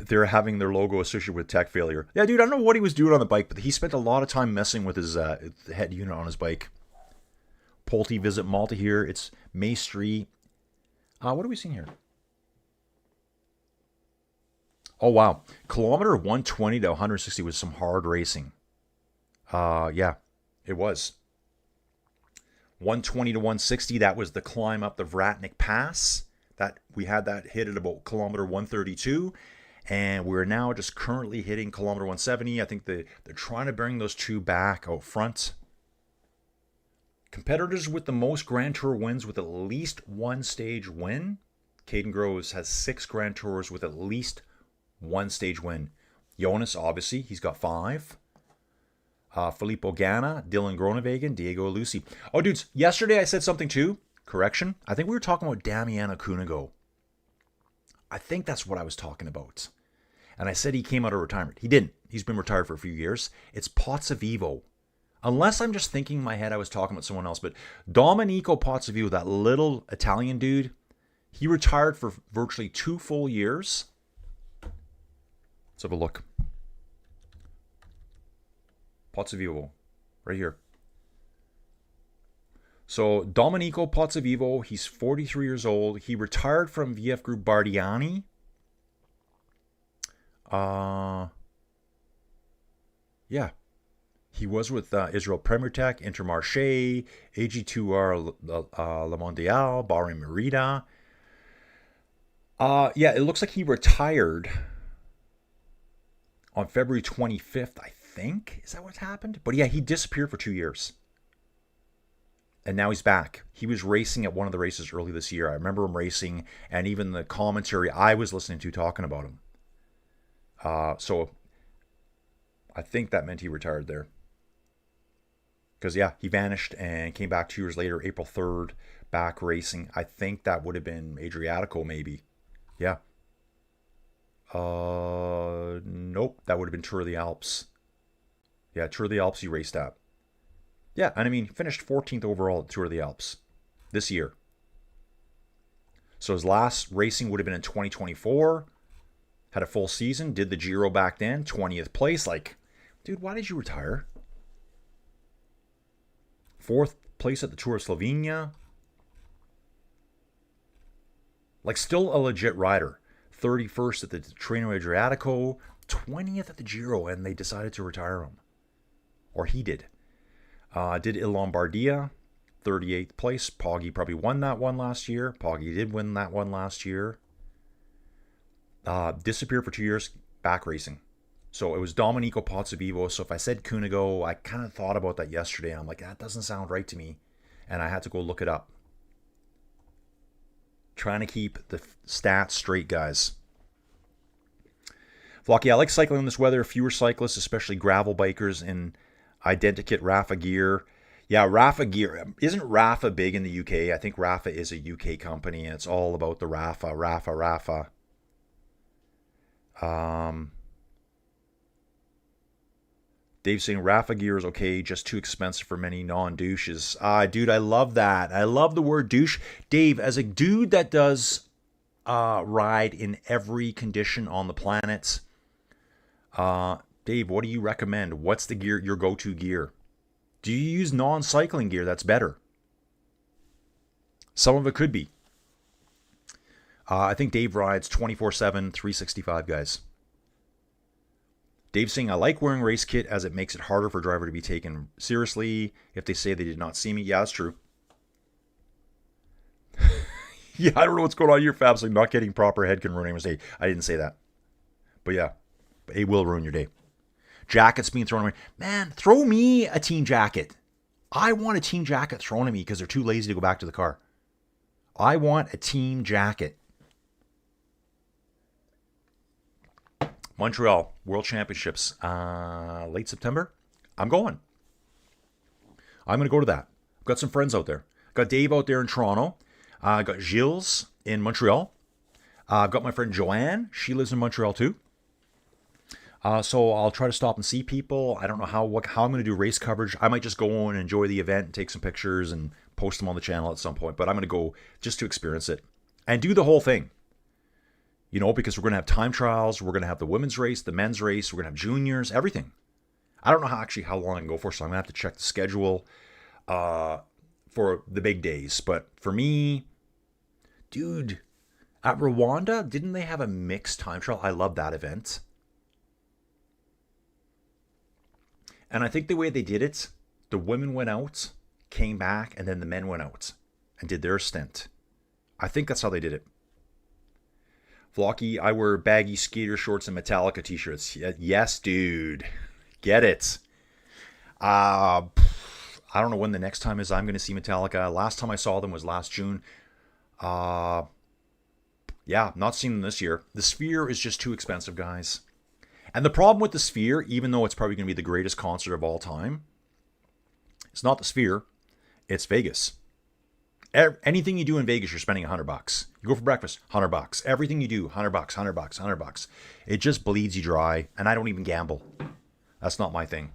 they're having their logo associated with tech failure. Yeah, dude, I don't know what he was doing on the bike, but he spent a lot of time messing with his head unit on his bike. Pulte visit Malta here. It's May Street. What are we seeing here? Oh wow, kilometer 120 to 160 was some hard racing. Yeah, it was. 120 to 160. That was the climb up the Vratnik Pass. That we had that hit at about kilometer 132, and we're now just currently hitting kilometer 170. I think they're trying to bring those two back out front. Competitors with the most Grand Tour wins with at least one stage win. Caden Groves has 6 Grand Tours with at least one stage win. Jonas, obviously, he's got 5. Filippo Ganna, Dylan Groenewegen, Diego Alusi. Oh, dudes, yesterday I said something too. Correction. I think we were talking about Damiano Cunego. I think that's what I was talking about. And I said he came out of retirement. He didn't. He's been retired for a few years. It's Pozzovivo. Unless I'm just thinking in my head I was talking about someone else. But Domenico Pozzovivo, that little Italian dude, he retired for virtually 2 full years. Let's have a look. Pozzovivo. Right here. So Domenico Pozzovivo, he's 43 years old. He retired from VF Group Bardiani. Yeah. He was with Israel Premier Tech, Intermarché, AG2R Le Mondial, Bahrain Merida. Yeah, it looks like he retired on February 25th, I think. Is that what happened? But yeah, he disappeared for 2 years. And now he's back. He was racing at one of the races early this year. I remember him racing, and even the commentary I was listening to talking about him. So I think that meant he retired there. Because, yeah, he vanished and came back 2 years later, April 3rd, back racing. I think that would have been Adriatico, maybe. Yeah. Nope, that would have been Tour of the Alps. Yeah, Tour of the Alps he raced at. Yeah, and I mean, he finished 14th overall at Tour of the Alps this year. So his last racing would have been in 2024. Had a full season, did the Giro back then, 20th place. Like, dude, why did you retire? 4th place at the Tour of Slovenia. Like, still a legit rider. 31st at the Treno Adriatico. 20th at the Giro, and they decided to retire him. Or he did. Did Il Lombardia, 38th place. Poggi probably won that one last year. Poggi did win that one last year. Disappeared for 2 years, back racing. So it was Domenico Pozzovivo. So if I said Cunego, I kind of thought about that yesterday. I'm like, that doesn't sound right to me. And I had to go look it up. Trying to keep the stats straight, guys. Flocky, I like cycling in this weather. Fewer cyclists, especially gravel bikers, and Identikit Rafa gear. Yeah, Rafa gear. Isn't Rafa big in the UK? I think Rafa is a UK company, and it's all about the Rafa. Dave's saying Rafa gear is okay, just too expensive for many non-douches. Dude, I love that. I love the word douche. Dave, as a dude that does ride in every condition on the planet, Dave, what do you recommend? What's the gear, your go-to gear? Do you use non-cycling gear that's better? Some of it could be. I think Dave rides 24/7, 365, guys. Dave's saying, I like wearing race kit as it makes it harder for a driver to be taken seriously if they say they did not see me. Yeah, that's true. Yeah, I don't know what's going on here, Fabs. Like, not getting proper head can ruin anyone's day. I didn't say that. But yeah, it will ruin your day. Jackets being thrown away. Man, throw me a team jacket. I want a team jacket thrown at me because they're too lazy to go back to the car. I want a team jacket. Montreal World Championships, late September. I'm going. I'm going to go to that. I've got some friends out there. Got Dave out there in Toronto. I got Gilles in Montreal. I've got my friend Joanne. She lives in Montreal too. So I'll try to stop and see people. I don't know how I'm going to do race coverage. I might just go and enjoy the event and take some pictures and post them on the channel at some point. But I'm going to go just to experience it and do the whole thing. You know, because we're going to have time trials. We're going to have the women's race, the men's race. We're going to have juniors, everything. I don't know how long I can go for, so I'm going to have to check the schedule for the big days. But for me, dude, at Rwanda, didn't they have a mixed time trial? I love that event. And I think the way they did it, the women went out, came back, and then the men went out and did their stint. I think that's how they did it. Flocky, I wear baggy skater shorts and Metallica t-shirts. Yes, dude. Get it. I don't know when the next time is I'm going to see Metallica. Last time I saw them was last June. Yeah, not seen them this year. The Sphere is just too expensive, guys. And the problem with the Sphere, even though it's probably going to be the greatest concert of all time, it's not the Sphere. It's Vegas. Anything you do in Vegas, you're spending $100. You go for breakfast, $100. Everything you do, $100, $100. It just bleeds you dry. And I don't even gamble. That's not my thing.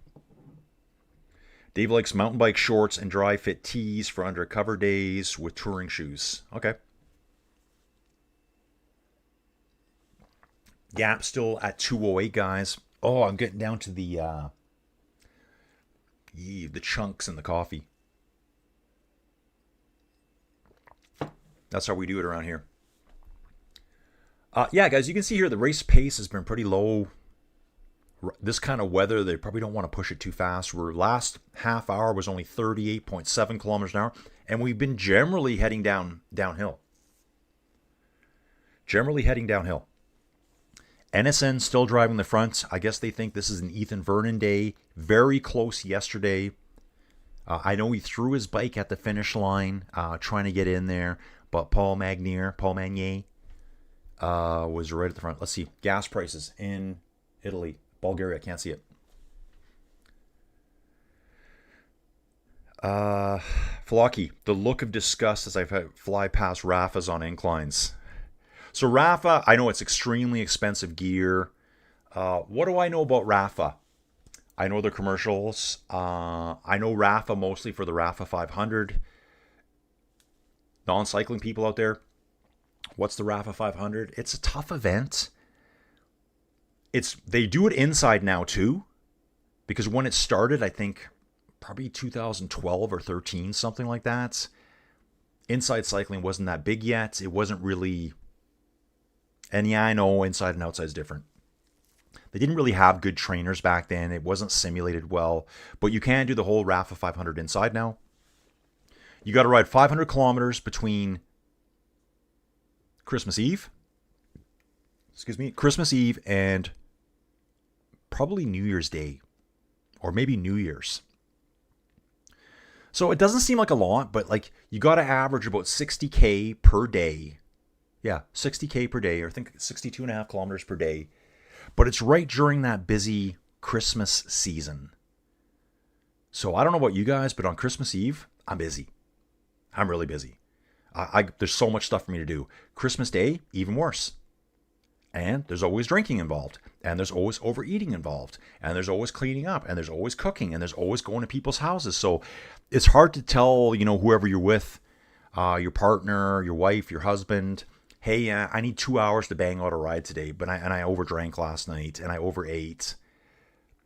Dave likes mountain bike shorts and dry fit tees for undercover days with touring shoes. Okay. Gap still at 208, guys. Oh, I'm getting down to the chunks in the coffee. That's how we do it around here. Yeah, guys, you can see here the race pace has been pretty low. This kind of weather, they probably don't want to push it too fast. Our last half hour was only 38.7 kilometers an hour, and we've been generally heading downhill. Generally heading downhill. NSN still driving the front. I guess they think this is an Ethan Vernon day. Very close yesterday. I know he threw his bike at the finish line, trying to get in there. But Paul Magnier was right at the front. Let's see. Gas prices in Italy. Bulgaria. I can't see it. Flocky. The look of disgust as I fly past Rafa's on inclines. So Rafa, I know it's extremely expensive gear. What do I know about Rafa? I know their commercials. I know Rafa mostly for the Rafa 500. Non-cycling people out there, what's the Rafa 500? It's a tough event. They do it inside now too, because when it started, I think probably 2012 or 13, something like that. Inside cycling wasn't that big yet. It wasn't really, and yeah, I know inside and outside is different. They didn't really have good trainers back then. It wasn't simulated well, but you can do the whole Rafa 500 inside now. You got to ride 500 kilometers between Christmas Eve and probably New Year's Day, or maybe New Year's. So it doesn't seem like a lot, but like you got to average about 60K per day. Yeah, 60K per day, or I think 62.5 kilometers per day. But it's right during that busy Christmas season. So I don't know about you guys, but on Christmas Eve, I'm busy. I'm really busy. There's so much stuff for me to do. Christmas Day, even worse. And there's always drinking involved. And there's always overeating involved. And there's always cleaning up. And there's always cooking. And there's always going to people's houses. So it's hard to tell, whoever you're with, your partner, your wife, your husband, hey, I need 2 hours to bang out a ride today. But I overdrank last night. And I overate.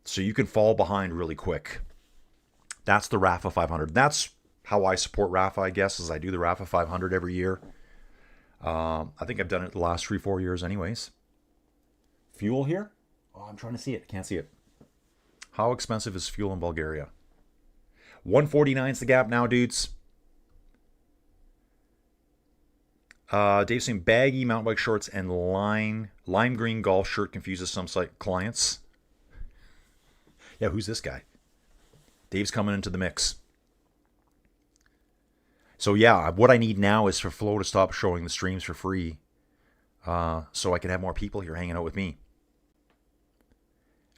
So you can fall behind really quick. That's the Rafa 500. That's how I support Rafa, I guess, is I do the Rafa 500 every year. I think I've done it the last 3-4 years anyways. Fuel here? Oh, I'm trying to see it. Can't see it. How expensive is fuel in Bulgaria? 149 is the gap now, dudes. Dave's saying baggy mountain bike shorts and lime green golf shirt confuses some clients. Yeah, who's this guy? Dave's coming into the mix. So yeah, what I need now is for Flo to stop showing the streams for free, so I can have more people here hanging out with me.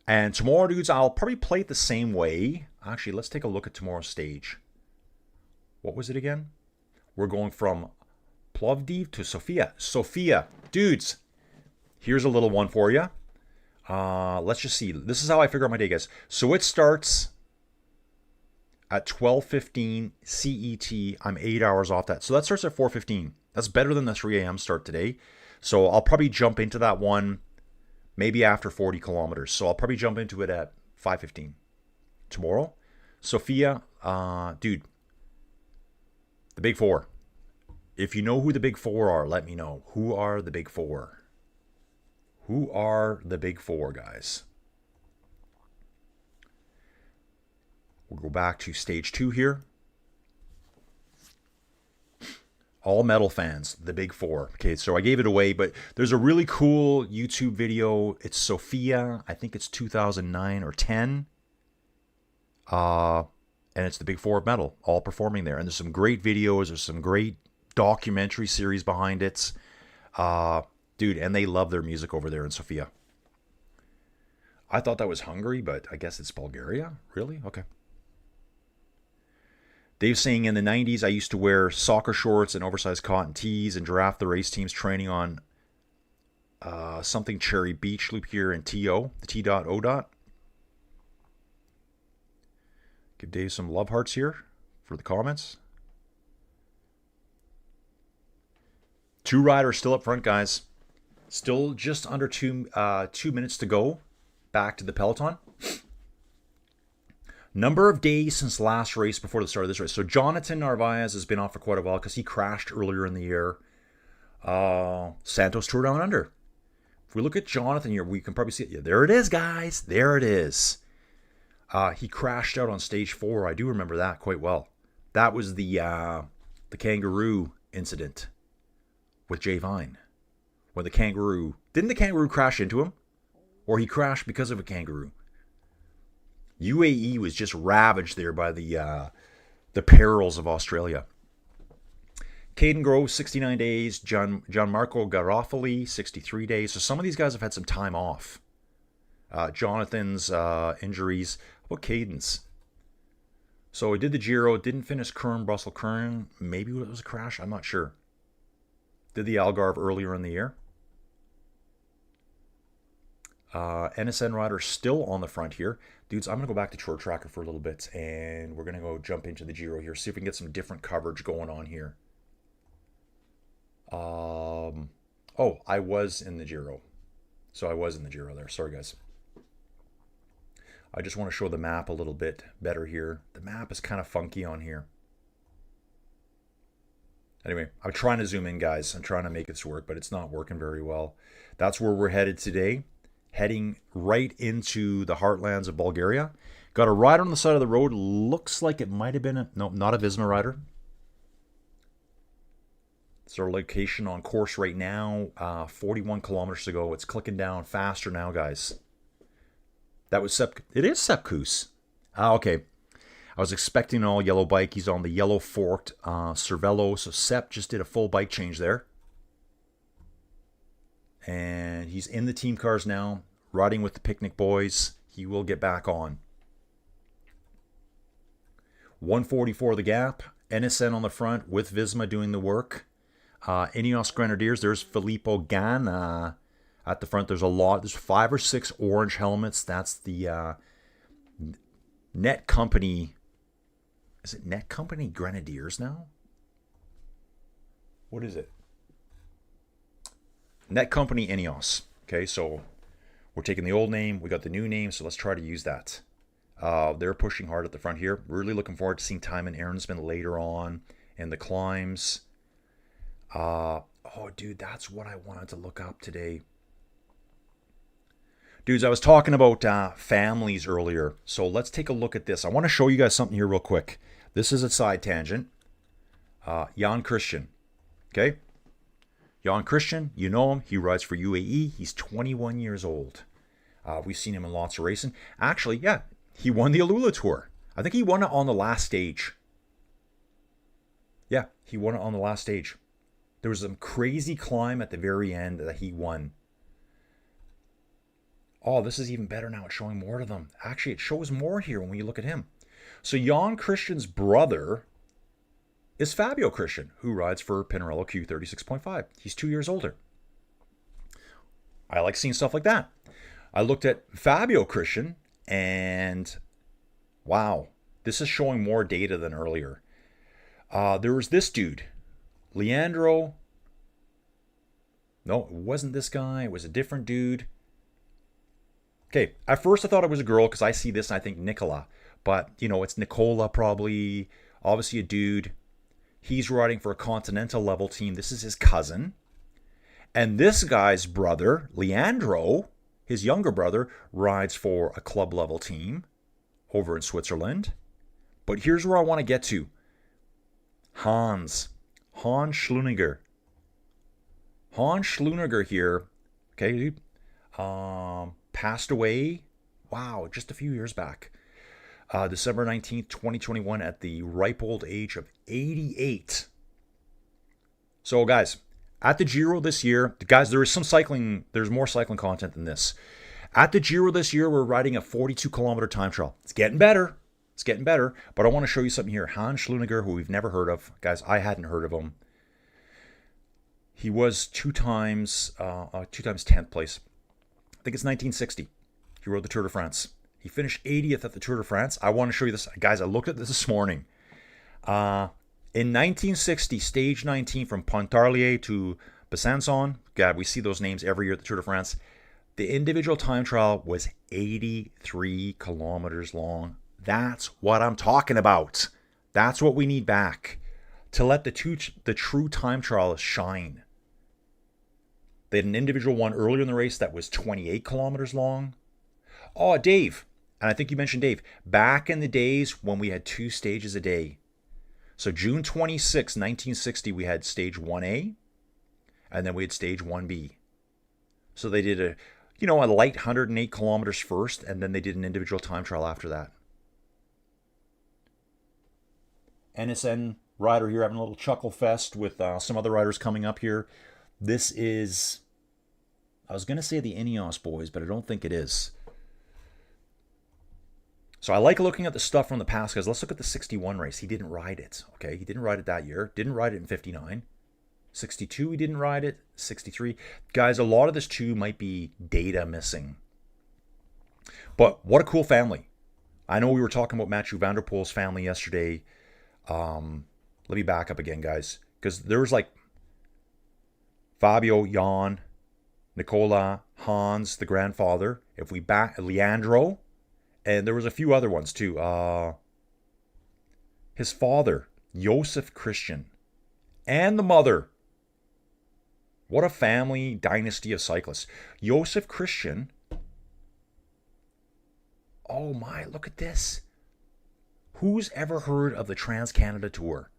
And tomorrow, dudes, I'll probably play it the same way. Actually, let's take a look at tomorrow's stage. What was it again? We're going from Plovdiv to Sofia. Sofia, dudes, here's a little one for you. Let's just see. This is how I figure out my day, guys. So it starts at 12:15 CET. I'm 8 hours off that. So that starts at 4:15. That's better than the 3 a.m. start today. So I'll probably jump into that one maybe after 40 kilometers. So I'll probably jump into it at 5:15 tomorrow. Sofia, dude, the big four. If you know who the big four are, let me know. Who are the big four? Who are the big four, guys? We'll go back to stage 2 here. All metal fans, the big four. Okay, so I gave it away, but there's a really cool YouTube video. It's Sofia. I think it's 2009 or 10. And it's the big four of metal, all performing there. And there's some great videos. There's some great documentary series behind it. Dude, and they love their music over there in Sofia. I thought that was Hungary, but I guess it's Bulgaria. Really? Okay. Dave's saying in the 90s, I used to wear soccer shorts and oversized cotton tees and draft the race teams training on something Cherry Beach loop here in TO, the T.O. Give Dave some love hearts here for the comments. 2 riders still up front, guys. Still just under 2 minutes to go back to the Peloton. Number of days since last race before the start of this race. So Jonathan Narvaez has been off for quite a while because he crashed earlier in the year. Santos Tour Down Under. If we look at Jonathan here, we can probably see it. Yeah, there it is, guys. There it is. He crashed out on stage 4. I do remember that quite well. That was the kangaroo incident with Jay Vine. When the kangaroo... Didn't the kangaroo crash into him? Or he crashed because of a kangaroo? UAE was just ravaged there by the perils of Australia. Caden Grove, 69 days. Gianmarco Garofoli, 63 days. So some of these guys have had some time off. Jonathan's injuries. How about Caden's? So he did the Giro, didn't finish Brussels-Kern. Maybe it was a crash, I'm not sure. Did the Algarve earlier in the year. NSN rider still on the front here. Dudes, I'm going to go back to Tour Tracker for a little bit, and we're going to go jump into the Giro here, see if we can get some different coverage going on here. Oh, I was in the Giro. So I was in the Giro there. Sorry, guys. I just want to show the map a little bit better here. The map is kind of funky on here. Anyway, I'm trying to zoom in, guys. I'm trying to make this work, but it's not working very well. That's where we're headed today. Heading right into the heartlands of Bulgaria. Got a rider on the side of the road. Looks like it might have been no, not a Visma rider. It's our location on course right now. 41 kilometers to go. It's clicking down faster now, guys. That was Sepp. It is Sepp Kuss. Okay. I was expecting an all yellow bike. He's on the yellow forked Cervelo. So Sepp just did a full bike change there. And he's in the team cars now, riding with the Picnic Boys. He will get back on. 144 the gap. NSN on the front with Visma doing the work. Ineos Grenadiers, there's Filippo Gann at the front. There's a lot. There's 5 or 6 orange helmets. That's the Net Company. Is it Net Company Grenadiers now? What is it? Net Company Ineos. Okay, so we're taking the old name. We got the new name, so let's try to use that. They're pushing hard at the front here. Really looking forward to seeing Timon Aaronsman later on in the climbs. Oh, dude, that's what I wanted to look up today. Dudes, I was talking about families earlier, so let's take a look at this. I want to show you guys something here real quick. This is a side tangent. Jan Christian, okay? Jan Christian, you know him. He rides for UAE. He's 21 years old. We've seen him in lots of racing. Actually, yeah, he won the Alula Tour. I think he won it on the last stage. Yeah, he won it on the last stage. There was some crazy climb at the very end that he won. Oh, this is even better now. It's showing more of them. Actually, it shows more here when you look at him. So Jan Christian's brother is Fabio Christian, who rides for Pinarello Q36.5. He's 2 years older. I like seeing stuff like that. I looked at Fabio Christian, and wow, this is showing more data than earlier. There was this dude, Leandro. No, it wasn't this guy. It was a different dude. Okay, at first I thought it was a girl because I see this and I think Nicola. But, it's Nicola probably. Obviously a dude. He's riding for a continental level team. This is his cousin. And this guy's brother, Leandro, his younger brother, rides for a club level team over in Switzerland. But here's where I want to get to. Hans Schluniger. Hans Schluniger here, okay, passed away, wow, just a few years back. December 19th, 2021 at the ripe old age of 88. So guys, at the Giro this year, guys, there's more cycling content than this. At the Giro this year, we're riding a 42-kilometer time trial. It's getting better. But I want to show you something here. Hans Schluniger, who we've never heard of. Guys, I hadn't heard of him. He was two times 10th place. I think it's 1960. He rode the Tour de France. He finished 80th at the Tour de France. I want to show you this. Guys, I looked at this morning. In 1960, stage 19 from Pontarlier to Besançon. God, we see those names every year at the Tour de France. The individual time trial was 83 kilometers long. That's what I'm talking about. That's what we need back to let the true time trialists shine. They had an individual one earlier in the race that was 28 kilometers long. Oh, Dave, and I think you mentioned Dave, back in the days when we had 2 stages a day. So June 26, 1960, we had stage 1A, and then we had stage 1B. So they did a light 108 kilometers first, and then they did an individual time trial after that. NSN rider here having a little chuckle fest with some other riders coming up here. This is, I was going to say the Ineos boys, but I don't think it is. So I like looking at the stuff from the past, because let's look at the 61 race. He didn't ride it, okay? He didn't ride it that year. Didn't ride it in 59. 62, he didn't ride it. 63. Guys, a lot of this too might be data missing. But what a cool family. I know we were talking about Mathieu van der Poel's family yesterday. Let me back up again, guys, because there was like Fabio, Jan, Nicola, Hans, the grandfather. If we back Leandro, and there was a few other ones too. His father, Joseph Christian, and the mother. What a family dynasty of cyclists. Joseph Christian. Oh my, look at this. Who's ever heard of the Trans-Canada Tour?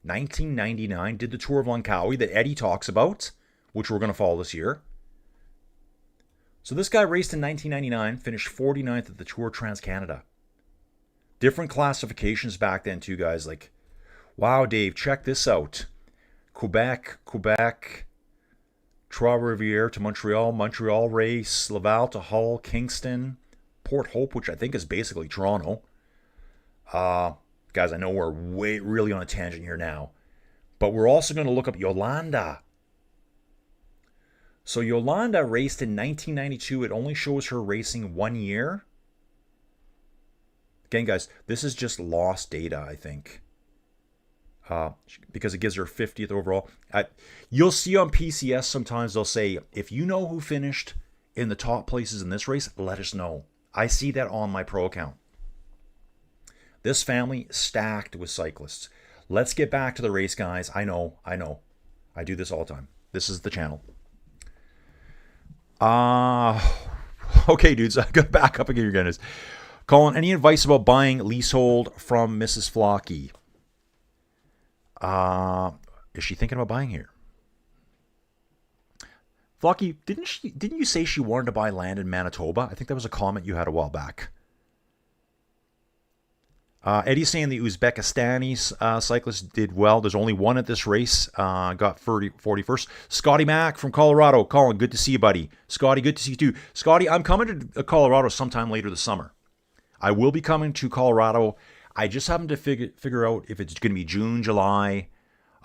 1999 did the Tour of Langkawi that Eddie talks about, which we're going to follow this year. So this guy raced in 1999, finished 49th at the Tour Trans-Canada. Different classifications back then too, guys. Like, wow, Dave, check this out. Quebec, Trois-Rivières to Montreal race, Laval to Hull, Kingston, Port Hope, which I think is basically Toronto. Guys, I know we're really on a tangent here now, but we're also going to look up Yolanda. So Yolanda raced in 1992. It only shows her racing 1 year. Again, guys, this is just lost data, I think, because it gives her 50th overall. You'll see on PCS sometimes they'll say, if you know who finished in the top places in this race, let us know. I see that on my pro account. This family stacked with cyclists. Let's get back to the race, guys. I know. I do this all the time. This is the channel. Okay, dudes. I got back up again. Your goodness. Colin, any advice about buying leasehold from Mrs. Flocky? Is she thinking about buying here? Flocky, didn't you say she wanted to buy land in Manitoba? I think that was a comment you had a while back. Eddie's saying the Uzbekistani cyclist did well. There's only one at this race. Got 41st. Scotty Mack from Colorado. Colin, good to see you, buddy. Scotty, good to see you too. Scotty, I'm coming to Colorado sometime later this summer. I will be coming to Colorado. I just happen to figure out if it's going to be June, July.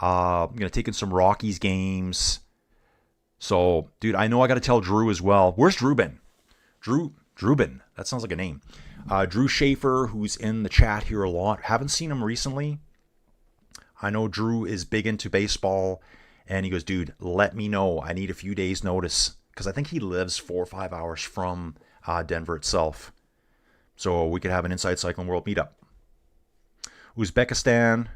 I'm going to take in some Rockies games. So, dude, I know I got to tell Drew as well. Where's Drew been? Drubin. That sounds like a name. Drew Schaefer, who's in the chat here a lot. Haven't seen him recently. I know Drew is big into baseball. And he goes, dude, let me know. I need a few days' notice. Because I think he lives 4 or 5 hours from Denver itself. So we could have an Inside Cycling World meetup. Uzbekistan.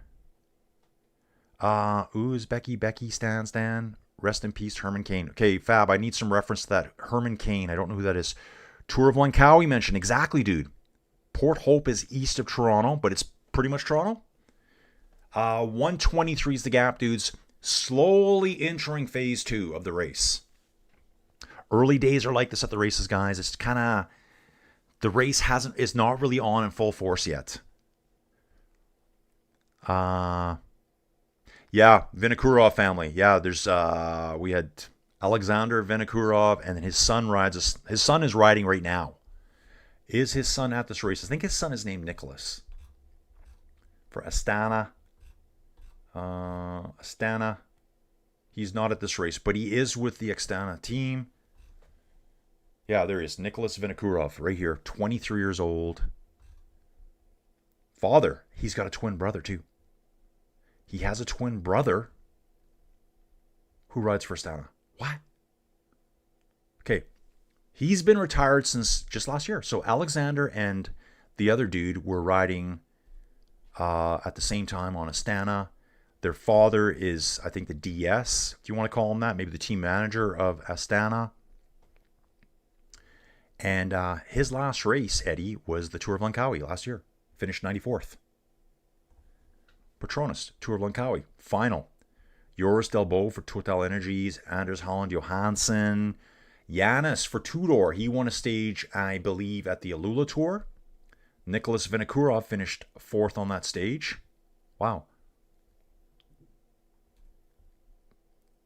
Becky, Stan. Rest in peace, Herman Cain. Okay, Fab, I need some reference to that. Herman Cain, I don't know who that is. Tour of Langkawi mentioned. Exactly, dude. Port Hope is east of Toronto, but it's pretty much Toronto. 123 is the gap, dudes. Slowly entering phase 2 of the race. Early days are like this at the races, guys. It's kind of... The race is not really on in full force yet. Yeah, Vinokurov family. Yeah, there's we had Alexander Vinokurov, and then his son rides. His son is riding right now. Is his son at this race? I think his son is named Nicholas. For Astana. Astana. He's not at this race, but he is with the Astana team. Yeah, there he is. Nicholas Vinokurov right here. 23 years old. Father. He's got a twin brother too. He has a twin brother who rides for Astana. What? Okay. He's been retired since just last year. So Alexander and the other dude were riding at the same time on Astana. Their father is, I think, the DS. Do you want to call him that? Maybe the team manager of Astana. And his last race, Eddie, was the Tour of Langkawi last year. Finished 94th. Petronas, Tour of Langkawi, final. Joris Delbo for Total Energies, Anders Holland Johansson, Yanis for Tudor. He won a stage, I believe, at the Alula Tour. Nicholas Vinokurov finished 4th on that stage. Wow.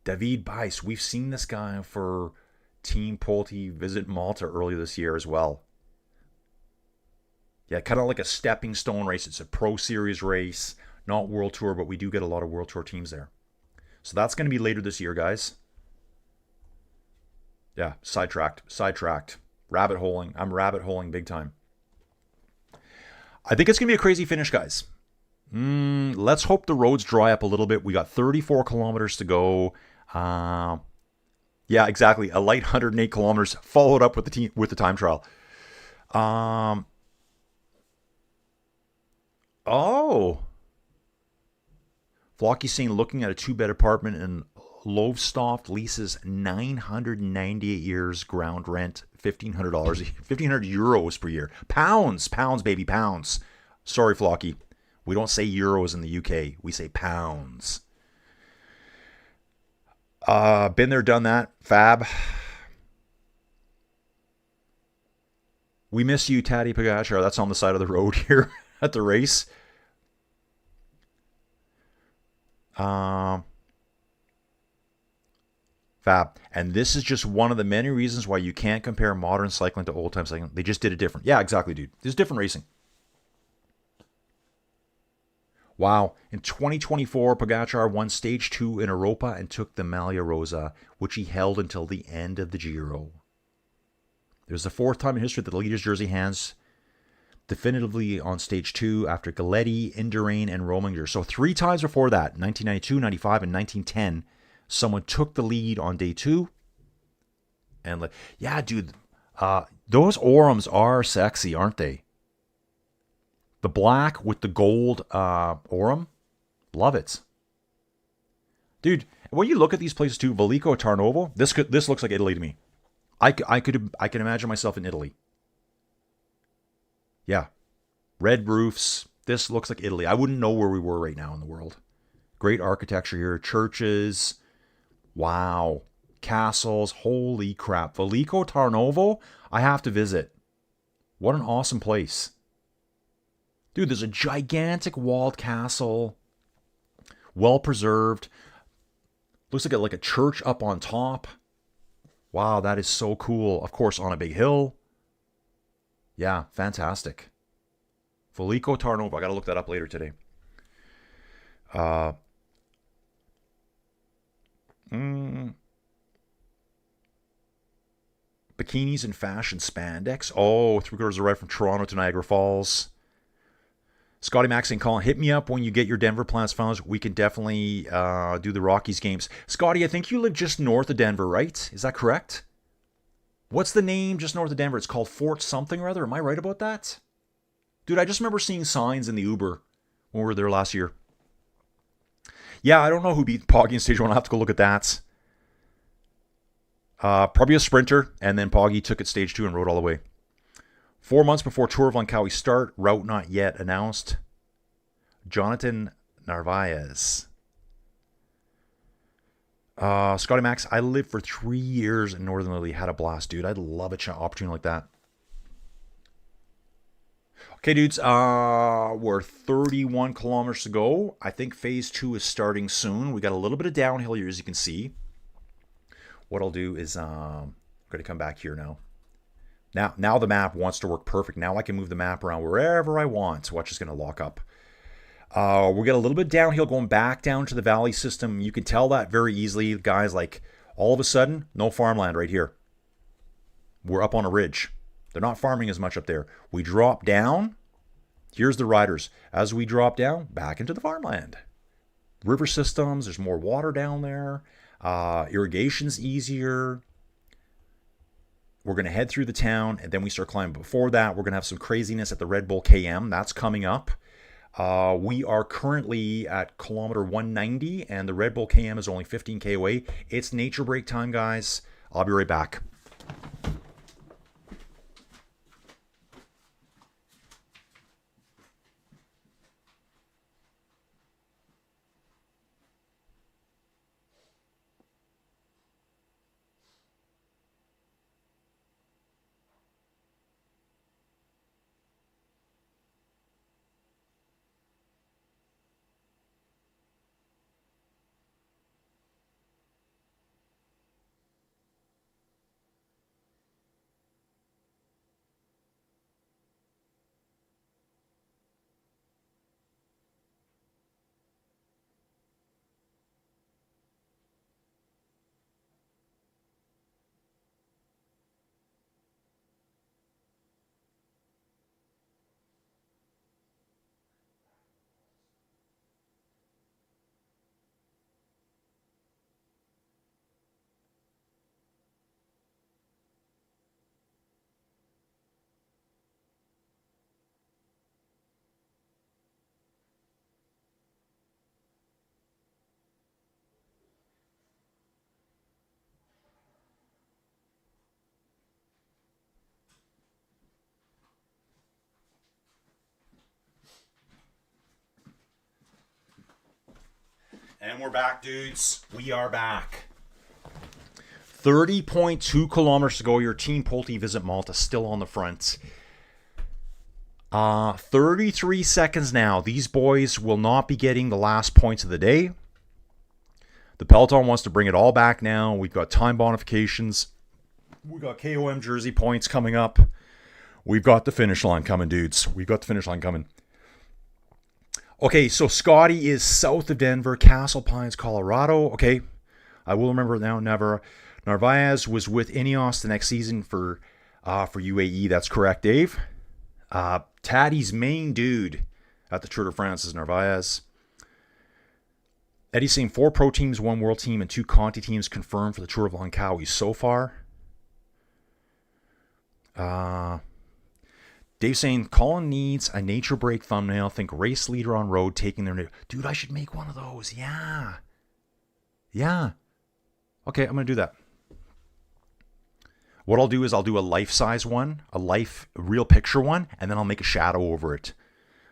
David Bice, we've seen this guy for Team Pulte Visit Malta earlier this year as well. Yeah, kind of like a stepping stone race. It's a Pro Series race. Not World Tour, but we do get a lot of World Tour teams there. So that's going to be later this year, guys. Yeah, sidetracked. Rabbit holing. I'm rabbit holing big time. I think it's going to be a crazy finish, guys. Let's hope the roads dry up a little bit. We got 34 kilometers to go. Yeah, exactly. A light 108 kilometers followed up with the time trial. Flocky's saying looking at a 2-bed apartment in Lowestoft, leases 998 years, ground rent $1,500, 1,500 euros per year. Pounds, baby, pounds. Sorry, Flocky. We don't say euros in the UK. We say pounds. Been there, done that. Fab. We miss you, Taddy Pogacar. That's on the side of the road here at the race. Fab. And this is just one of the many reasons why you can't compare modern cycling to old time cycling. They just did it different. Yeah, exactly, dude. There's different racing. Wow. In 2024, Pogacar won stage 2 in Europa and took the Maglia Rosa, which he held until the end of the Giro. It was the 4th time in history that the leader's jersey hands definitively on stage 2 after Galetti, Indurain, and Rominger. So 3 times before that, 1992, 95, and 1910, someone took the lead on day 2. And yeah, dude, those Orums are sexy, aren't they? The black with the gold Orum, love it. Dude, When you look at these places too, Velico Tarnovo, this looks like Italy to me. I can imagine myself in Italy. Yeah, red roofs. This looks like Italy. I wouldn't know where we were right now in the world. Great architecture here, churches. Wow, castles. Holy crap, Velico Tarnovo. I have to visit. What an awesome place. Dude, there's a gigantic walled castle. Well preserved. Looks like a church up on top. Wow, that is so cool. Of course, on a big hill. Yeah, fantastic. Velico Tarnovo. I got to look that up later today. Bikinis and fashion spandex. Oh, 3/4 arrived from Toronto to Niagara Falls. Scotty Max and Colin, hit me up when you get your Denver plans found. We can definitely do the Rockies games. Scotty, I think you live just north of Denver, right? Is that correct? What's the name just north of Denver? It's called Fort something or other. Am I right about that? Dude, I just remember seeing signs in the Uber when we were there last year. Yeah, I don't know who beat Poggy in Stage 1. I'll have to go look at that. Probably a sprinter, and then Poggy took it Stage 2 and rode all the way. 4 months before Tour of Langkawi start, route not yet announced. Jonathan Narvaez. Scotty Max, I lived for 3 years in Northern Italy. Had a blast, dude. I'd love an opportunity like that. Okay, dudes, we're 31 kilometers to go. I think phase 2 is starting soon. We got a little bit of downhill here, as you can see. What I'll do is I'm going to come back here now. Now the map wants to work perfect. Now I can move the map around wherever I want. Watch is going to lock up. We got a little bit downhill going back down to the valley system. You can tell that very easily, guys. Like, all of a sudden, no farmland right here. We're up on a ridge. They're not farming as much up there. We drop down. Here's the riders. As we drop down, back into the farmland. River systems, there's more water down there. Irrigation's easier. We're going to head through the town, and then we start climbing. Before that, we're going to have some craziness at the Red Bull KM. That's coming up. We are currently at kilometer 190, and the Red Bull KM is only 15K away. It's nature break time, guys. I'll be right back. And we're back, dudes. We are back. 30.2 kilometers to go. Your Team Pulte Visit Malta still on the front. 33 seconds now. These boys will not be getting the last points of the day. The Peloton wants to bring it all back now. We've got time bonifications. We've got KOM jersey points coming up. We've got the finish line coming, dudes. We've got the finish line coming. Okay, so Scotty is south of Denver, Castle Pines, Colorado. Okay, I will remember it now. Narvaez was with Ineos the next season for UAE. That's correct, Dave. Taddy's main dude at the Tour de France is Narvaez. Eddie's saying 4 pro teams, 1 world team, and 2 Conti teams confirmed for the Tour of Langkawi so far. Dave saying Colin needs a nature break thumbnail. Think race leader on road taking their... Dude, I should make one of those. Yeah. Yeah. Okay, I'm going to do that. What I'll do is I'll do a life-size one, a life real picture one, and then I'll make a shadow over it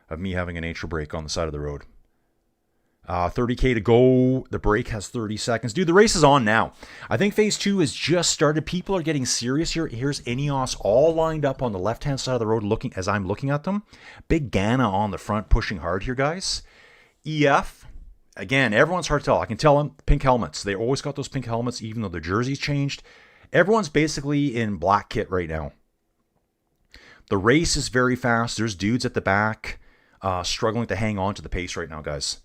of me having a nature break on the side of the road. 30K to go. The break has 30 seconds. Dude, the race is on now. I think phase 2 has just started. People are getting serious here. Here's Ineos all lined up on the left-hand side of the road looking as I'm looking at them. Big Ghana on the front pushing hard here, guys. EF, again, everyone's hard to tell. I can tell them pink helmets. They always got those pink helmets even though the jerseys changed. Everyone's basically in black kit right now. The race is very fast. There's dudes at the back struggling to hang on to the pace right now, guys.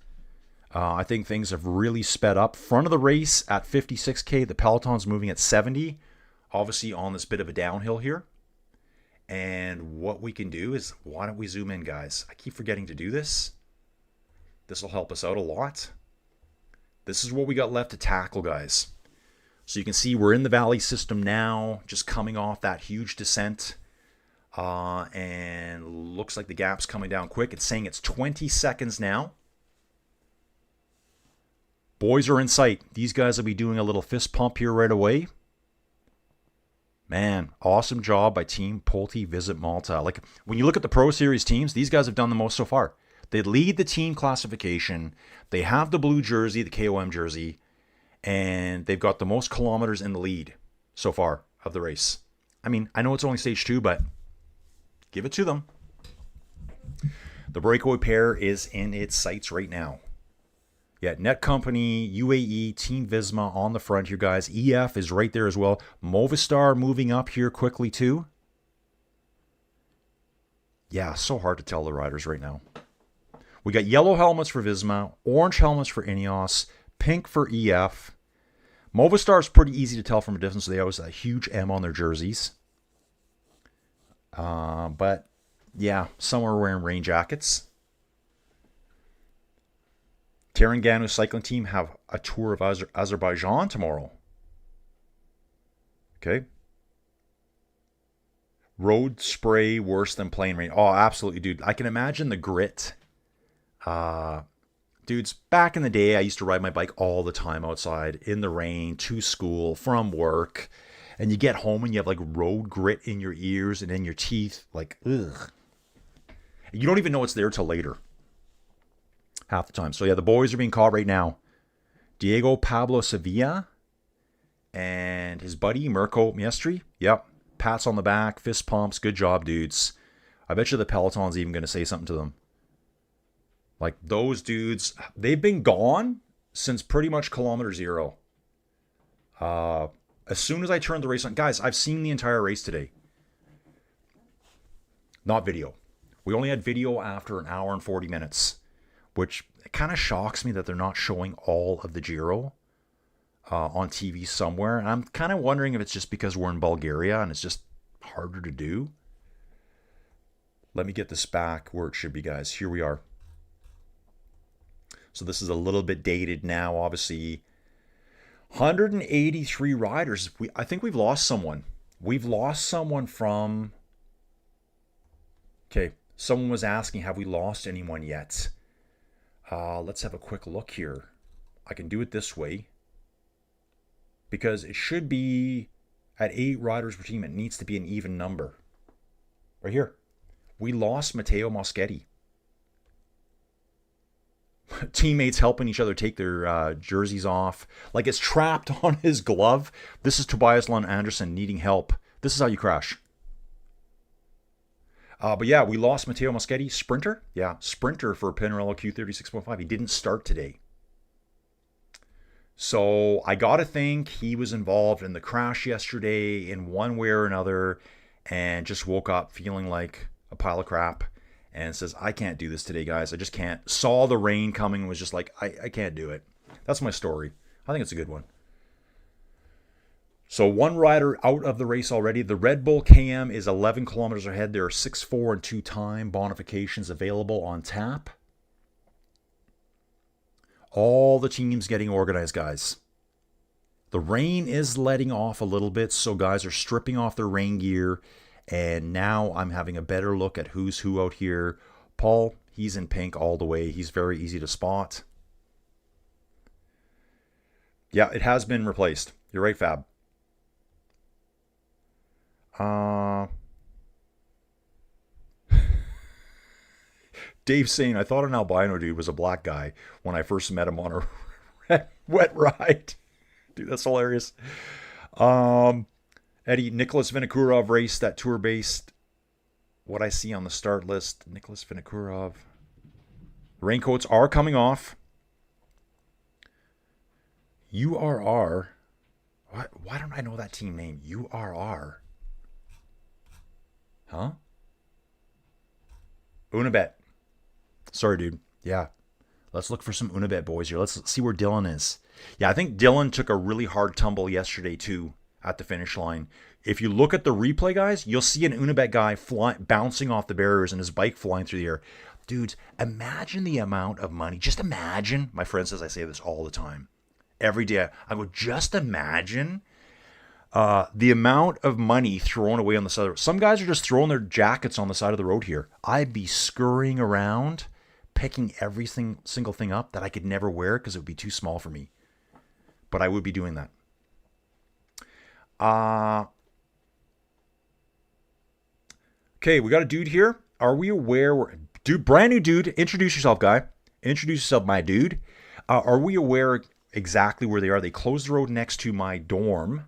I think things have really sped up. Front of the race at 56K. The Peloton's moving at 70. Obviously on this bit of a downhill here. And what we can do is, why don't we zoom in, guys? I keep forgetting to do this. This will help us out a lot. This is what we got left to tackle, guys. So you can see we're in the valley system now, just coming off that huge descent. And looks like the gap's coming down quick. It's saying it's 20 seconds now. Boys are in sight. These guys will be doing a little fist pump here right away. Man, awesome job by Team Pulte Visit Malta. Like, when you look at the Pro Series teams, these guys have done the most so far. They lead the team classification. They have the blue jersey, the KOM jersey, and they've got the most kilometers in the lead so far of the race. I mean, I know it's only stage 2, but give it to them. The breakaway pair is in its sights right now. Yeah, Net Company, UAE, Team Visma on the front here, guys. EF is right there as well. Movistar moving up here quickly too. Yeah, so hard to tell the riders right now. We got yellow helmets for Visma, orange helmets for Ineos, pink for EF. Movistar is pretty easy to tell from a distance. They always have a huge M on their jerseys. But yeah, some are wearing rain jackets. Terengganu cycling team have a tour of Azerbaijan tomorrow. Okay. Road spray worse than plain rain. Oh, absolutely, dude. I can imagine the grit. Dudes, back in the day, I used to ride my bike all the time outside in the rain, to school, from work. And you get home and you have like road grit in your ears and in your teeth. Like, ugh. You don't even know it's there till later. Half the time. So yeah, the boys are being caught right now. Diego Pablo Sevilla and his buddy Mirko Miestri. Yep. Pats on the back, fist pumps. Good job, dudes. I bet you the Peloton's even going to say something to them. Like, those dudes, they've been gone since pretty much kilometer 0. As soon as I turned the race on, guys, I've seen the entire race today. Not video. We only had video after an hour and 40 minutes. Which kind of shocks me that they're not showing all of the Giro on TV somewhere. And I'm kind of wondering if it's just because we're in Bulgaria and it's just harder to do. Let me get this back where it should be, guys. Here we are. So this is a little bit dated now, obviously. 183 riders. I think we've lost someone. We've lost someone from... Okay, someone was asking, have we lost anyone yet? Let's have a quick look here. I can do it this way. Because it should be at 8 riders per team. It needs to be an even number. Right here. We lost Matteo Moschetti. Teammates helping each other take their jerseys off. Like, it's trapped on his glove. This is Tobias Lund Anderson needing help. This is how you crash. But yeah, we lost Matteo Moschetti, sprinter. Yeah, sprinter for Pinarello Q36.5. He didn't start today. So I got to think he was involved in the crash yesterday in one way or another and just woke up feeling like a pile of crap and says, I can't do this today, guys. I just can't. Saw the rain coming and was just like, I can't do it. That's my story. I think it's a good one. So one rider out of the race already. The Red Bull KM is 11 kilometers ahead. There are 6:4 and 2 time bonifications available on tap. All the teams getting organized, guys. The rain is letting off a little bit, so guys are stripping off their rain gear. And now I'm having a better look at who's who out here. Paul, he's in pink all the way. He's very easy to spot. Yeah, it has been replaced. You're right, Fab. Uh, Dave saying, I thought an albino dude was a black guy when I first met him on a wet ride. Dude, that's hilarious. Um, Eddie, Nicholas Vinokurov raced that tour-based. What I see on the start list, Nicholas Vinokurov. Raincoats are coming off. URR. Why don't I know that team name? URR. Huh? Unibet. Sorry, dude. Yeah. Let's look for some Unibet boys here. Let's see where Dylan is. Yeah, I think Dylan took a really hard tumble yesterday, too, at the finish line. If you look at the replay, guys, you'll see an Unibet guy bouncing off the barriers and his bike flying through the air. Dudes, imagine the amount of money. Just imagine. My friend says I say this all the time. Every day. I go, just imagine the amount of money thrown away on the side of the road. Some guys are just throwing their jackets on the side of the road here. I'd be scurrying around, picking every single thing up that I could never wear because it would be too small for me. But I would be doing that. Okay, we got a dude here. Are we aware? Dude, brand new dude. Introduce yourself, guy. Introduce yourself, my dude. Are we aware exactly where they are? They closed the road next to my dorm.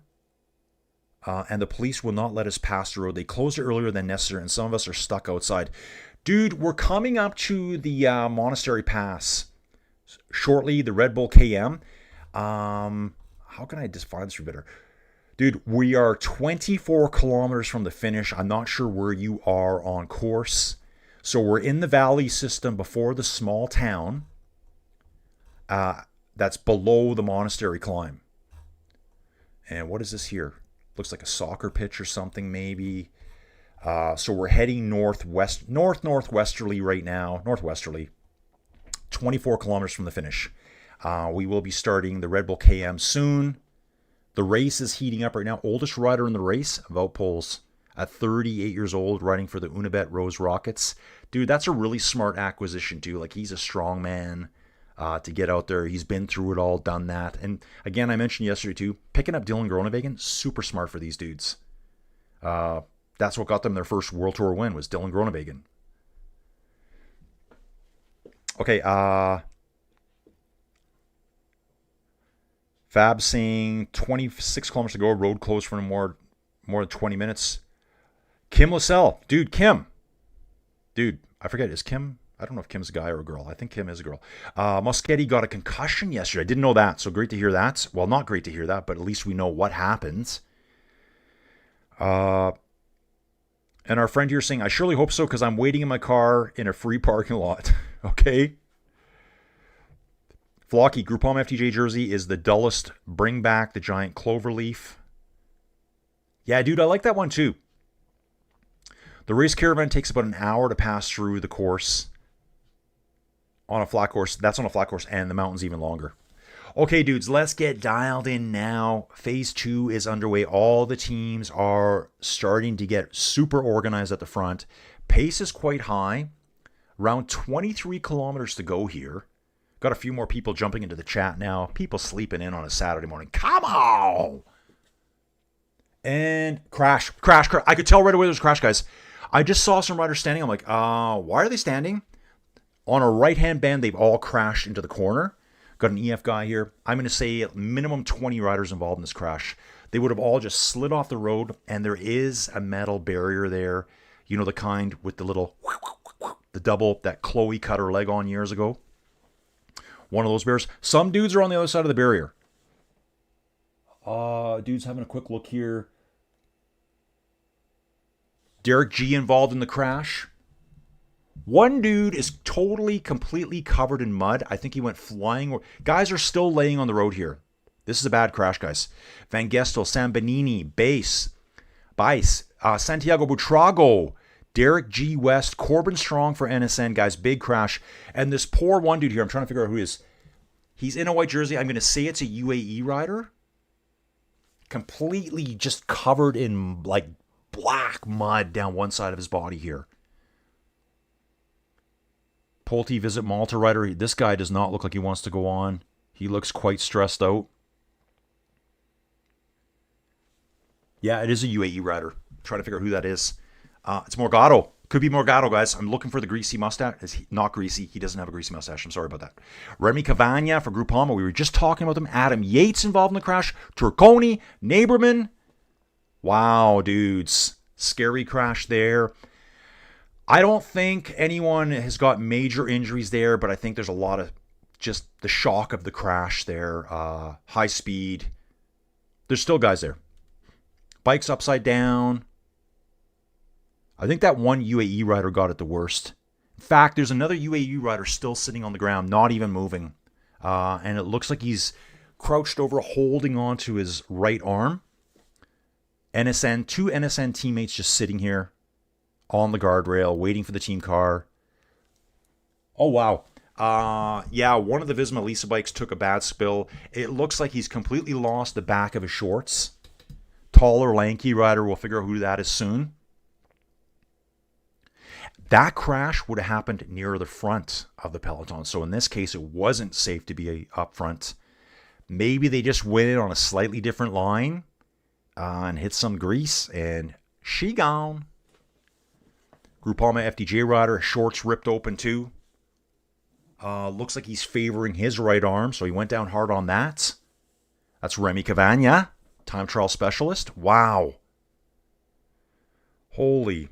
And the police will not let us pass the road. They closed it earlier than necessary, and some of us are stuck outside. Dude, we're coming up to the Monastery Pass shortly, the Red Bull KM. How can I define this better? Dude, we are 24 kilometers from the finish. I'm not sure where you are on course. So we're in the valley system before the small town that's below the monastery climb. And what is this here? Looks like a soccer pitch or something, maybe. So we're heading northwesterly right now. Northwesterly. 24 kilometers from the finish. We will be starting the Red Bull KM soon. The race is heating up right now. Oldest rider in the race, Wout Poels, at 38 years old, riding for the Unibet Rose Rockets. Dude, that's a really smart acquisition, too. Like, he's a strong man to get out there. He's been through it all, done that. And again, I mentioned yesterday, too, picking up Dylan Groenewegen, super smart for these dudes. That's what got them their first World Tour win, was Dylan Groenewegen. Okay, Fab saying 26 kilometers to go, road closed for more than 20 minutes. Kim Lassell. Dude, Kim. Dude, I forget, is Kim? I don't know if Kim's a guy or a girl. I think Kim is a girl. Moschetti got a concussion yesterday. I didn't know that, so great to hear that. Well, not great to hear that, but at least we know what happens. And our friend here saying, I surely hope so because I'm waiting in my car in a free parking lot. Okay. Flocky, Groupon FTJ jersey is the dullest. Bring back the giant clover leaf. Yeah, dude, I like that one too. The race caravan takes about an hour to pass through the course. On a flat course. That's on a flat course, and the mountain's even longer. Okay, dudes, let's get dialed in now. Phase 2 is underway. All the teams are starting to get super organized at the front. Pace is quite high. Around 23 kilometers to go here. Got a few more people jumping into the chat now. People sleeping in on a Saturday morning. Come on! And crash. I could tell right away there's a crash, guys. I just saw some riders standing. I'm like, why are they standing? On a right-hand band, they've all crashed into the corner. Got an EF guy here. I'm going to say minimum 20 riders involved in this crash. They would have all just slid off the road, and there is a metal barrier there. You know, the kind with the little, the double that Chloe cut her leg on years ago. One of those barriers. Some dudes are on the other side of the barrier. Dude's having a quick look here. Derek G involved in the crash. One dude is totally, completely covered in mud. I think he went flying. Guys are still laying on the road here. This is a bad crash, guys. Van Gestel, Sam Benini, Bice, Santiago Butrago, Derek G. West, Corbin Strong for NSN, guys. Big crash. And this poor one dude here, I'm trying to figure out who he is. He's in a white jersey. I'm going to say it's a UAE rider. Completely just covered in like black mud down one side of his body here. Pulte Visit Malta rider. This guy does not look like he wants to go on. He looks quite stressed out. Yeah, it is a UAE rider. Trying to figure out who that is. It's Morgado. Could be Morgado, guys. I'm looking for the greasy mustache. Is he not greasy? He doesn't have a greasy mustache. I'm sorry about that. Remy Cavagna for Groupama. We were just talking about them. Adam Yates involved in the crash. Turconi, Neighborman. Wow, dudes. Scary crash there. I don't think anyone has got major injuries there, but I think there's a lot of just the shock of the crash there. High speed. There's still guys there. Bikes upside down. I think that one UAE rider got it the worst. In fact, there's another UAE rider still sitting on the ground, not even moving. And it looks like he's crouched over, holding onto his right arm. Two NSN teammates just sitting here on the guardrail, waiting for the team car. Oh, wow. Yeah, one of the Visma Lisa bikes took a bad spill. It looks like he's completely lost the back of his shorts. Taller, lanky rider. We'll figure out who that is soon. That crash would have happened near the front of the Peloton. So in this case, it wasn't safe to be up front. Maybe they just went in on a slightly different line and hit some grease, and she gone. Groupama FDJ rider, shorts ripped open too. Looks like he's favoring his right arm, so he went down hard on that. That's Remy Cavagna, time trial specialist. Wow. Holy.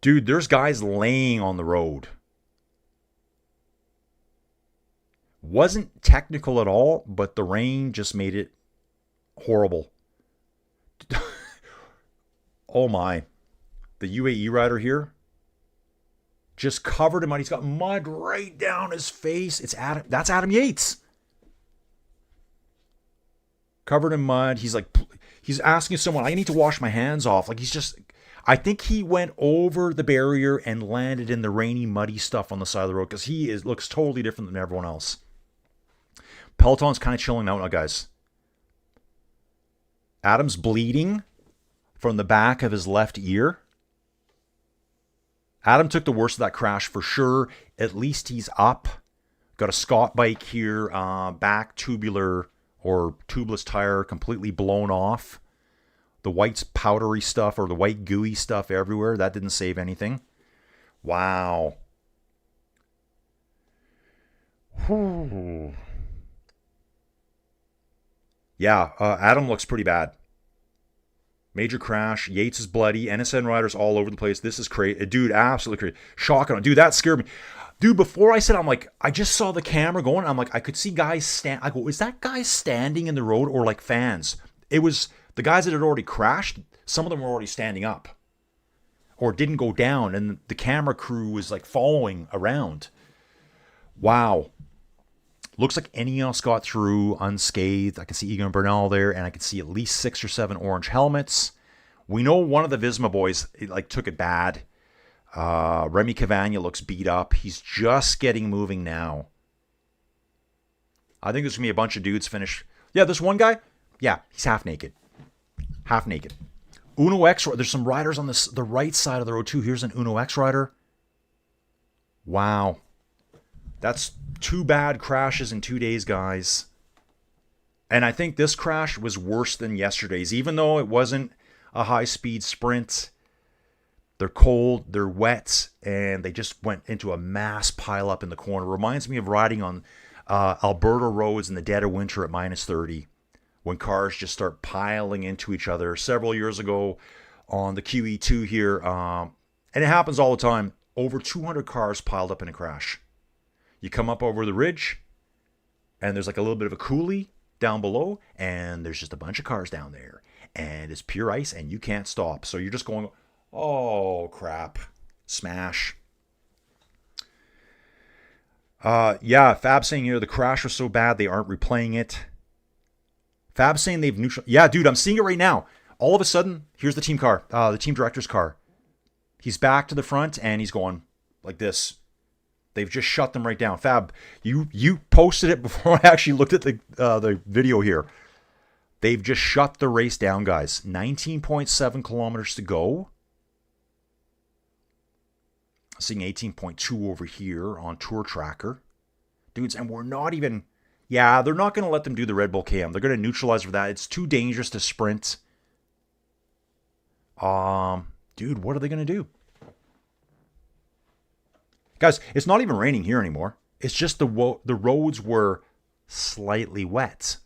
Dude, there's guys laying on the road. Wasn't technical at all, but the rain just made it horrible. Oh my. The UAE rider here just covered in mud. He's got mud right down his face. That's Adam Yates. Covered in mud. He's asking someone, I need to wash my hands off. I think he went over the barrier and landed in the rainy, muddy stuff on the side of the road because looks totally different than everyone else. Peloton's kind of chilling out now, guys. Adam's bleeding from the back of his left ear. Adam took the worst of that crash for sure. At least he's up. Got a Scott bike here. Back tubular or tubeless tire completely blown off. The white powdery stuff or the white gooey stuff everywhere. That didn't save anything. Wow. Whew. Yeah, Adam looks pretty bad. Major crash. Yates is bloody. NSN riders all over the place. This is crazy. Dude, absolutely crazy. Shocking. Dude, that scared me. Dude, before I said, I'm like, I just saw the camera going. I'm like, I could see guys stand. I go, is that guy standing in the road or like fans? It was the guys that had already crashed. Some of them were already standing up or didn't go down. And the camera crew was like following around. Wow. Looks like Ineos got through unscathed. I can see Egan Bernal there, and I can see at least 6 or 7 orange helmets. We know one of the Visma boys took it bad. Remy Cavagna looks beat up. He's just getting moving now. I think there's going to be a bunch of dudes finish. Yeah, this one guy, yeah, he's half naked. Half naked. Uno X, there's some riders on the right side of the road too. Here's an Uno X rider. Wow. That's 2 bad crashes in 2 days, guys. And I think this crash was worse than yesterday's. Even though it wasn't a high-speed sprint, they're cold, they're wet, and they just went into a mass pile-up in the corner. Reminds me of riding on Alberta roads in the dead of winter at minus 30, when cars just start piling into each other. Several years ago on the QE2 here, and it happens all the time, over 200 cars piled up in a crash. You come up over the ridge, and there's like a little bit of a coulee down below, and there's just a bunch of cars down there. And it's pure ice, and you can't stop. So you're just going, oh, crap. Smash. Yeah, Fab saying here, the crash was so bad they aren't replaying it. Fab saying they've neutral. Yeah, dude, I'm seeing it right now. All of a sudden, here's the team car, the team director's car. He's back to the front, and he's going like this. They've just shut them right down. Fab, you posted it before I actually looked at the video here. They've just shut the race down, guys. 19.7 kilometers to go. Seeing 18.2 over here on Tour Tracker. Dudes, and we're not even Yeah, they're not going to let them do the Red Bull KM. They're going to neutralize for that. It's too dangerous to sprint. Dude, what are they going to do? Guys, it's not even raining here anymore. It's just the roads were slightly wet.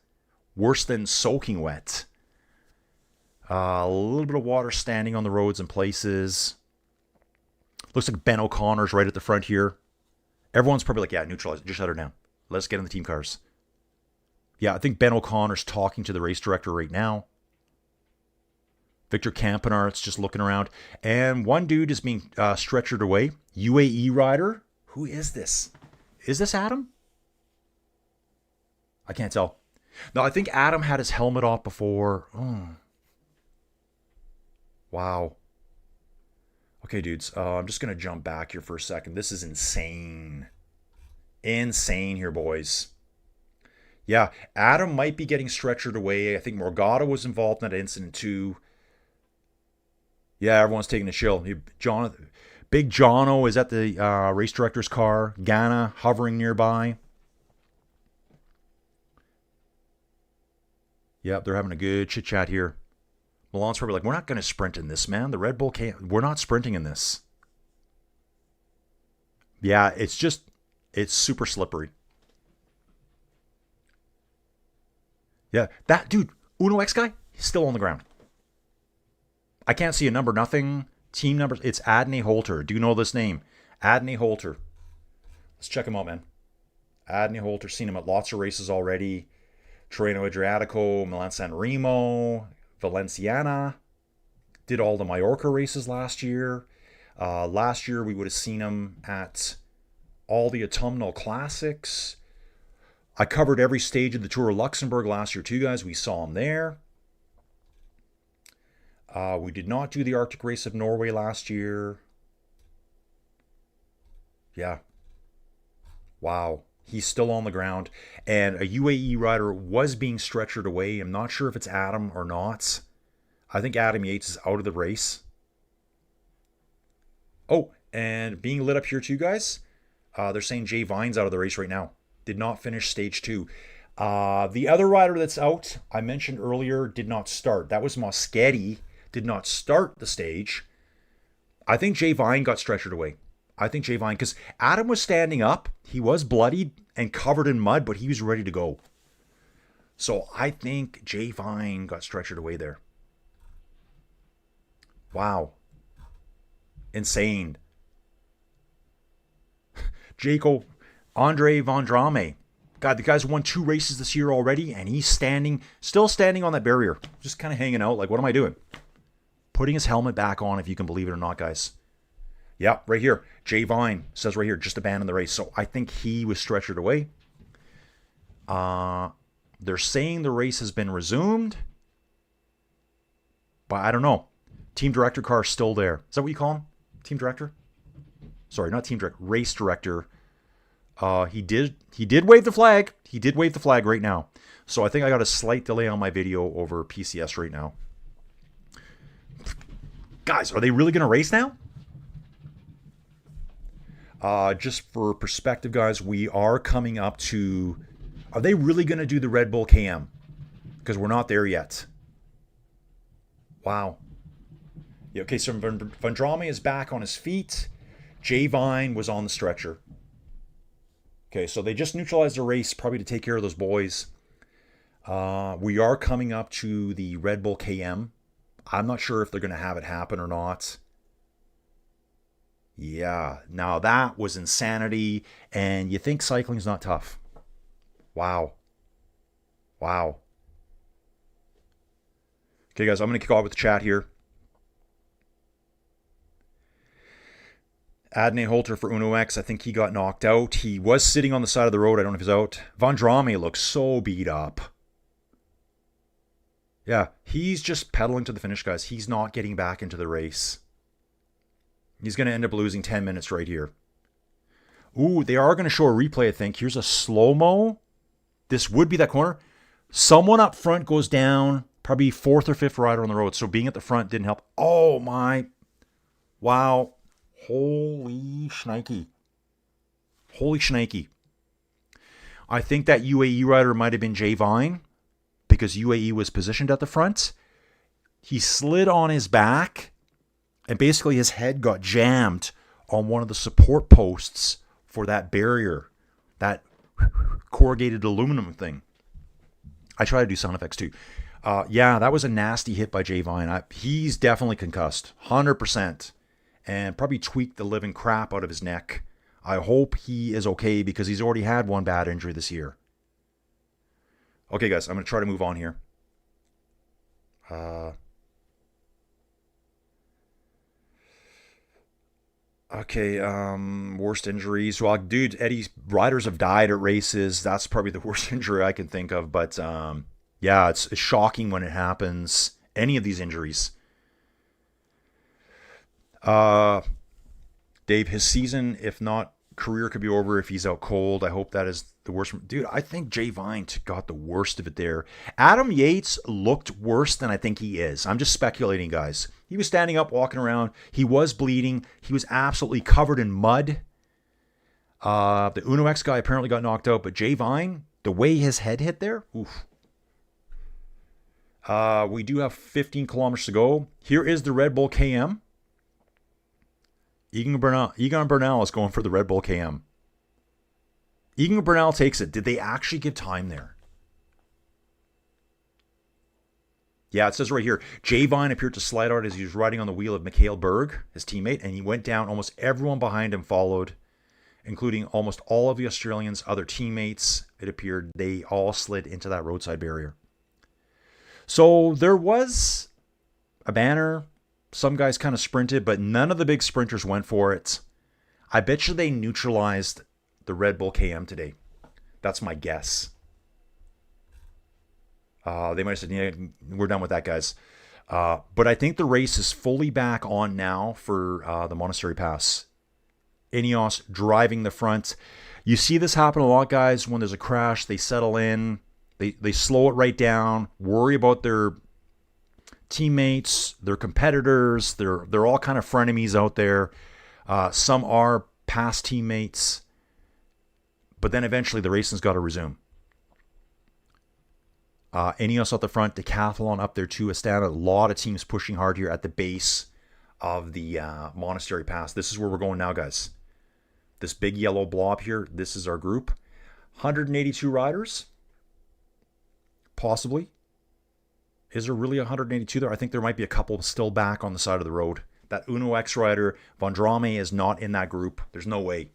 Worse than soaking wet. A little bit of water standing on the roads in places. Looks like Ben O'Connor's right at the front here. Everyone's probably like, yeah, neutralize it. Just shut her down. Let's get in the team cars. Yeah, I think Ben O'Connor's talking to the race director right now. Victor Campanart's just looking around. And one dude is being stretchered away. UAE rider. Who is this? Is this Adam? I can't tell. No, I think Adam had his helmet off before. Wow. Okay, dudes. I'm just going to jump back here for a second. This is insane. Insane here, boys. Yeah, Adam might be getting stretchered away. I think Morgado was involved in that incident too. Yeah, everyone's taking a chill. Big Jono is at the race director's car. Ghana hovering nearby. Yep, they're having a good chit chat here. Milan's probably like, we're not going to sprint in this, man. The Red Bull can't. We're not sprinting in this. Yeah, it's super slippery. Yeah, that dude, Uno X guy, he's still on the ground. I can't see a number, nothing. Team numbers. It's Adney Holter. Do you know this name? Adney Holter. Let's check him out, man. Adney Holter. Seen him at lots of races already. Tirreno Adriatico, Milan San Remo, Valenciana. Did all the Mallorca races last year. Last year we would have seen him at all the autumnal classics. I covered every stage of the Tour of Luxembourg last year too, guys. We saw him there. We did not do the Arctic Race of Norway last year. Yeah. Wow. He's still on the ground. And a UAE rider was being stretchered away. I'm not sure if it's Adam or not. I think Adam Yates is out of the race. Oh, and being lit up here too, guys. They're saying Jay Vine's out of the race right now. Did not finish stage 2. The other rider that's out, I mentioned earlier, did not start. That was Moschetti. Did not start the stage. I think Jay Vine got stretchered away. I think Jay Vine, because Adam was standing up. He was bloodied and covered in mud, but he was ready to go. So I think Jay Vine got stretchered away there. Wow. Insane. Jaco, Andre Vondrame. God, the guy's won 2 races this year already, and he's still standing on that barrier. Just kind of hanging out, like, what am I doing? Putting his helmet back on, if you can believe it or not, guys. Yeah, right here. Jay Vine says right here, just abandoned the race. So I think he was stretchered away. They're saying the race has been resumed. But I don't know. Team director car is still there. Is that what you call him? Team director? Sorry, not team director. Race director. He did wave the flag. He did wave the flag right now. So I think I got a slight delay on my video over PCS right now. Guys, are they really going to race now? Just for perspective, guys, we are coming up to... Are they really going to do the Red Bull KM? Because we're not there yet. Wow. Yeah, okay, so Vandrame is back on his feet. Jay Vine was on the stretcher. Okay, so they just neutralized the race, probably to take care of those boys. We are coming up to the Red Bull KM. I'm not sure if they're going to have it happen or not. Yeah, now that was insanity, and you think cycling's not tough. Wow. Wow. Okay, guys, I'm going to kick off with the chat here. Adney Holter for Uno X. I think he got knocked out. He was sitting on the side of the road. I don't know if he's out. Vandrame looks so beat up. Yeah, he's just pedaling to the finish, guys. He's not getting back into the race. He's going to end up losing 10 minutes right here. Ooh, they are going to show a replay, I think. Here's a slow-mo. This would be that corner. Someone up front goes down. Probably 4th or 5th rider on the road. So being at the front didn't help. Oh, my. Wow. Holy shnikey. Holy shnikey. I think that UAE rider might have been Jay Vine because UAE was positioned at the front. He slid on his back and basically his head got jammed on one of the support posts for that barrier, that corrugated aluminum thing. I try to do sound effects too. Yeah, that was a nasty hit by Jay Vine. He's definitely concussed, 100%, and probably tweaked the living crap out of his neck. I hope he is okay because he's already had one bad injury this year. Okay, guys, I'm going to try to move on here. Okay, worst injuries. Well, dude, Eddie's riders have died at races. That's probably the worst injury I can think of. But yeah, it's shocking when it happens. Any of these injuries. Dave, his season, if not career, could be over if he's out cold. I hope that is the worst. Dude, I think Jay Vine got the worst of it there. Adam Yates looked worse than I think he is. I'm just speculating, guys. He was standing up, walking around. He was bleeding. He was absolutely covered in mud. The Uno X guy apparently got knocked out, but Jay Vine, the way his head hit there, oof. We do have 15 kilometers to go. Here is the Red Bull KM. Egan Bernal is going for the Red Bull KM. Egan Bernal takes it. Did they actually give time there? Yeah, it says right here, Jay Vine appeared to slide out as he was riding on the wheel of Mikhail Berg, his teammate, and he went down. Almost everyone behind him followed, including almost all of the Australians' other teammates. It appeared they all slid into that roadside barrier. So there was a banner. Some guys kind of sprinted, but none of the big sprinters went for it. I bet you they neutralized the Red Bull KM today. That's my guess. They might have said, yeah, we're done with that, guys. But I think the race is fully back on now for the Monastery Pass. Ineos driving the front. You see this happen a lot, guys. When there's a crash, they settle in. They slow it right down. Worry about their teammates, their competitors. They're all kind of frenemies out there. Some are past teammates. But then eventually the racing's got to resume. Ineos out the front, Decathlon up there too. Astana, a lot of teams pushing hard here at the base of the Monastery Pass. This is where we're going now, guys. This big yellow blob here, this is our group. 182 riders. Possibly. Is there really 182 there? I think there might be a couple still back on the side of the road. That Uno X rider, Vondrame, is not in that group. There's no way.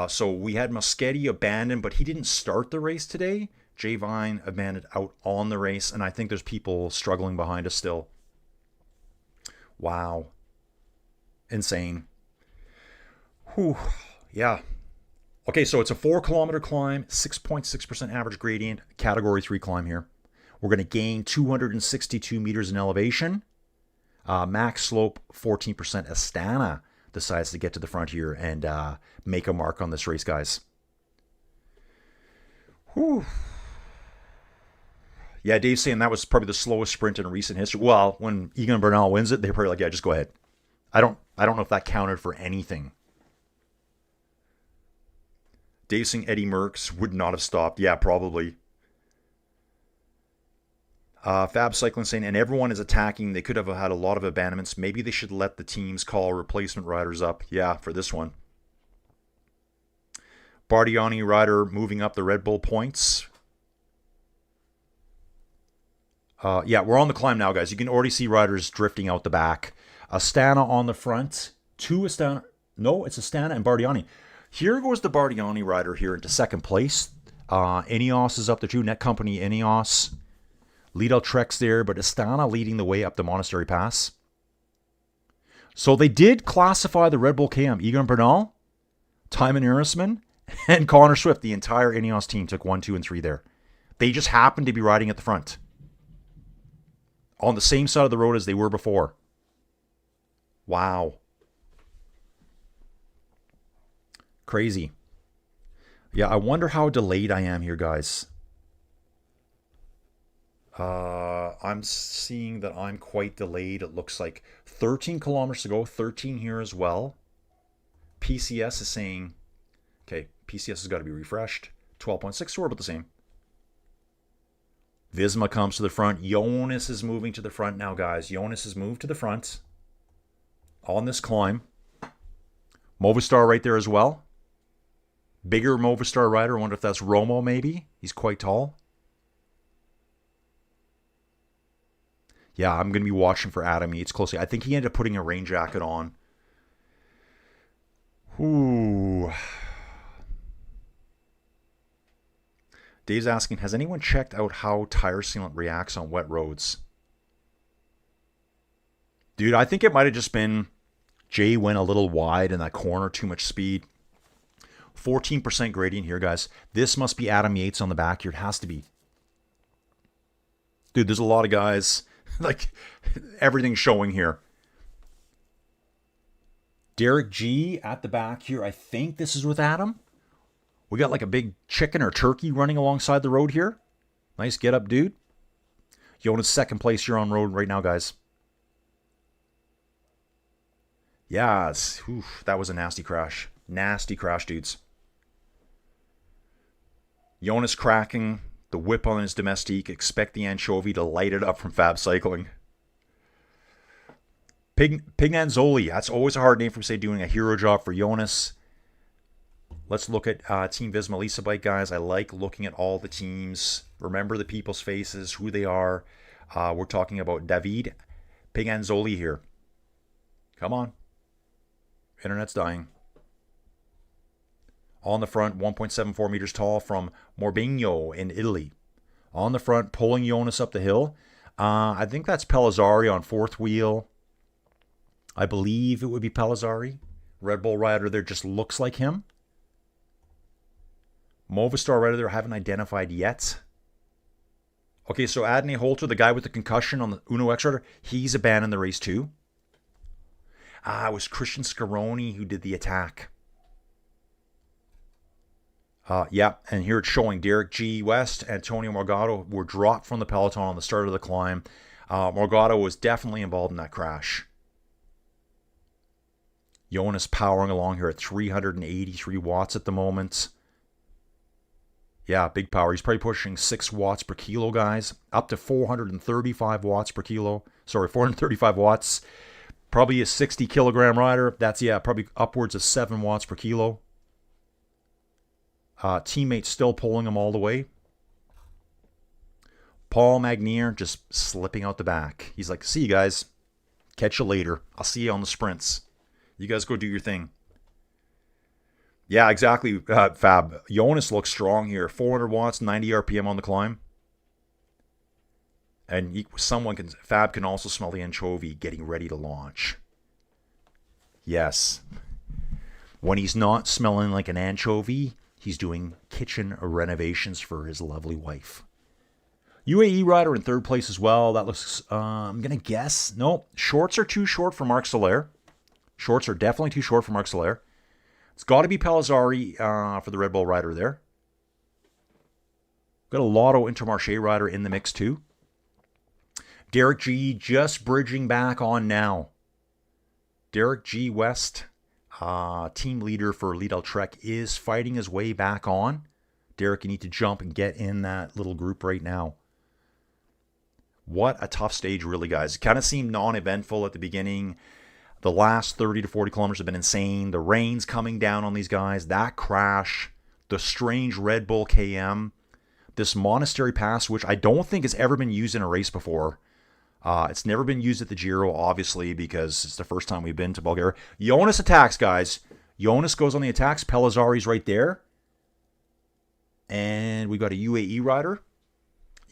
So we had Moschetti abandoned, but he didn't start the race today. Jay Vine abandoned out on the race, and I think there's people struggling behind us still. Wow. Insane. Whew. Yeah. Okay, so it's a 4-kilometer climb, 6.6% average gradient, category 3 climb here. We're going to gain 262 meters in elevation. Max slope, 14%. Astana decides to get to the front here and make a mark on this race, guys. Whew. Yeah, Dave's saying that was probably the slowest sprint in recent history. Well, when Egan Bernal wins it, they're probably like, yeah, just go ahead. I don't know if that counted for anything. Dave's saying Eddie Merckx would not have stopped. Yeah, probably. Fab Cycling saying, and everyone is attacking. They could have had a lot of abandonments. Maybe they should let the teams call replacement riders up. Yeah, for this one. Bardiani rider moving up the Red Bull points. Yeah, we're on the climb now, guys. You can already see riders drifting out the back. Astana on the front. Two Astana. No, it's Astana and Bardiani. Here goes the Bardiani rider here into second place. Ineos is up there too. Net Company Ineos. Lidl Trek's there, but Astana leading the way up the Monastery Pass. So they did classify the Red Bull KM. Egan Bernal, Tymon Irrisman, and Connor Swift. The entire Ineos team took 1, 2, and 3 there. They just happened to be riding at the front. On the same side of the road as they were before. Wow. Crazy. Yeah, I wonder how delayed I am here, guys. I'm seeing that I'm quite delayed. It looks like 13 kilometers to go, 13 here as well. PCS is saying, okay, PCS has got to be refreshed. 12.6, so we're about the same. Visma comes to the front. Jonas is moving to the front now, guys. Jonas has moved to the front on this climb. Movistar right there as well. Bigger Movistar rider. I wonder if that's Romo maybe. He's quite tall. Yeah, I'm going to be watching for Adam Yates closely. I think he ended up putting a rain jacket on. Ooh. Dave's asking, has anyone checked out how tire sealant reacts on wet roads? Dude, I think it might have just been Jay went a little wide in that corner, too much speed. 14% gradient here, guys. This must be Adam Yates on the back here. It has to be. Dude, there's a lot of guys. Like, everything's showing here. Derek G at the back here. I think this is with Adam. We got like a big chicken or turkey running alongside the road here. Nice get up, dude. Jonas second place here on road right now, guys. Yes. Oof, that was a nasty crash. Nasty crash, dudes. Jonas cracking the whip on his domestique. Expect the anchovy to light it up from Fab Cycling. Pignanzoli. That's always a hard name for, say, doing a hero job for Jonas. Let's look at Team Visma Lisa Bike, guys. I like looking at all the teams. Remember the people's faces, who they are. We're talking about David Pignanzoli here. Come on. Internet's dying. On the front, 1.74 meters tall from Morbigno in Italy. On the front, pulling Jonas up the hill. I think that's Pellizzari on fourth wheel. I believe it would be Pellizzari. Red Bull rider there just looks like him. Movistar rider there, haven't identified yet. Okay, so Adney Holter, the guy with the concussion on the Uno X rider, he's abandoned the race too. It was Christian Scaroni who did the attack. Yeah, and here it's showing Derek G. West, Antonio Morgado were dropped from the Peloton on the start of the climb. Morgado was definitely involved in that crash. Jonas powering along here at 383 watts at the moment. Yeah, big power. He's probably pushing 6 watts per kilo, guys. Up to 435 watts per kilo. Sorry, 435 watts. Probably a 60 kilogram rider. That's, yeah, probably upwards of 7 watts per kilo. Teammates still pulling him all the way. Paul Magnier just slipping out the back. He's like, see you guys. Catch you later. I'll see you on the sprints. You guys go do your thing. Yeah, exactly, Fab. Jonas looks strong here. 400 watts, 90 RPM on the climb. And Fab can also smell the anchovy getting ready to launch. Yes. When he's not smelling like an anchovy, he's doing kitchen renovations for his lovely wife. UAE rider in third place as well. That looks, I'm going to guess. No, shorts are too short for Marc Soler. Shorts are definitely too short for Marc Soler. It's got to be Pellizzari for the Red Bull rider there. Got a Lotto Intermarché rider in the mix too. Derek G just bridging back on now. Derek G West, team leader for Lidl Trek, is fighting his way back on. Derek, you need to jump and get in that little group right now. What a tough stage, really, guys. It kind of seemed non-eventful at the beginning. The last 30 to 40 kilometers have been insane. The rain's coming down on these guys. That crash, the strange Red Bull KM, this Monastery Pass, which I don't think has ever been used in a race before. It's never been used at the Giro, obviously, because it's the first time we've been to Bulgaria. Jonas attacks, guys. Jonas goes on the attacks. Pellizzari's right there. And we got a UAE rider,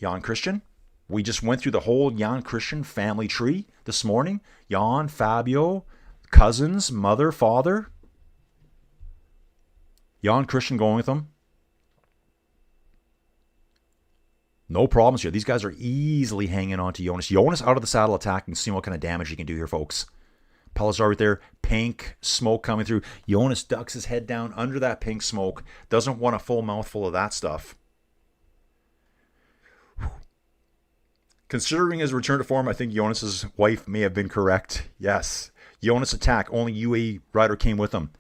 Jan Christian. We just went through the whole Jan Christian family tree this morning. Jan, Fabio, cousins, mother, father. Jan Christian going with them. No problems here. These guys are easily hanging on to Jonas. Jonas out of the saddle attacking, seeing what kind of damage he can do here, folks. Pellizzari right there. Pink smoke coming through. Jonas ducks his head down under that pink smoke. Doesn't want a full mouthful of that stuff. Considering his return to form, I think Jonas's wife may have been correct. Yes. Jonas attack. Only UAE rider came with him.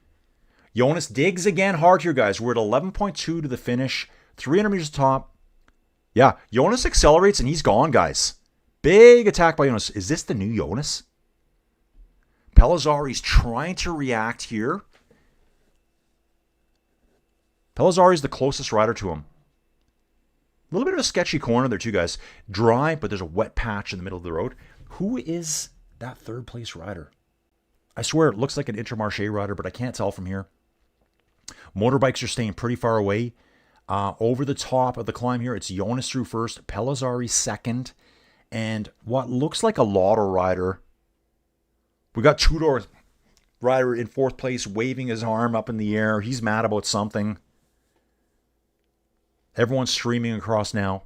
Jonas digs again hard here, guys. We're at 11.2 to the finish. 300 meters top. Yeah, Jonas accelerates and he's gone, guys. Big attack by Jonas. Is this the new Jonas? Pellizzari's trying to react here. Pellizzari's the closest rider to him. A little bit of a sketchy corner there too, guys. Dry, but there's a wet patch in the middle of the road. Who is that third place rider? I swear it looks like an Intermarché rider, but I can't tell from here. Motorbikes are staying pretty far away. Over the top of the climb here, it's Jonas through first, Pellizzari second, and what looks like a Lotto rider. We got Tudor rider in fourth place, waving his arm up in the air. He's mad about something. Everyone's streaming across now.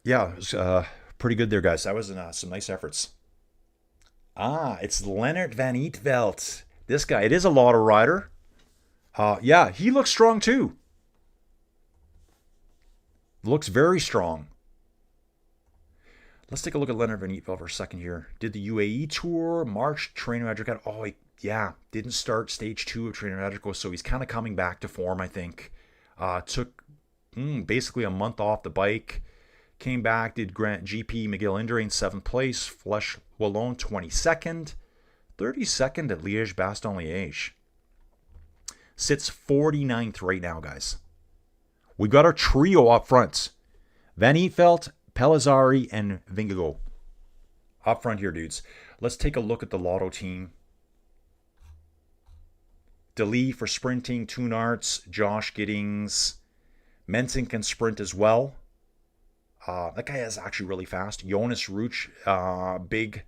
Yeah, it was pretty good there, guys. That was some nice efforts. It's Leonard Van Eetvelt. This guy, it is a Lotto rider. Yeah, he looks strong too. Looks very strong. Let's take a look at Leonard Van Eetvelt for a second here. Did the UAE tour, March, training Magic. Oh, yeah, didn't start stage 2 of training Magic, so he's kind of coming back to form, I think. Took basically a month off the bike. Came back, did Grant GP McGill Indurain 7th place. Flesh Wallone 22nd. 32nd at Liège-Bastogne-Liège. Sits 49th right now, guys. We've got our trio up front. Van Eetvelt, Pellizzari, and Vingegaard. Up front here, dudes. Let's take a look at the Lotto team. DeLee for sprinting, Toonarts, Josh Giddings. Mensing can sprint as well. That guy is actually really fast. Jonas Ruch, big,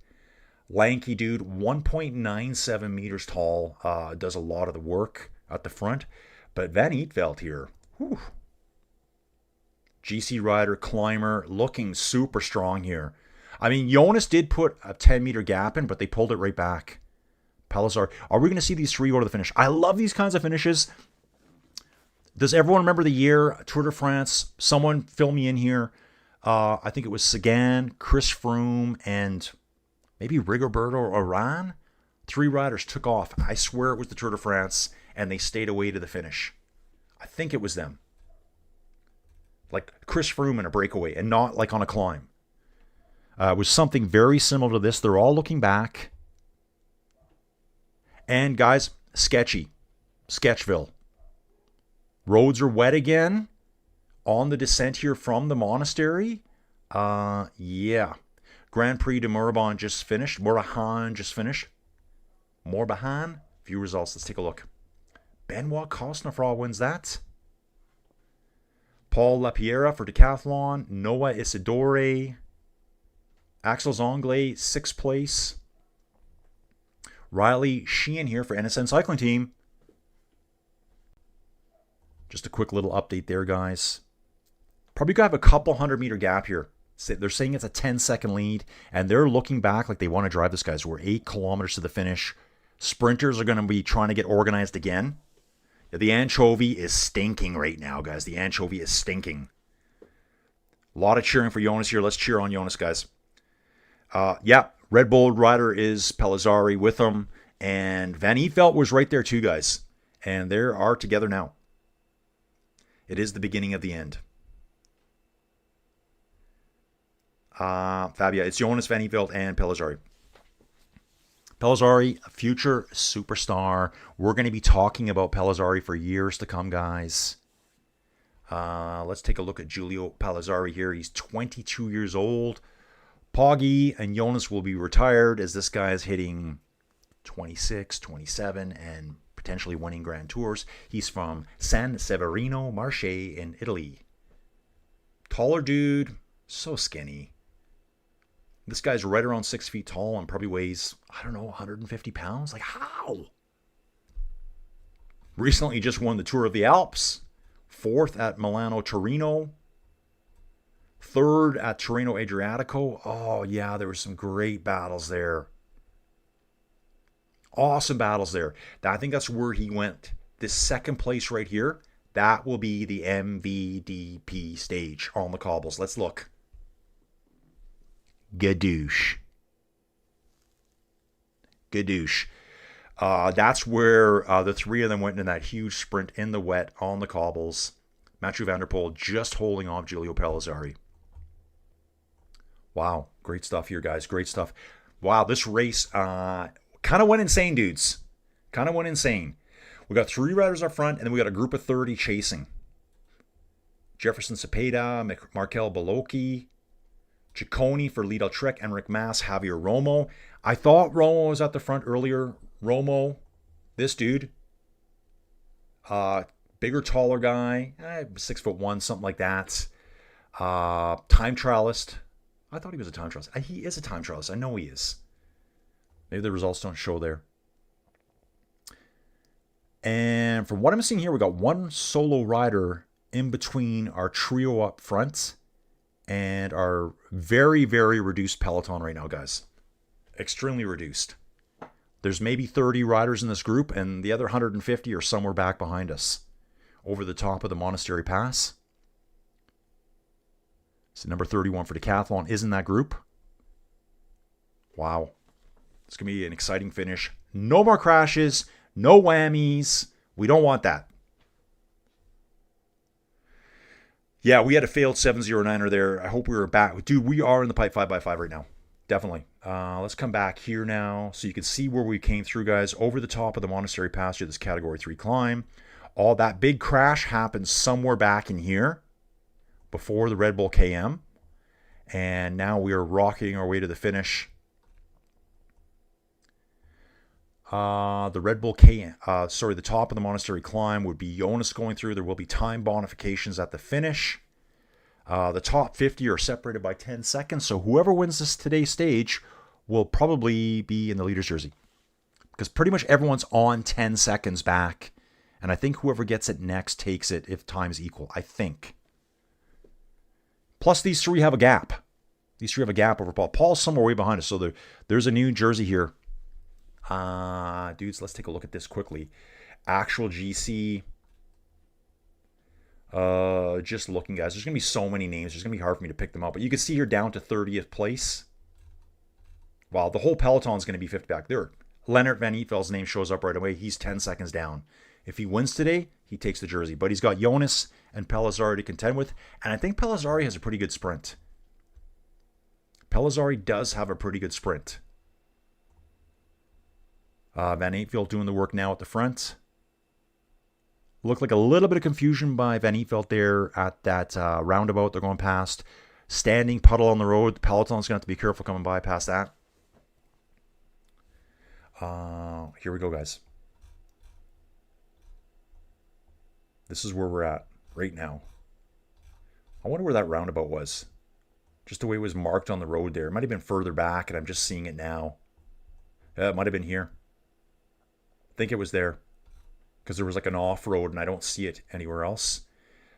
lanky dude, 1.97 meters tall, does a lot of the work at the front. But Van Eetvelt here, whew. GC rider, climber, looking super strong here. I mean, Jonas did put a 10-meter gap in, but they pulled it right back. Pellizzari. Are we going to see these three go to the finish? I love these kinds of finishes. Does everyone remember the year, Tour de France? Someone fill me in here. I think it was Sagan, Chris Froome, and maybe Rigoberto Urán. 3 riders took off. I swear it was the Tour de France, and they stayed away to the finish. I think it was them. Like Chris Froome in a breakaway, and not like on a climb. It was something very similar to this. They're all looking back. And guys, sketchy. Sketchville. Roads are wet again. On the descent here from the monastery. Yeah. Grand Prix de Morbihan just finished. Morbihan just finished. Morbihan. Few results. Let's take a look. Benoit Cosnefroid wins that. Paul Lapierre for decathlon. Noah Isidore. Axel Zonglé, 6th place. Riley Sheehan here for NSN Cycling Team. Just a quick little update there, guys. Probably got to have a couple 100-meter gap here. They're saying it's a 10-second lead, and they're looking back like they want to drive this, guys. We're 8 kilometers to the finish. Sprinters are going to be trying to get organized again. The anchovy is stinking right now, guys. The anchovy is stinking. A lot of cheering for Jonas here. Let's cheer on Jonas, guys. Yeah, Red Bull rider is Pellizzari with him. And Van Eetvelt was right there too, guys. And they are together now. It is the beginning of the end. Fabia, it's Jonas, Van Eetvelt, and Pellizzari. Pellizzari, a future superstar. We're going to be talking about Pellizzari for years to come, guys. Let's take a look at Giulio Pellizzari here. He's 22 years old. Poggi and Jonas will be retired as this guy is hitting 26, 27, and potentially winning Grand Tours. He's from San Severino Marche in Italy. Taller dude, so skinny. This guy's right around 6 feet tall and probably weighs, I don't know, 150 pounds. Like, how? Recently just won the Tour of the Alps. 4th at Milano Torino. 3rd at Torino Adriatico. Oh, yeah, there were some great battles there. Awesome battles there. I think that's where he went. This 2nd place right here, that will be the MVDP stage on the cobbles. Let's look. Gadoosh. Gadoosh. That's where the three of them went in that huge sprint in the wet on the cobbles. Mathieu van der Poel just holding off Giulio Pelizzari. Wow, great stuff here, guys. Great stuff. Wow, this race kind of went insane, dudes. Kind of went insane. We got 3 riders up front, and then we got a group of 30 chasing. Jefferson Cepeda, Markel Baloki, Ciccone for Lidl Trek, Enric Mas, Javier Romo. I thought Romo was at the front earlier. Romo, this dude, bigger, taller guy, 6'1", something like that. Time trialist. I thought he was a time trialist. He is a time trialist. I know he is. Maybe the results don't show there. And from what I'm seeing here, we got one solo rider in between our trio up front and our very, very reduced peloton right now, guys. Extremely reduced. There's maybe 30 riders in this group, and the other 150 are somewhere back behind us over the top of the Monastery Pass. So number 31 for Decathlon is in that group. Wow. It's going to be an exciting finish. No more crashes. No whammies. We don't want that. Yeah, we had a failed 709er there. I hope we were back. Dude, we are in the pipe 5x5 right now. Definitely. Let's come back here now so you can see where we came through, guys. Over the top of the Monastery Pass to this Category 3 climb. All that big crash happened somewhere back in here before the Red Bull KM. And now we are rocketing our way to the finish. The Red Bull the top of the Monastery climb would be Jonas going through. There will be time bonifications at the finish. The top 50 are separated by 10 seconds. So whoever wins today's stage will probably be in the leader's jersey. Because pretty much everyone's on 10 seconds back. And I think whoever gets it next takes it if time's equal. I think. Plus these three have a gap. These three have a gap over Paul. Paul's somewhere way behind us. So there's a new jersey here. Dudes, let's take a look at this quickly. Actual GC. Just looking, guys. There's going to be so many names. It's going to be hard for me to pick them up. But you can see here down to 30th place. Wow, the whole peloton's going to be 50 back. There, Leonard Van Eetveld's name shows up right away. He's 10 seconds down. If he wins today, he takes the jersey. But he's got Jonas and Pelizzari to contend with. And I think Pelizzari has a pretty good sprint. Pelizzari does have a pretty good sprint. Van Eetveld doing the work now at the front. Looked like a little bit of confusion by Van Eetveld there at that roundabout they're going past. Standing puddle on the road. The peloton's going to have to be careful coming by past that. Here we go, guys. This is where we're at right now. I wonder where that roundabout was. Just the way it was marked on the road there. It might have been further back, and I'm just seeing it now. Yeah, it might have been here. I think it was there. Because there was like an off-road, and I don't see it anywhere else.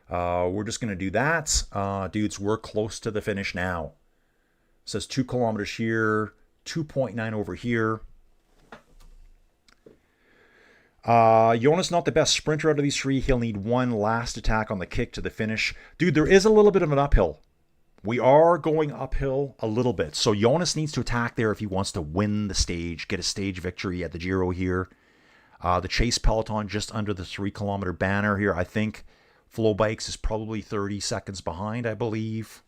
We're just going to do that. Dudes, we're close to the finish now. It says 2 kilometers here, 2.9 over here. Jonas not the best sprinter out of these three. He'll need one last attack on the kick to the finish. Dude, there is a little bit of an uphill. We are going uphill a little bit. So Jonas needs to attack there if he wants to win the stage, get a stage victory at the Giro here. The Chase Peloton just under the 3 kilometer banner here. I think Flow Bikes is probably 30 seconds behind, I believe.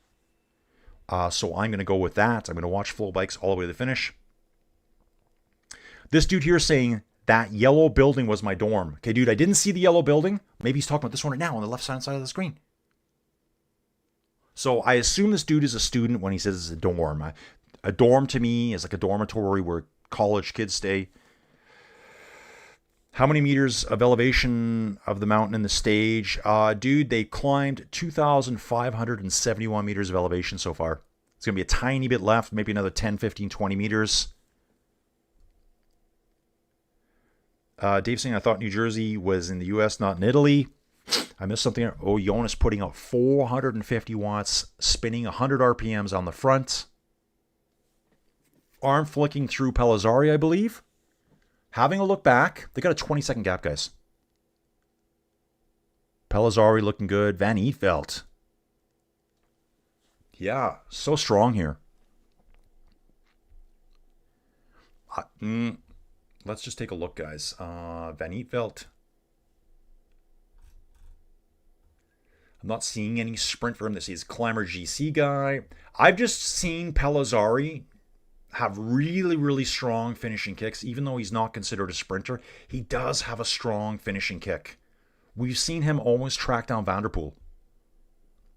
So I'm going to go with that. I'm going to watch Flow Bikes all the way to the finish. This dude here is saying that yellow building was my dorm. Okay, dude, I didn't see the yellow building. Maybe he's talking about this one right now on the left side of the screen. So I assume this dude is a student when he says it's a dorm. A dorm to me is like a dormitory where college kids stay. How many meters of elevation of the mountain in the stage? Dude, they climbed 2,571 meters of elevation so far. It's going to be a tiny bit left, maybe another 10, 15, 20 meters. Dave saying, I thought New Jersey was in the U.S., not in Italy. I missed something. Oh, Jonas putting out 450 watts, spinning 100 RPMs on the front. Arm flicking through Pelizzari, I believe. Having a look back, they got a 20-second gap, guys. Pelizzari looking good. Van Eetveld. Yeah, so strong here. let's just take a look, guys. Van Eetvelt. I'm not seeing any sprint for him. This is Climber GC guy. I've just seen Pellizzari have really, really strong finishing kicks. Even though he's not considered a sprinter, he does have a strong finishing kick. We've seen him almost track down Vanderpool.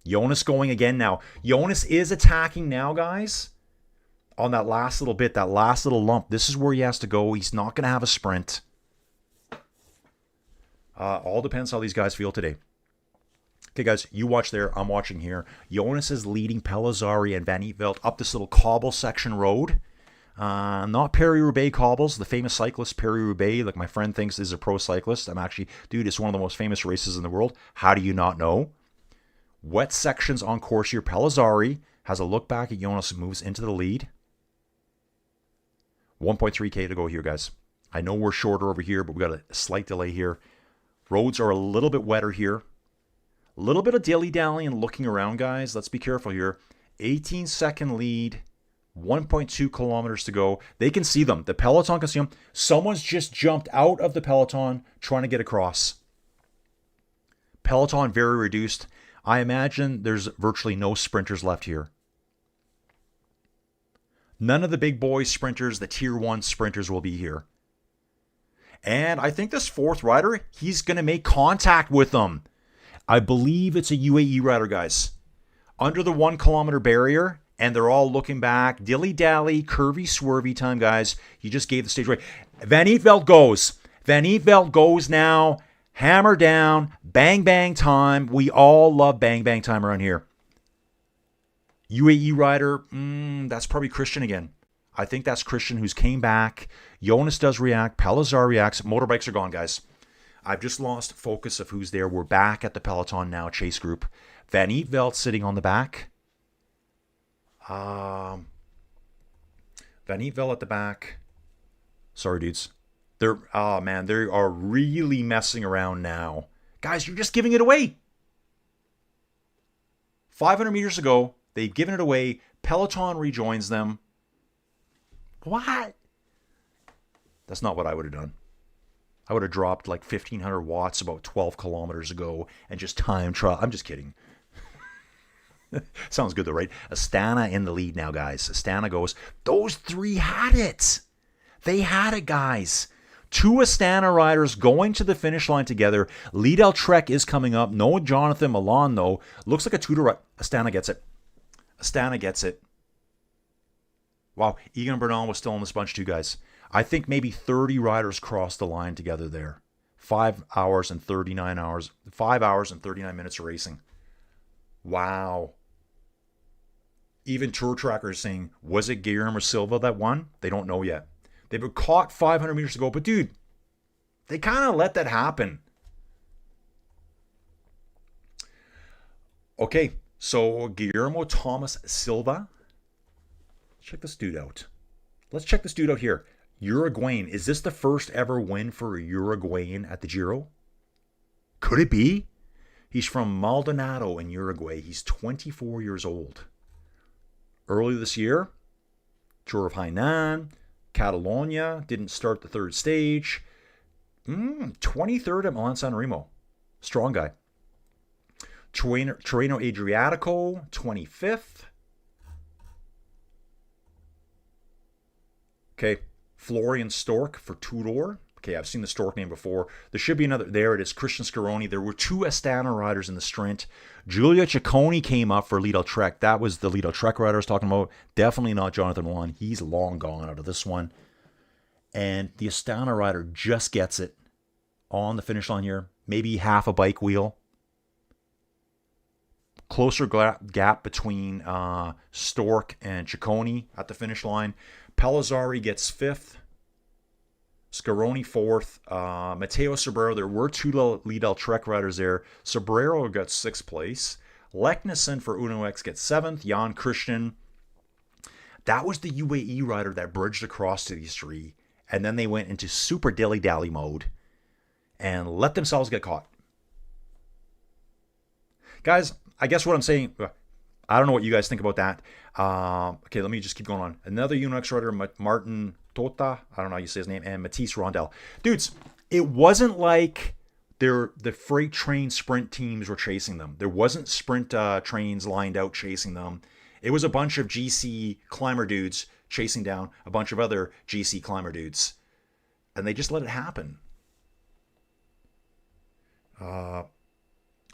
Jonas going again now. Jonas is attacking now, guys. On that last little bit, that last little lump. This is where he has to go. He's not going to have a sprint. All depends how these guys feel today. Okay, guys, you watch there. I'm watching here. Jonas is leading Pellizzari and Van Eetvelt up this little cobble section road. Not Paris-Roubaix cobbles. The famous cyclist Paris-Roubaix, like my friend thinks is a pro cyclist. I'm actually, dude, it's one of the most famous races in the world. How do you not know? Wet sections on course here. Pellizzari has a look back at Jonas and moves into the lead. 1.3K to go here, guys. I know we're shorter over here, but we got a slight delay here. Roads are a little bit wetter here. A little bit of dilly-dally and looking around, guys. Let's be careful here. 18-second lead. 1.2 kilometers to go. They can see them. The Peloton can see them. Someone's just jumped out of the Peloton trying to get across. Peloton very reduced. I imagine there's virtually no sprinters left here. None of the big boys sprinters, the tier 1 sprinters will be here. And I think this fourth rider, he's going to make contact with them. I believe it's a UAE rider, guys. Under the 1 kilometer barrier, and they're all looking back. Dilly-dally, curvy, swervy time, guys. You just gave the stage away. Van Eetvelt goes. Van Eetvelt goes now. Hammer down. Bang, bang time. We all love bang, bang time around here. UAE rider, that's probably Christian again. I think that's Christian who's came back. Jonas does react. Pellizzari reacts. Motorbikes are gone, guys. I've just lost focus of who's there. We're back at the Peloton now, chase group. Van Eetvelt sitting on the back. Van Eetvelt at the back. Sorry, dudes. They are really messing around now. Guys, you're just giving it away. 500 meters ago, they've given it away. Peloton rejoins them. What? That's not what I would have done. I would have dropped like 1,500 watts about 12 kilometers ago and just time trial. I'm just kidding. Sounds good though, right? Astana in the lead now, guys. Astana goes. Those three had it. They had it, guys. 2 Astana riders going to the finish line together. Lidl Trek is coming up. No Jonathan Milan, though. Looks like a Tudor. Astana gets it. Astana gets it. Wow, Egan Bernal was still in this bunch too, guys. I think maybe 30 riders crossed the line together there. 5 hours and 39 hours. 5 hours and 39 minutes of racing. Wow. Even Tour Tracker is saying, was it Guillermo Silva that won? They don't know yet. They were caught 500 meters ago, but dude, they kind of let that happen. Okay, so Guillermo Thomas Silva. Check this dude out. Let's check this dude out here. Uruguayan. Is this the first ever win for a Uruguayan at the Giro? Could it be? He's from Maldonado in Uruguay. He's 24 years old. Early this year, Tour of Hainan, Catalonia, didn't start the third stage. 23rd at Milan San Remo. Strong guy. Tirreno Adriatico, 25th. Okay, Florian Stork for Tudor. Okay, I've seen the Stork name before. There should be another. There it is, Christian Scaroni. There were 2 Astana riders in the sprint. Giulio Ciccone came up for Lidl Trek. That was the Lidl Trek rider I was talking about. Definitely not Jonathan Milan. He's long gone out of this one. And the Astana rider just gets it on the finish line here. Maybe half a bike wheel. Closer gap between Stork and Ciccone at the finish line. Pellizzari gets 5th. Scaroni 4th. Matteo Sobrero. There were 2 Lidl Trek riders there. Sobrero got 6th place. Leknessem for Uno X gets 7th. Jan Christian. That was the UAE rider that bridged across to these 3. And then they went into super dilly-dally mode and let themselves get caught. Guys, I guess what I'm saying, I don't know what you guys think about that. Okay, let me just keep going on. Another UNX rider, Martin Tota, I don't know how you say his name, and Matisse Rondell. Dudes, it wasn't like the freight train sprint teams were chasing them. There wasn't sprint trains lined out chasing them. It was a bunch of GC climber dudes chasing down a bunch of other GC climber dudes. And they just let it happen.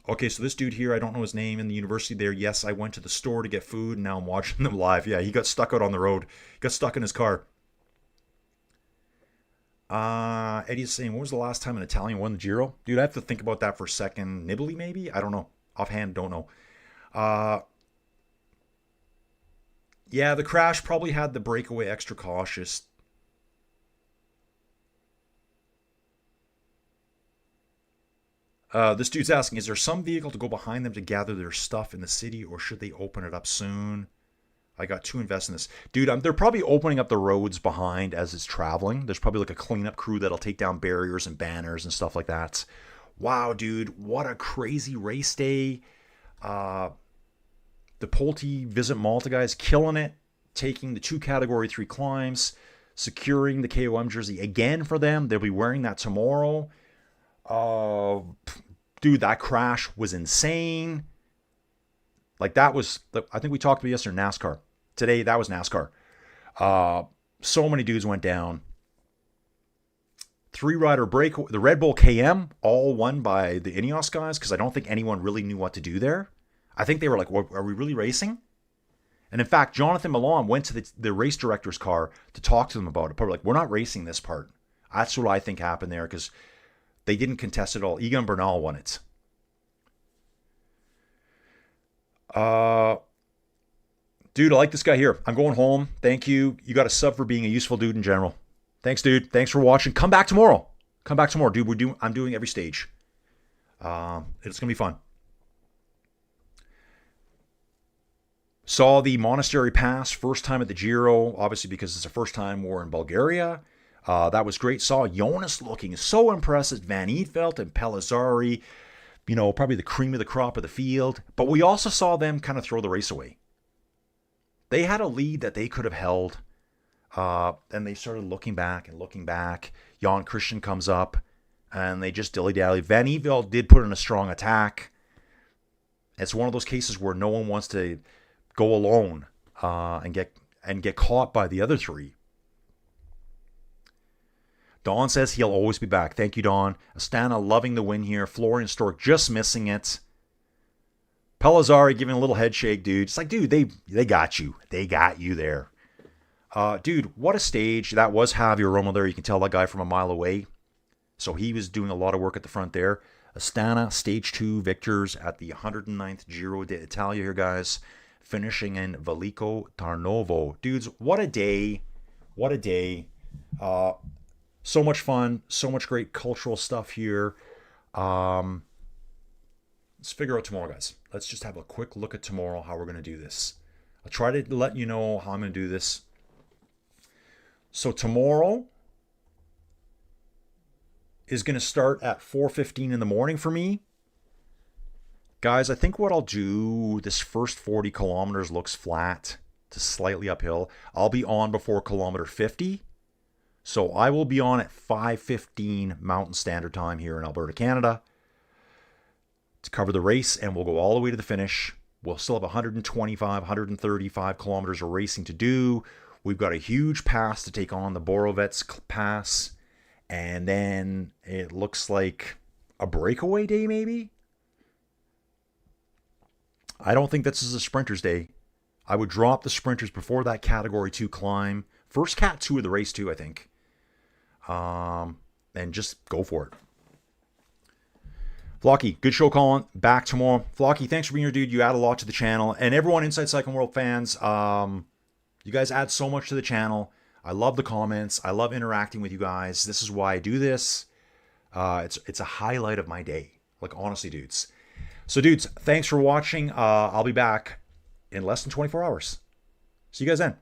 Okay, so this dude here, I don't know his name, in the university there. Yes, I went to the store to get food, and now I'm watching them live. Yeah, he got stuck out on the road. He got stuck in his car. Eddie's saying, when was the last time an Italian won the Giro? Dude, I have to think about that for a second. Nibali, maybe? I don't know. Offhand, don't know. Yeah, the crash probably had the breakaway extra cautious. This dude's asking, is there some vehicle to go behind them to gather their stuff in the city, or should they open it up soon? I got to invest in this. Dude, they're probably opening up the roads behind as it's traveling. There's probably like a cleanup crew that'll take down barriers and banners and stuff like that. Wow, dude, what a crazy race day. The Pulte Visit Malta guys killing it, taking the 2 Category 3 climbs, securing the KOM jersey again for them. They'll be wearing that tomorrow. Dude, that crash was insane. Like, that was, I think we talked about yesterday, NASCAR. Today, that was NASCAR. So many dudes went down. 3-rider break, the Red Bull KM, all won by the Ineos guys, because I don't think anyone really knew what to do there. I think they were like, are we really racing? And in fact, Jonathan Milan went to the race director's car to talk to them about it. Probably like, we're not racing this part. That's what I think happened there, because they didn't contest it all. Egan Bernal won it. Dude, I like this guy here. I'm going home. Thank you. You got a sub for being a useful dude in general. Thanks, dude. Thanks for watching. Come back tomorrow. Come back tomorrow, dude. I'm doing every stage. It's gonna be fun. Saw the Monastery Pass first time at the Giro, obviously because it's the first time we're in Bulgaria. That was great. Saw Jonas looking so impressive. Van Eetvelt and Pellizzari, probably the cream of the crop of the field. But we also saw them kind of throw the race away. They had a lead that they could have held. And they started looking back and looking back. Jan Christian comes up and they just dilly-dally. Van Eetvelt did put in a strong attack. It's one of those cases where no one wants to go alone and get caught by the other three. Don says he'll always be back. Thank you, Don. Astana loving the win here. Florian Stork just missing it. Pellizzari giving a little head shake, dude. It's like, dude, they got you. They got you there. Dude, what a stage. That was Javier Romo there. You can tell that guy from a mile away. So he was doing a lot of work at the front there. Astana, stage 2 victors at the 109th Giro d'Italia here, guys. Finishing in Veliko Tarnovo. Dudes, what a day. What a day. So much fun. So much great cultural stuff here. Let's figure out tomorrow, guys. Let's just have a quick look at tomorrow, how we're going to do this. I'll try to let you know how I'm going to do this. So tomorrow is going to start at 4:15 in the morning for me. Guys, I think what I'll do, this first 40 kilometers looks flat to slightly uphill. I'll be on before kilometer 50. So I will be on at 5:15 Mountain Standard Time here in Alberta, Canada to cover the race, and we'll go all the way to the finish. We'll still have 125, 135 kilometers of racing to do. We've got a huge pass to take on, the Borovets Pass, and then it looks like a breakaway day maybe? I don't think this is a sprinter's day. I would drop the sprinters before that Category 2 climb. First Cat 2 of the race too, I think. And just go for it. Flocky, good show, Colin. Back tomorrow. Flocky, thanks for being here, dude. You add a lot to the channel. And everyone Inside Cycling World fans, you guys add so much to the channel. I love the comments. I love interacting with you guys. This is why I do this. It's a highlight of my day. Like, honestly, dudes. So, dudes, thanks for watching. I'll be back in less than 24 hours. See you guys then.